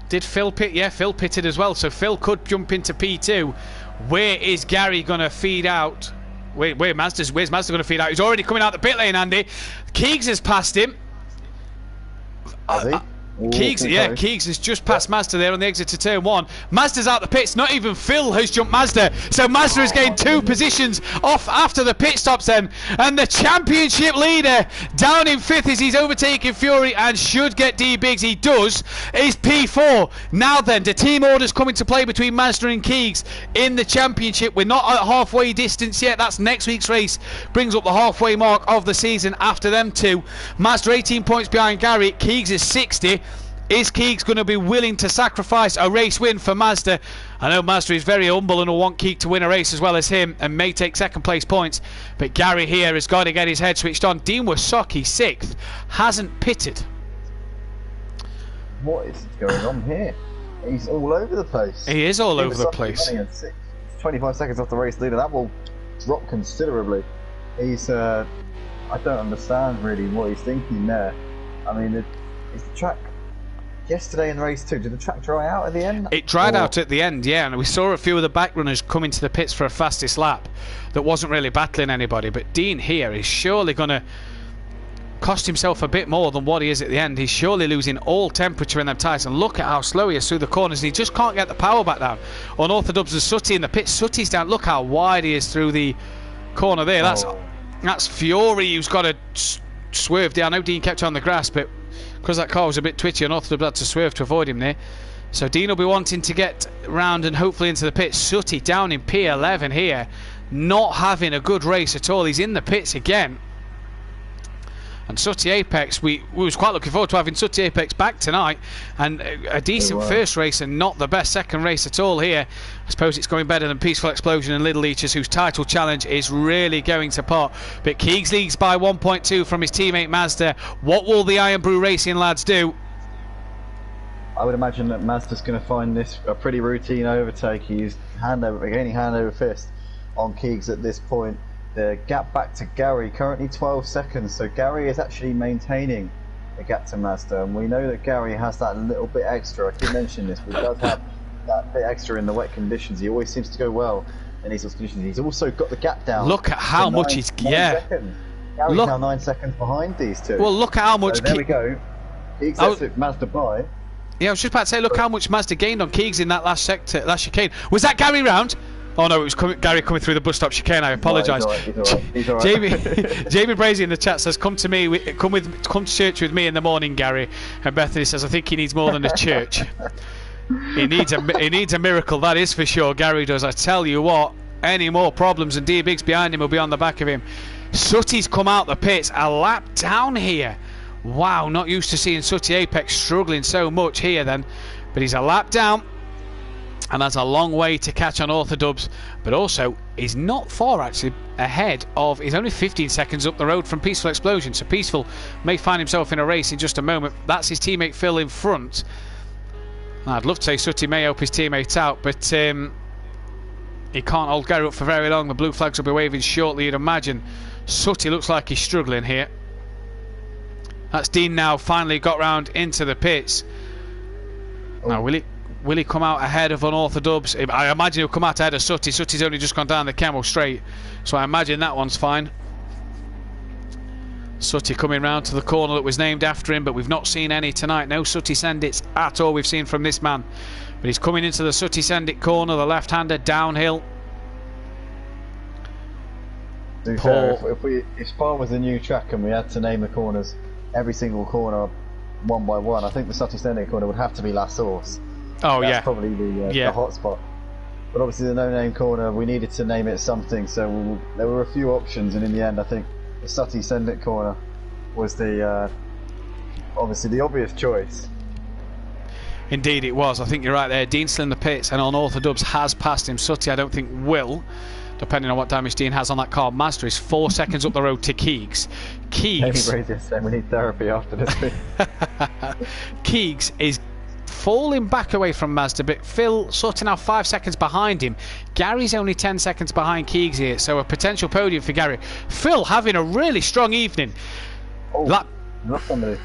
Did Phil pit? Yeah, Phil pitted as well. So Phil could jump into P2. Where is Gary going to feed out? Where's Mazda going to feed out? He's already coming out the pit lane, Andy. Keegs has passed him. Has he? Keegs has just passed Mazda there on the exit to turn 1. Mazda's out the pits. Not even Phil has jumped Mazda. So Mazda has gained 2 positions off after the pit stops then. And the championship leader down in 5th as he's overtaking Fury and should get D Biggs. He does. Is P4. Now then, the team orders come into play between Mazda and Keegs in the championship. We're not at halfway distance yet. That's next week's race. Brings up the halfway mark of the season after them two. Mazda 18 points behind Gary. Keegs is 60. Is Keegs going to be willing to sacrifice a race win for Mazda? I know Mazda is very humble and will want Keeg to win a race as well as him and may take second place points, but Gary here has got to get his head switched on. Dean Wasocki 6th, hasn't pitted. What is going on here? He's all over the place. He is all over the place. 25 seconds off the race leader. That will drop considerably. He's I don't understand really what he's thinking there. I mean, is the track yesterday in race 2, did the track dry out at the end? It dried out at the end, yeah, and we saw a few of the back runners come into the pits for a fastest lap that wasn't really battling anybody, but Dean here is surely going to cost himself a bit more than what he is at the end. He's surely losing all temperature in them tyres, and look at how slow he is through the corners, and he just can't get the power back down. Unorthodox and Sutty in the pits. Sutty's down, look how wide he is through the corner there. That's Fury who's got to swerve down. I know Dean kept on the grass, but because that car was a bit twitchy, Unorthodox had to swerve to avoid him there. So Dean will be wanting to get round and hopefully into the pits. Sutty down in P11 here, not having a good race at all. He's in the pits again. And Sutty Apex, we was quite looking forward to having Sutty Apex back tonight, and a decent first race and not the best second race at all here. I suppose it's going better than Peaceful Explosion and Little Leeches, whose title challenge is really going to pot. But Keegs leads by 1.2 from his teammate Mazda. What will the Iron Brew Racing lads do? I would imagine that Mazda's going to find this a pretty routine overtake. He's gaining hand over fist on Keegs at this point. The gap back to Gary, currently 12 seconds, so Gary is actually maintaining the gap to Mazda, and we know that Gary has that little bit extra. I keep mentioning this, but he does have that bit extra in the wet conditions. He always seems to go well in these conditions. He's also got the gap down. Look at how much he's... Yeah. Gary's now 9 seconds behind these two. Well, look at how much... So there we go. Keegs took Mazda by. Yeah, I was just about to say, look how much Mazda gained on Keegs in that last sector, last chicane. Was that Gary round? Oh no, it was Gary coming through the bus stop chicane. I apologise. He's all right. Jamie Brazy in the chat says, "Come to church with me in the morning, Gary." And Bethany says, "I think he needs more than a church. He needs a miracle, that is for sure." Gary does. I tell you what, any more problems and D Biggs behind him will be on the back of him. Sutty's come out the pits a lap down here. Wow, not used to seeing Sutty Apex struggling so much here then, but he's a lap down. And that's a long way to catch on Orthodubs, but also he's not far actually ahead of. He's only 15 seconds up the road from Peaceful Explosion, so Peaceful may find himself in a race in just a moment. That's his teammate Phil in front. I'd love to say Sutty may help his teammate out, but he can't hold Gary up for very long. The blue flags will be waving shortly, you'd imagine. Sutty looks like he's struggling here. That's Dean now, finally got round into the pits. Now will he come out ahead of Unorthodox? I imagine he'll come out ahead of Sutty. Sutty's only just gone down the Camel straight, so I imagine that one's fine. Sutty coming round to the corner that was named after him, but we've not seen any tonight. No Sutty Sendits at all we've seen from this man. But he's coming into the Sutty Sendit corner, the left-hander downhill. If Spa was a new track and we had to name the corners, every single corner one by one, I think the Sutty Sendit corner would have to be La Source. Oh, that's probably the hot spot. But obviously the no-name corner, we needed to name it something, so there were a few options, and in the end I think the Sutty Sendit corner was the obviously the obvious choice. Indeed it was. I think you're right there. Dean's still in the pits, and Unorthodox has passed him. Sutty I don't think will, depending on what damage Dean has on that car. Mazda is 4 seconds up the road to Keegs. Keegs, we need therapy after this thing. Keegs is falling back away from Mazda, but Phil Sutton now 5 seconds behind him. Gary's only 10 seconds behind Keegs here, so a potential podium for Gary. Phil having a really strong evening. Oh, lost somebody.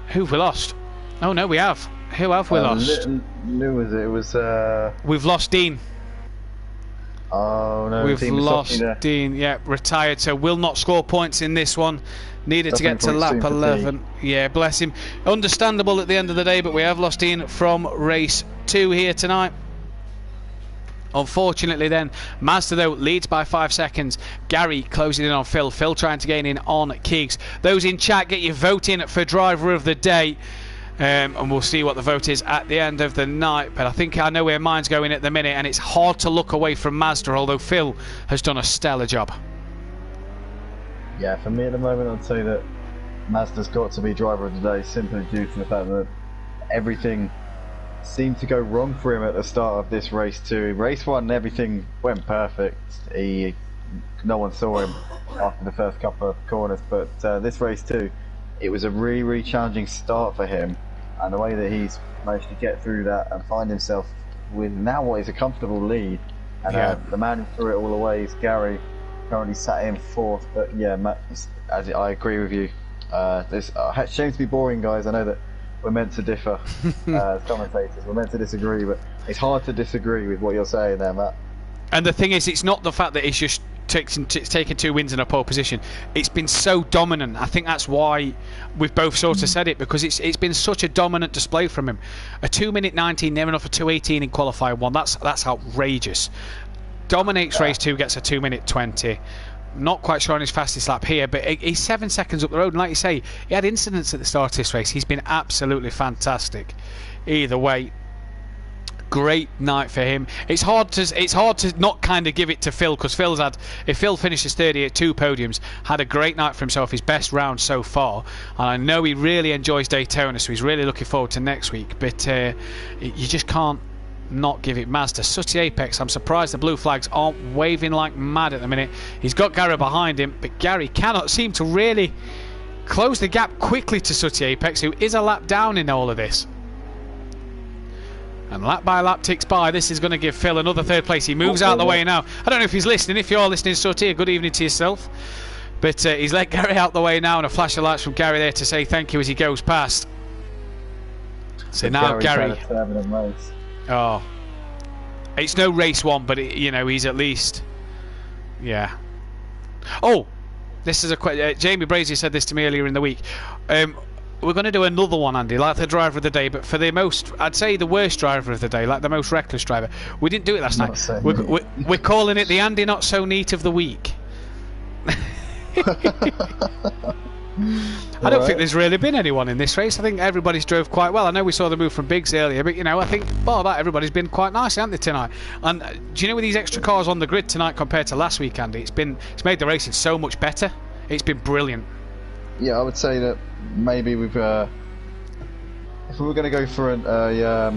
Who have we lost? Oh no, we have. Who have we lost? Who was it? It was we've lost Dean. Oh no, We've Team lost Misaki Dean. Yeah, retired, so will not score points in this one. Needed to get to lap 11. Yeah, bless him. Understandable at the end of the day, but we have lost Dean from race 2 here tonight. Unfortunately then, Mazda though leads by 5 seconds. Gary closing in on Phil. Phil trying to gain in on Keegs. Those in chat, get your vote in for driver of the day. And we'll see what the vote is at the end of the night. But I think I know where mine's going at the minute, and it's hard to look away from Mazda, although Phil has done a stellar job. Yeah, for me at the moment, I'd say that Mazda's got to be driver of the day, simply due to the fact that everything seemed to go wrong for him at the start of this race too. Race 1, everything went perfect. No one saw him after the first couple of corners, but this race 2, it was a really, really challenging start for him, and the way that he's managed to get through that and find himself with now what is a comfortable lead, and the man who threw it all away is Gary, currently sat in 4th. But yeah, Matt, I agree with you. This shame to be boring, guys. I know that we're meant to differ as commentators, we're meant to disagree, but it's hard to disagree with what you're saying there, Matt. And the thing is, it's not the fact that he's just taken 2 wins in a pole position. It's been so dominant. I think that's why we've both sort of said it, because it's been such a dominant display from him. A 2:19, near enough a 2:18 in qualifying 1. That's outrageous. Dominates race 2, gets a 2:20. Not quite sure on his fastest lap here, but he's 7 seconds up the road. And like you say, he had incidents at the start of this race. He's been absolutely fantastic. Either way, great night for him. It's hard to not kind of give it to Phil, because Phil's had, if Phil finishes 30 at 2 podiums, had a great night for himself, his best round so far, and I know he really enjoys Daytona, so he's really looking forward to next week. But you just can't not give it Mazda. Sooty Apex, I'm surprised the blue flags aren't waving like mad at the minute. He's got Gary behind him, but Gary cannot seem to really close the gap quickly to Sooty Apex, who is a lap down in all of this. And lap by lap ticks by. This is going to give Phil another 3rd place. He moves out of the way now. I don't know if he's listening. If you're listening, Sooty, good evening to yourself. But he's let Gary out the way now, and a flash of lights from Gary there to say thank you as he goes past. So now Gary. Oh, it's no race 1, but he's at least, yeah. Oh, this is a question. Jamie Brazier said this to me earlier in the week. We're going to do another one, Andy, like the driver of the day, but for the most, I'd say the worst driver of the day, like the most reckless driver. We didn't do it last night. We're calling it the Andy Not So Neat of the week. I don't think there's really been anyone in this race. I think everybody's drove quite well. I know we saw the move from Biggs earlier, but I think bar that, everybody's been quite nice, haven't they, tonight? And do you know, with these extra cars on the grid tonight compared to last week, Andy, it's made the racing so much better. It's been brilliant. Yeah, I would say that maybe we've if we were going to go for a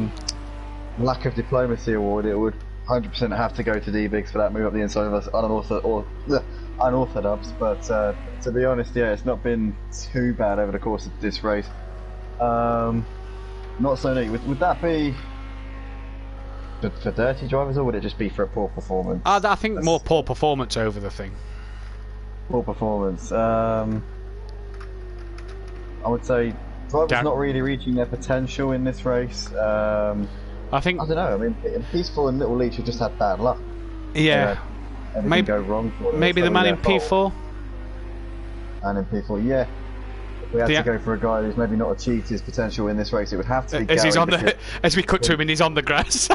lack of diplomacy award, it would 100% have to go to D-Biggs for that move up the inside of us unorthodox. But to be honest, yeah, it's not been too bad over the course of this race. Not so neat. Would that be for dirty drivers, or would it just be for a poor performance? I think more poor performance over the thing. Poor performance. I would say drivers not really reaching their potential in this race. I don't know. I mean, Peaceful and Little Leach have just had bad luck. Yeah. Maybe go wrong for them. Maybe the man in P4. And in P4, yeah. If we had to go for a guy who's maybe not achieved his potential in this race, it would have to be Gary. As we cut to him and he's on the grass.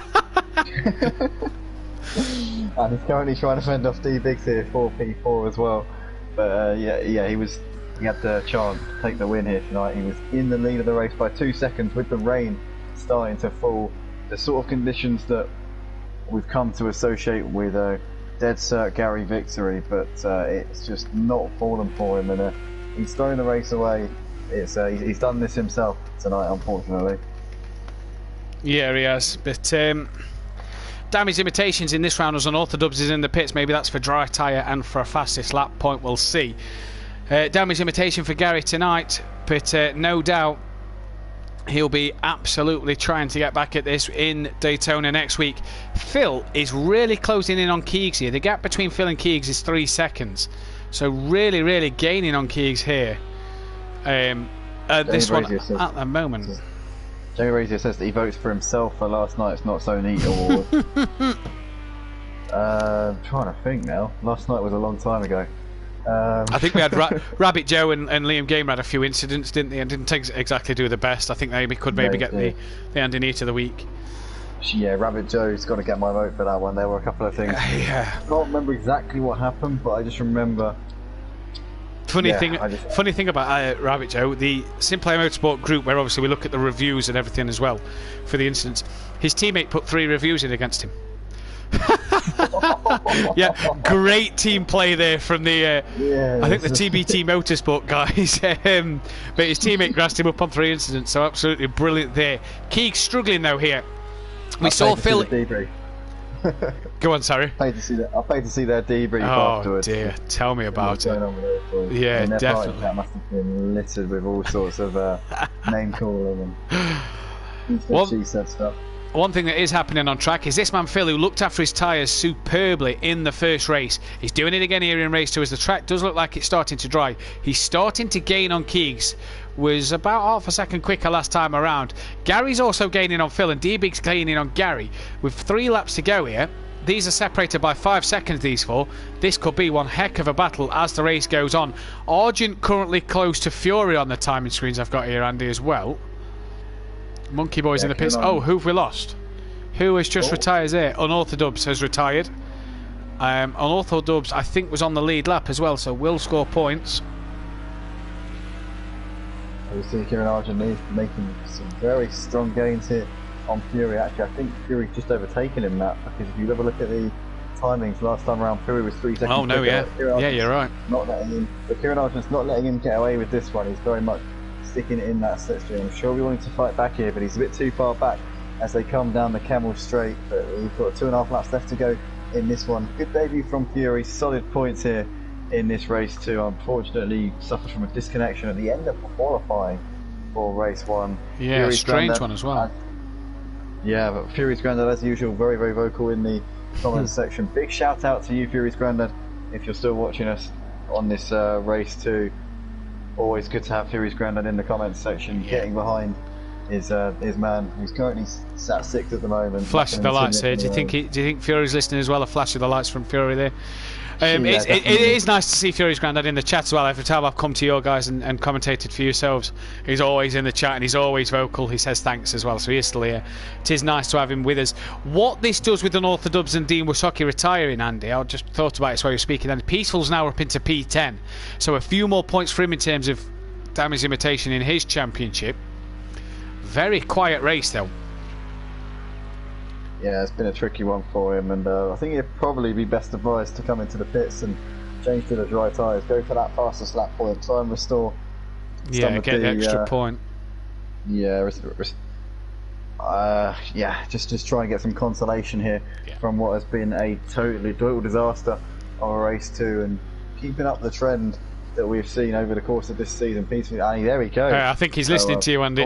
And he's currently trying to fend off D-Biggs here for P4 as well. But he had the chance to take the win here tonight. He was in the lead of the race by 2 seconds with the rain starting to fall. The sort of conditions that we've come to associate with a dead cert Gary victory, but it's just not fallen for him, and he's thrown the race away. He's done this himself tonight, unfortunately. Yeah, he has. But damage imitations in this round as unorthodox is in the pits. Maybe that's for dry tyre and for a fastest lap point. We'll see. Damage imitation for Gary tonight, but no doubt he'll be absolutely trying to get back at this in Daytona next week. Phil is really closing in on Keegs here. The gap between Phil and Keegs is 3 seconds, so really, really gaining on Keegs here. This one at the moment. Jamie Brazier says that he votes for himself for last night's Not So Neat award. Trying to think now. Last night was a long time ago. I think we had Rabbit Joe and Liam Gamer had a few incidents, didn't they? And didn't exactly do the best. I think they could maybe get the underneath of the week. Yeah, Rabbit Joe's got to get my vote for that one. There were a couple of things. Yeah. I can't remember exactly what happened, but I just remember. Funny thing about Rabbit Joe, the SimPlay Motorsport group, where obviously we look at the reviews and everything as well for the incidents. His teammate put 3 reviews in against him. Yeah, great team play there from the I think the TBT Motorsport guys. But his teammate grassed him up on 3 incidents, so absolutely brilliant there. Keeg's struggling though here. We saw Phil. Go on, sorry. I paid to see their debrief afterwards. Oh dear, tell me about it. Yeah, definitely. That must have been littered with all sorts of name calling and she said stuff. One thing that is happening on track is this man Phil, who looked after his tyres superbly in the first race. He's doing it again here in race 2 as the track does look like it's starting to dry. He's starting to gain on Keegs. Was about half a second quicker last time around. Gary's also gaining on Phil and D-Big's gaining on Gary. With 3 laps to go here, these are separated by 5 seconds, these 4. This could be one heck of a battle as the race goes on. Argent currently close to Fury on the timing screens I've got here, Andy, as well. Monkey Boy's in the pits. Oh, who've we lost? Who has just retired there? Unorthodox has retired. Unorthodox, I think, was on the lead lap as well, so will score points. We see Kieran Argent making some very strong gains here on Fury. Actually, I think Fury's just overtaken him, Matt, because if you ever look at the timings last time around, Fury was 3 seconds. Oh, no, yeah, you're right. Not letting him, but Kieran Argent's not letting him get away with this one. He's very much sticking it in that slipstream. I'm sure we wanted to fight back here, but he's a bit too far back as they come down the Camel Straight. But we've got 2.5 laps left to go in this one. Good debut from Fury, solid points here in this race 2. Unfortunately, suffers from a disconnection at the end of qualifying for race 1. Yeah, Fury's strange one as well. Yeah, but Fury's Grandad, as usual, very, very vocal in the comments section. Big shout out to you, Fury's Grandad, if you're still watching us on this race 2. Always good to have Fury's Grandad in the comments section, getting behind his man, who's currently sat 6th at the moment. Flash of the lights here. Do you think Fury's listening as well? A flash of the lights from Fury there. It is nice to see Fury's Grandad in the chat as well. Every time I've come to your guys and commentated for yourselves, he's always in the chat and he's always vocal. He says thanks as well, so he is still here. It is nice to have him with us. What this does with Unorthodox and Dean Wysocki retiring, Andy, I just thought about it while you were speaking. And Peaceful's now up into P10, so a few more points for him in terms of damage limitation in his championship. Very quiet race though. Yeah, it's been a tricky one for him, and I think it'd probably be best advised to come into the pits and change to the dry tyres, go for that fastest lap point, try and restore get the extra point. Yeah, just try and get some consolation here from what has been a total disaster of a race 2, and keeping up the trend that we've seen over the course of this season. Peacefully, there he goes. I think he's listening to you, Andy.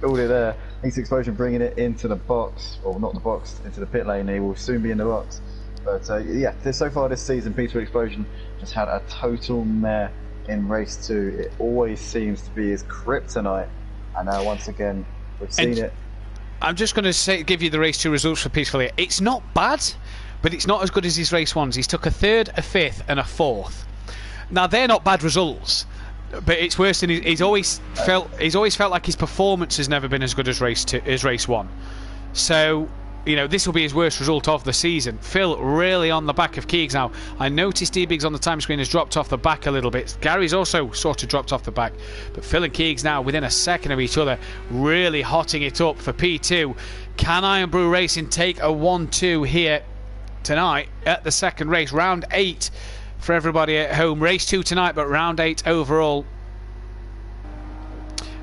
Called it there. Next Explosion bringing it into the box, or not the box, into the pit lane. He will soon be in the box. But so far this season, Peaceful Explosion has had a total mare in race 2. It always seems to be his kryptonite, and now once again we've seen it. I'm just going to give you the race 2 results for Peaceful here. It's not bad, but it's not as good as his race 1s. He's took a 3rd, a 5th, and a 4th. Now they're not bad results, but it's worse than he's always felt like his performance has never been as good as race 1. So, this will be his worst result of the season. Phil really on the back of Keegs now. I noticed D-Biggs on the time screen has dropped off the back a little bit. Gary's also sort of dropped off the back. But Phil and Keegs now within a second of each other, really hotting it up for P2. Can Iron Brew Racing take a 1-2 here tonight at the second race, round 8? For everybody at home, race 2 tonight, but round 8 overall.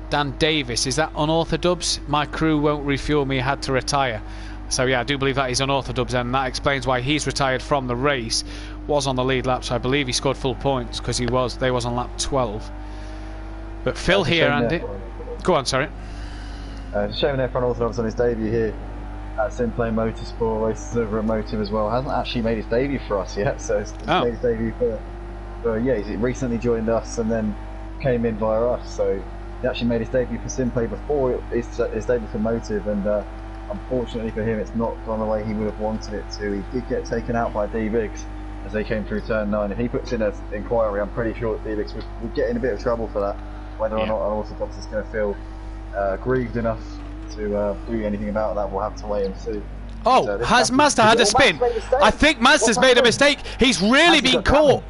Dan Davis, is that Unorthodox? My crew won't refuel me, had to retire. So yeah, I do believe that is Unorthodox, and that explains why he's retired from the race. Was on the lead lap, so I believe he scored full points because they was on lap 12. But Phil here, Andy. Go on, sorry. Shame there for Unorthodox on his debut here at SimPlay Motorsport, races over at Motive as well. Hasn't actually made his debut for us yet, so it's made his debut he's recently joined us and then came in via us. So he actually made his debut for SimPlay before his debut for Motive, and unfortunately for him, it's not gone the way he would have wanted it to. He did get taken out by D-Biggs as they came through turn 9. If he puts in an inquiry, I'm pretty sure D-Biggs would get in a bit of trouble for that. Whether or not an orthodox is going to feel grieved enough to do anything about that, we'll have to wait and see. Oh, has Mazda had a spin? I think Mazda's made a mistake. He's really been caught.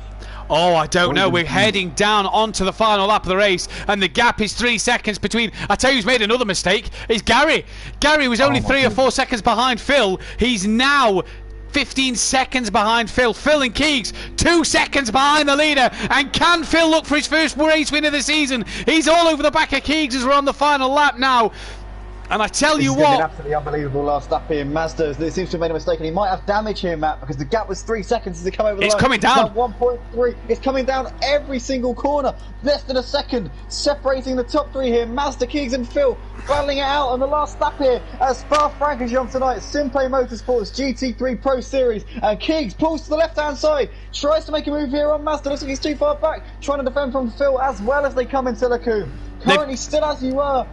Oh, I don't know. We're heading down onto the final lap of the race, and the gap is 3 seconds between. I tell you who's made another mistake. It's Gary. Gary was only 3 or 4 seconds behind Phil. He's now 15 seconds behind Phil. Phil and Keegs 2 seconds behind the leader. And can Phil look for his first race win of the season? He's all over the back of Keegs as we're on the final lap now. And I tell you what, an absolutely unbelievable last lap here. Mazda seems to have made a mistake, and he might have damage here, Matt, because the gap was 3 seconds as they come over the line. It's coming down. 1.3. It's coming down every single corner. Less than a second separating the top 3 here. Mazda, Keegs, and Phil battling it out on the last lap here at Spa-Francorchamps tonight. SimPlay Motorsport's GT3 Pro Series, and Keegs pulls to the left-hand side, tries to make a move here on Mazda. Looks like he's too far back, trying to defend from Phil as well as they come into Lacoon. Currently still as you were.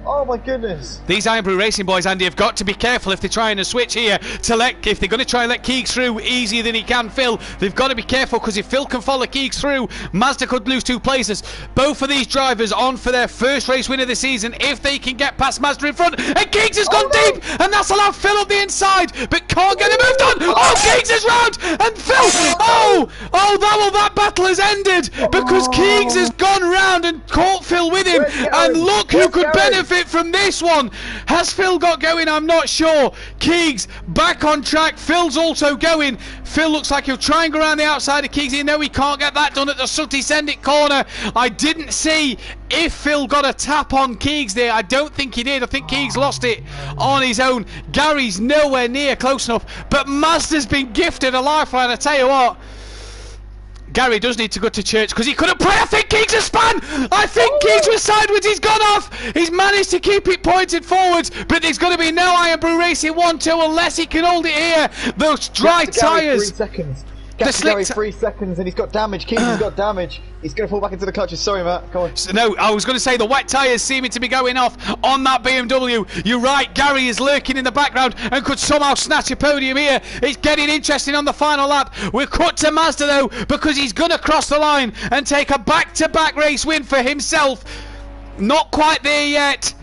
Oh my goodness. These Iron Brew Racing boys, Andy, have got to be careful if they're trying to switch here if they're going to try and let Keegs through easier than he can Phil. They've got to be careful, because if Phil can follow Keegs through, Mazda could lose 2 places. Both of these drivers on for their first race win of the season if they can get past Mazda in front. And Keegs has gone deep, and that's allowed Phil up the inside, but can't get him moved on. Oh, Keegs is round, and Phil, that battle has ended, because Keegs has gone round and caught Phil with him. And look who could benefit from this one. Has Phil got going? I'm not sure. Keegs back on track. Phil's also going. Phil looks like he'll try and go around the outside of Keegs. You know he can't get that done at the Sutty Sendit corner. I didn't see if Phil got a tap on Keegs there. I don't think he did. I think Keegs lost it on his own. Gary's nowhere near close enough, but Mazda's been gifted a lifeline. I tell you what, Gary does need to go to church, because he couldn't pray. I think Keegs has spun. I think Keegs was sideways. He's gone off. He's managed to keep it pointed forwards, but there's going to be no Iron Brew Racing 1-2 unless he can hold it here. Those dry tyres. 3 seconds. Gary 3 seconds, and he's got damage. Keegs has got damage. He's going to fall back into the clutches. Sorry, Matt. Come on. So, no, I was going to say the wet tyres seeming to be going off on that BMW. You're right. Gary is lurking in the background and could somehow snatch a podium here. It's getting interesting on the final lap. We're cut to Mazda, though, because he's going to cross the line and take a back-to-back race win for himself. Not quite there yet.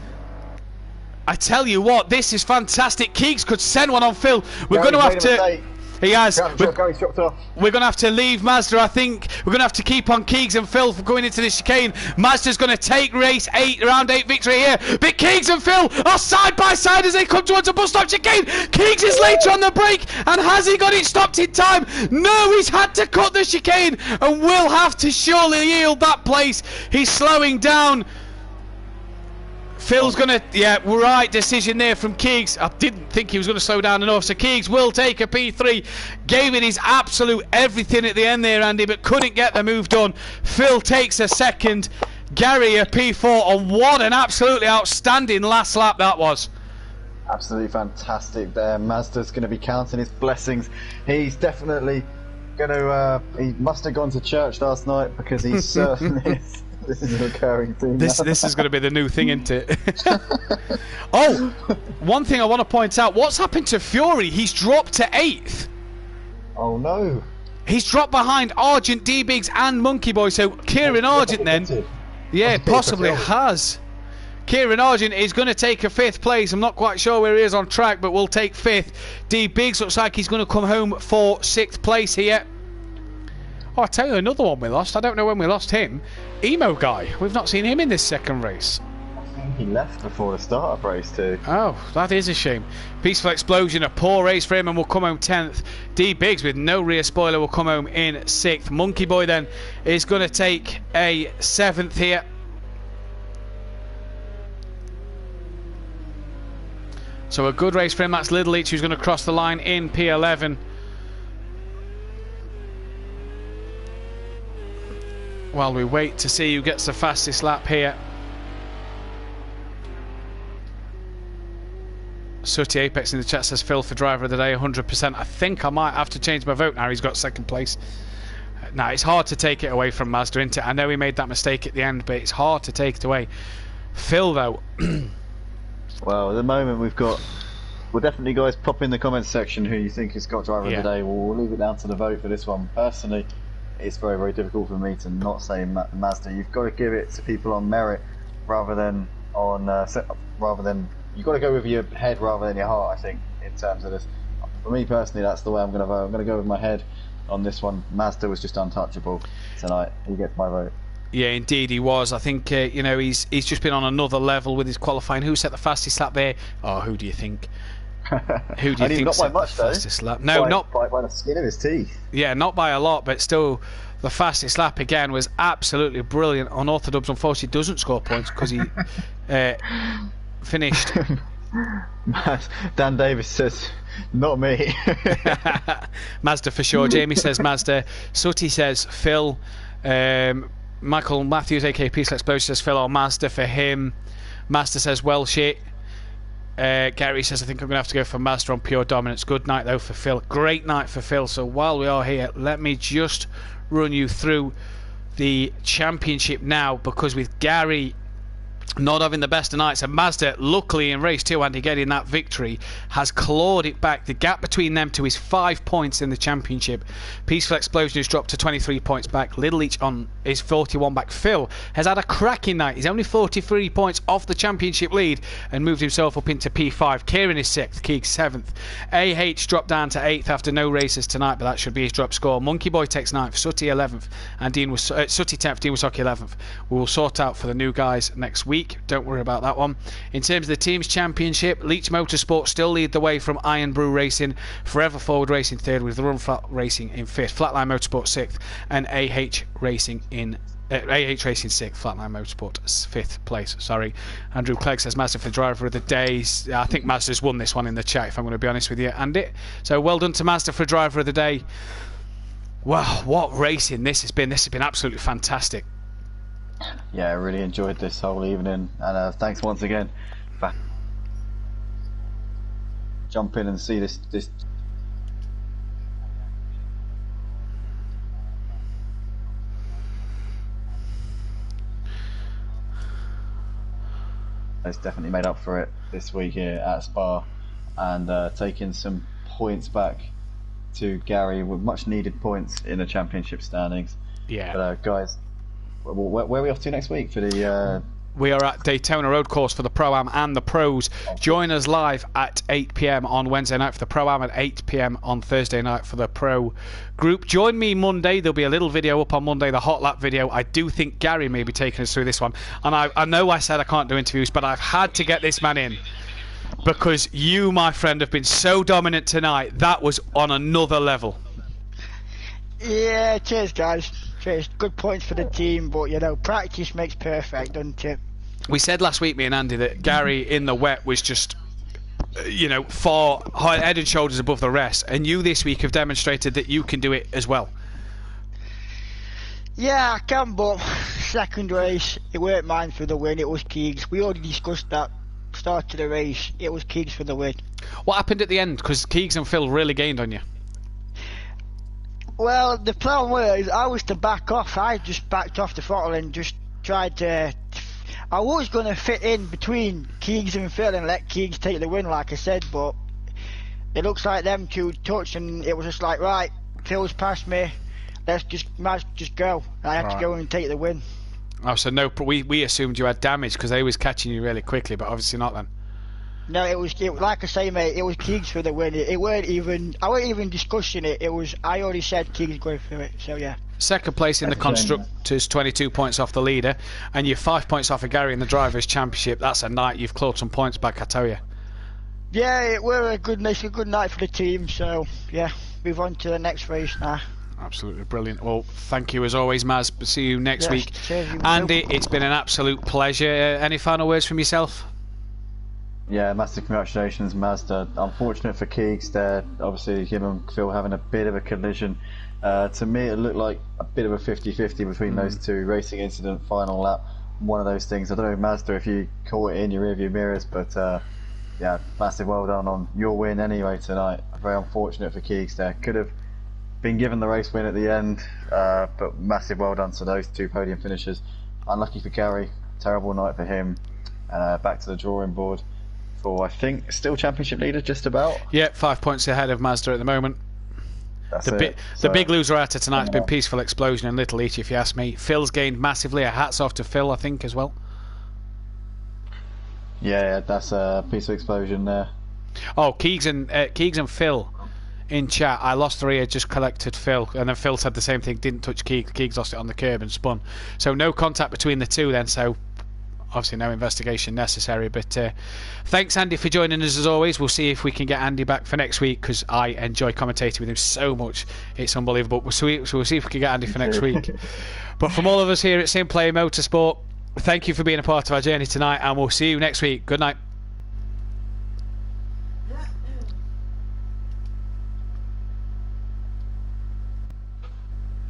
I tell you what, this is fantastic. Keegs could send one on Phil. We're going to have to... He has. We're going to have to leave Mazda. I think we're going to have to keep on Keegs and Phil for going into the chicane. Mazda's going to take round 8 victory here. But Keegs and Phil are side by side as they come towards a bus stop chicane. Keegs is later on the brake, and has he got it stopped in time? No, he's had to cut the chicane and will have to surely yield that place. He's slowing down. Phil's going to, right decision there from Keegs. I didn't think he was going to slow down enough, so Keegs will take a P3. Gave it his absolute everything at the end there, Andy, but couldn't get the move done. Phil takes a second. Gary a P4, and what an absolutely outstanding last lap that was. Absolutely fantastic there. Mazda's going to be counting his blessings. He's definitely going to, he must have gone to church last night, because he certainly is. This is a recurring theme. This is going to be the new thing, isn't it? Oh, one thing I want to point out. What's happened to Fury? He's dropped to 8th. Oh, no. He's dropped behind Argent, D-Biggs and Monkey Boy. So Kieran Argent then... Yeah, possibly has. Kieran Argent is going to take a 5th place. I'm not quite sure where he is on track, but we'll take 5th. D-Biggs looks like he's going to come home for 6th place here. Oh, I'll tell you another one we lost. I don't know when we lost him. Emo Guy. We've not seen him in this second race. I think he left before the start-up race too. Oh, that is a shame. Peaceful Explosion, a poor race for him, and will come home 10th. D-Biggs with no rear spoiler will come home in 6th. Monkey Boy then is going to take a 7th here. So a good race for him. That's Little Each, who's going to cross the line in P11. While we wait to see who gets the fastest lap here. Sooty Apex in the chat says Phil for driver of the day, 100%. I think I might have to change my vote now. He's got 2nd place. Now, it's hard to take it away from Mazda, isn't it? I know he made that mistake at the end, but it's hard to take it away. Phil, though. Well, at the moment we've got Well, definitely, guys, pop in the comments section who you think has got driver of the day. We'll leave it down to the vote for this one. Personally, it's very, very difficult for me to not say Mazda. You've got to give it to people on merit rather than on you've got to go with your head rather than your heart. I think in terms of this, for me personally, that's the way I'm going to vote. I'm going to go with my head on this one. Mazda was just untouchable tonight. He gets my vote. Yeah, indeed he was. I think you know, he's just been on another level with his qualifying. Who set the fastest lap there? Oh, who do you think? Who do you think not by set much, the fastest lap? No, not by the skin of his teeth. Yeah, not by a lot, but still, the fastest lap again was absolutely brilliant. Unorthodox, unfortunately, doesn't score points because he finished. Dan Davis says, "Not me." Mazda for sure. Jamie says Mazda. Sooty says Phil. Michael Matthews, aka Peace Explosion, says Phil or Mazda for him. Mazda says, well, shit. Gary says, I think I'm going to have to go for Mazda on pure dominance. Good night, though, for Phil. Great night for Phil. So while we are here, let me just run you through the championship now, because with Gary not having the best of nights, and Mazda, luckily in race 2, Andy, getting that victory, has clawed it back. The gap between them two is 5 points in the championship. Peaceful Explosion has dropped to 23 points back. Little Each on is 41 back. Phil has had a cracking night. He's only 43 points off the championship lead and moved himself up into P5. Kieran is 6th, Keeg 7th. AH dropped down to 8th after no races tonight, but that should be his drop score. Monkey Boy takes 9th, Sooty 11th, and Sooty 10th, Dean Wasocki 11th. We will sort out for the new guys next week. Don't worry about that one. In terms of the team's championship, Leach Motorsport still lead the way from Iron Brew Racing, Forever Forward Racing 3rd, with Run Flat Racing in 5th, Flatline Motorsport 6th, and AH Racing 6th, Flatline Motorsport 5th place. Sorry. Andrew Clegg says Mazda for driver of the day. I think Mazda's won this one in the chat, if I'm going to be honest with you, Andy. So well done to Mazda for driver of the day. Wow, what racing this has been. This has been absolutely fantastic. Yeah, I really enjoyed this whole evening, and thanks once again for jump in and see this. It's definitely made up for it this week here at Spa, and taking some points back to Gary with much needed points in the championship standings. Yeah. But guys, where are we off to next week for the? We are at Daytona Road Course for the Pro-Am and the Pros. Join us live at 8 PM on Wednesday night for the Pro-Am, at 8 PM on Thursday night for the Pro group. Join me Monday. There'll be a little video up on Monday, the hot lap video. I do think Gary may be taking us through this one. And I know I said I can't do interviews, but I've had to get this man in, because you, my friend, have been so dominant tonight. That was on another level. Yeah, cheers, guys. Cheers. Good points for the team, but you know, practice makes perfect, doesn't it? We said last week, me and Andy, that Gary in the wet was just, you know, far head and shoulders above the rest, and you this week have demonstrated that you can do it as well. Yeah, I can, but second race, it weren't mine for the win, it was Keeg's. We already discussed that. Start of the race, it was Keeg's for the win. What happened at the end? Because Keegs and Phil really gained on you. Well, the plan was I was to back off. I just backed off the throttle and just tried to. I was going to fit in between Keegs and Phil and let Keegs take the win, like I said, but it looks like them two touched, and it was just like, right, Phil's past me, let's just go. And I had to go and take the win. Oh, so no, we assumed you had damage because they was catching you really quickly, but obviously not then. No, it was like I say, mate. It was Keegs for the win. I weren't even discussing it. I already said Keegs going for it. So yeah. Second place in the constructors, 22 points off the leader, and you're 5 points off of Gary in the drivers' championship. That's a night you've clawed some points back, I tell you. Yeah, it were a good night for the team. So yeah, move on to the next race now. Absolutely brilliant. Well, thank you as always, Maz. See you next week. Cheers, Andy, it's been an absolute pleasure. Any final words from yourself? Yeah, massive congratulations, Mazda. Unfortunate for Keegs there. Obviously, him and Phil having a bit of a collision. To me, it looked like a bit of a 50-50 between those two. Racing incident, final lap, one of those things. I don't know, Mazda, if you caught it in your rearview mirrors, but yeah, massive well done on your win anyway tonight. Very unfortunate for Keegs there. Could have been given the race win at the end, but massive well done to those two podium finishers. Unlucky for Gary, terrible night for him. Back to the drawing board for, I think, still championship leader, just about. Yeah, 5 points ahead of Mazda at the moment. That's The big loser out of tonight's been Peaceful Explosion and Little Each, if you ask me. Phil's gained massively. A hats off to Phil, I think, as well. Yeah, that's a Peaceful Explosion there. Oh, Keegs and Phil in chat. I lost 3, I just collected Phil. And then Phil said the same thing, didn't touch Keegs. Keegs lost it on the curb and spun. So no contact between the two then, so obviously no investigation necessary. But thanks, Andy, for joining us as always. We'll see if we can get Andy back for next week, because I enjoy commentating with him so much. It's unbelievable. So we'll see if we can get Andy for next week. But from all of us here at SimPlay Motorsport, thank you for being a part of our journey tonight, and we'll see you next week. Good night.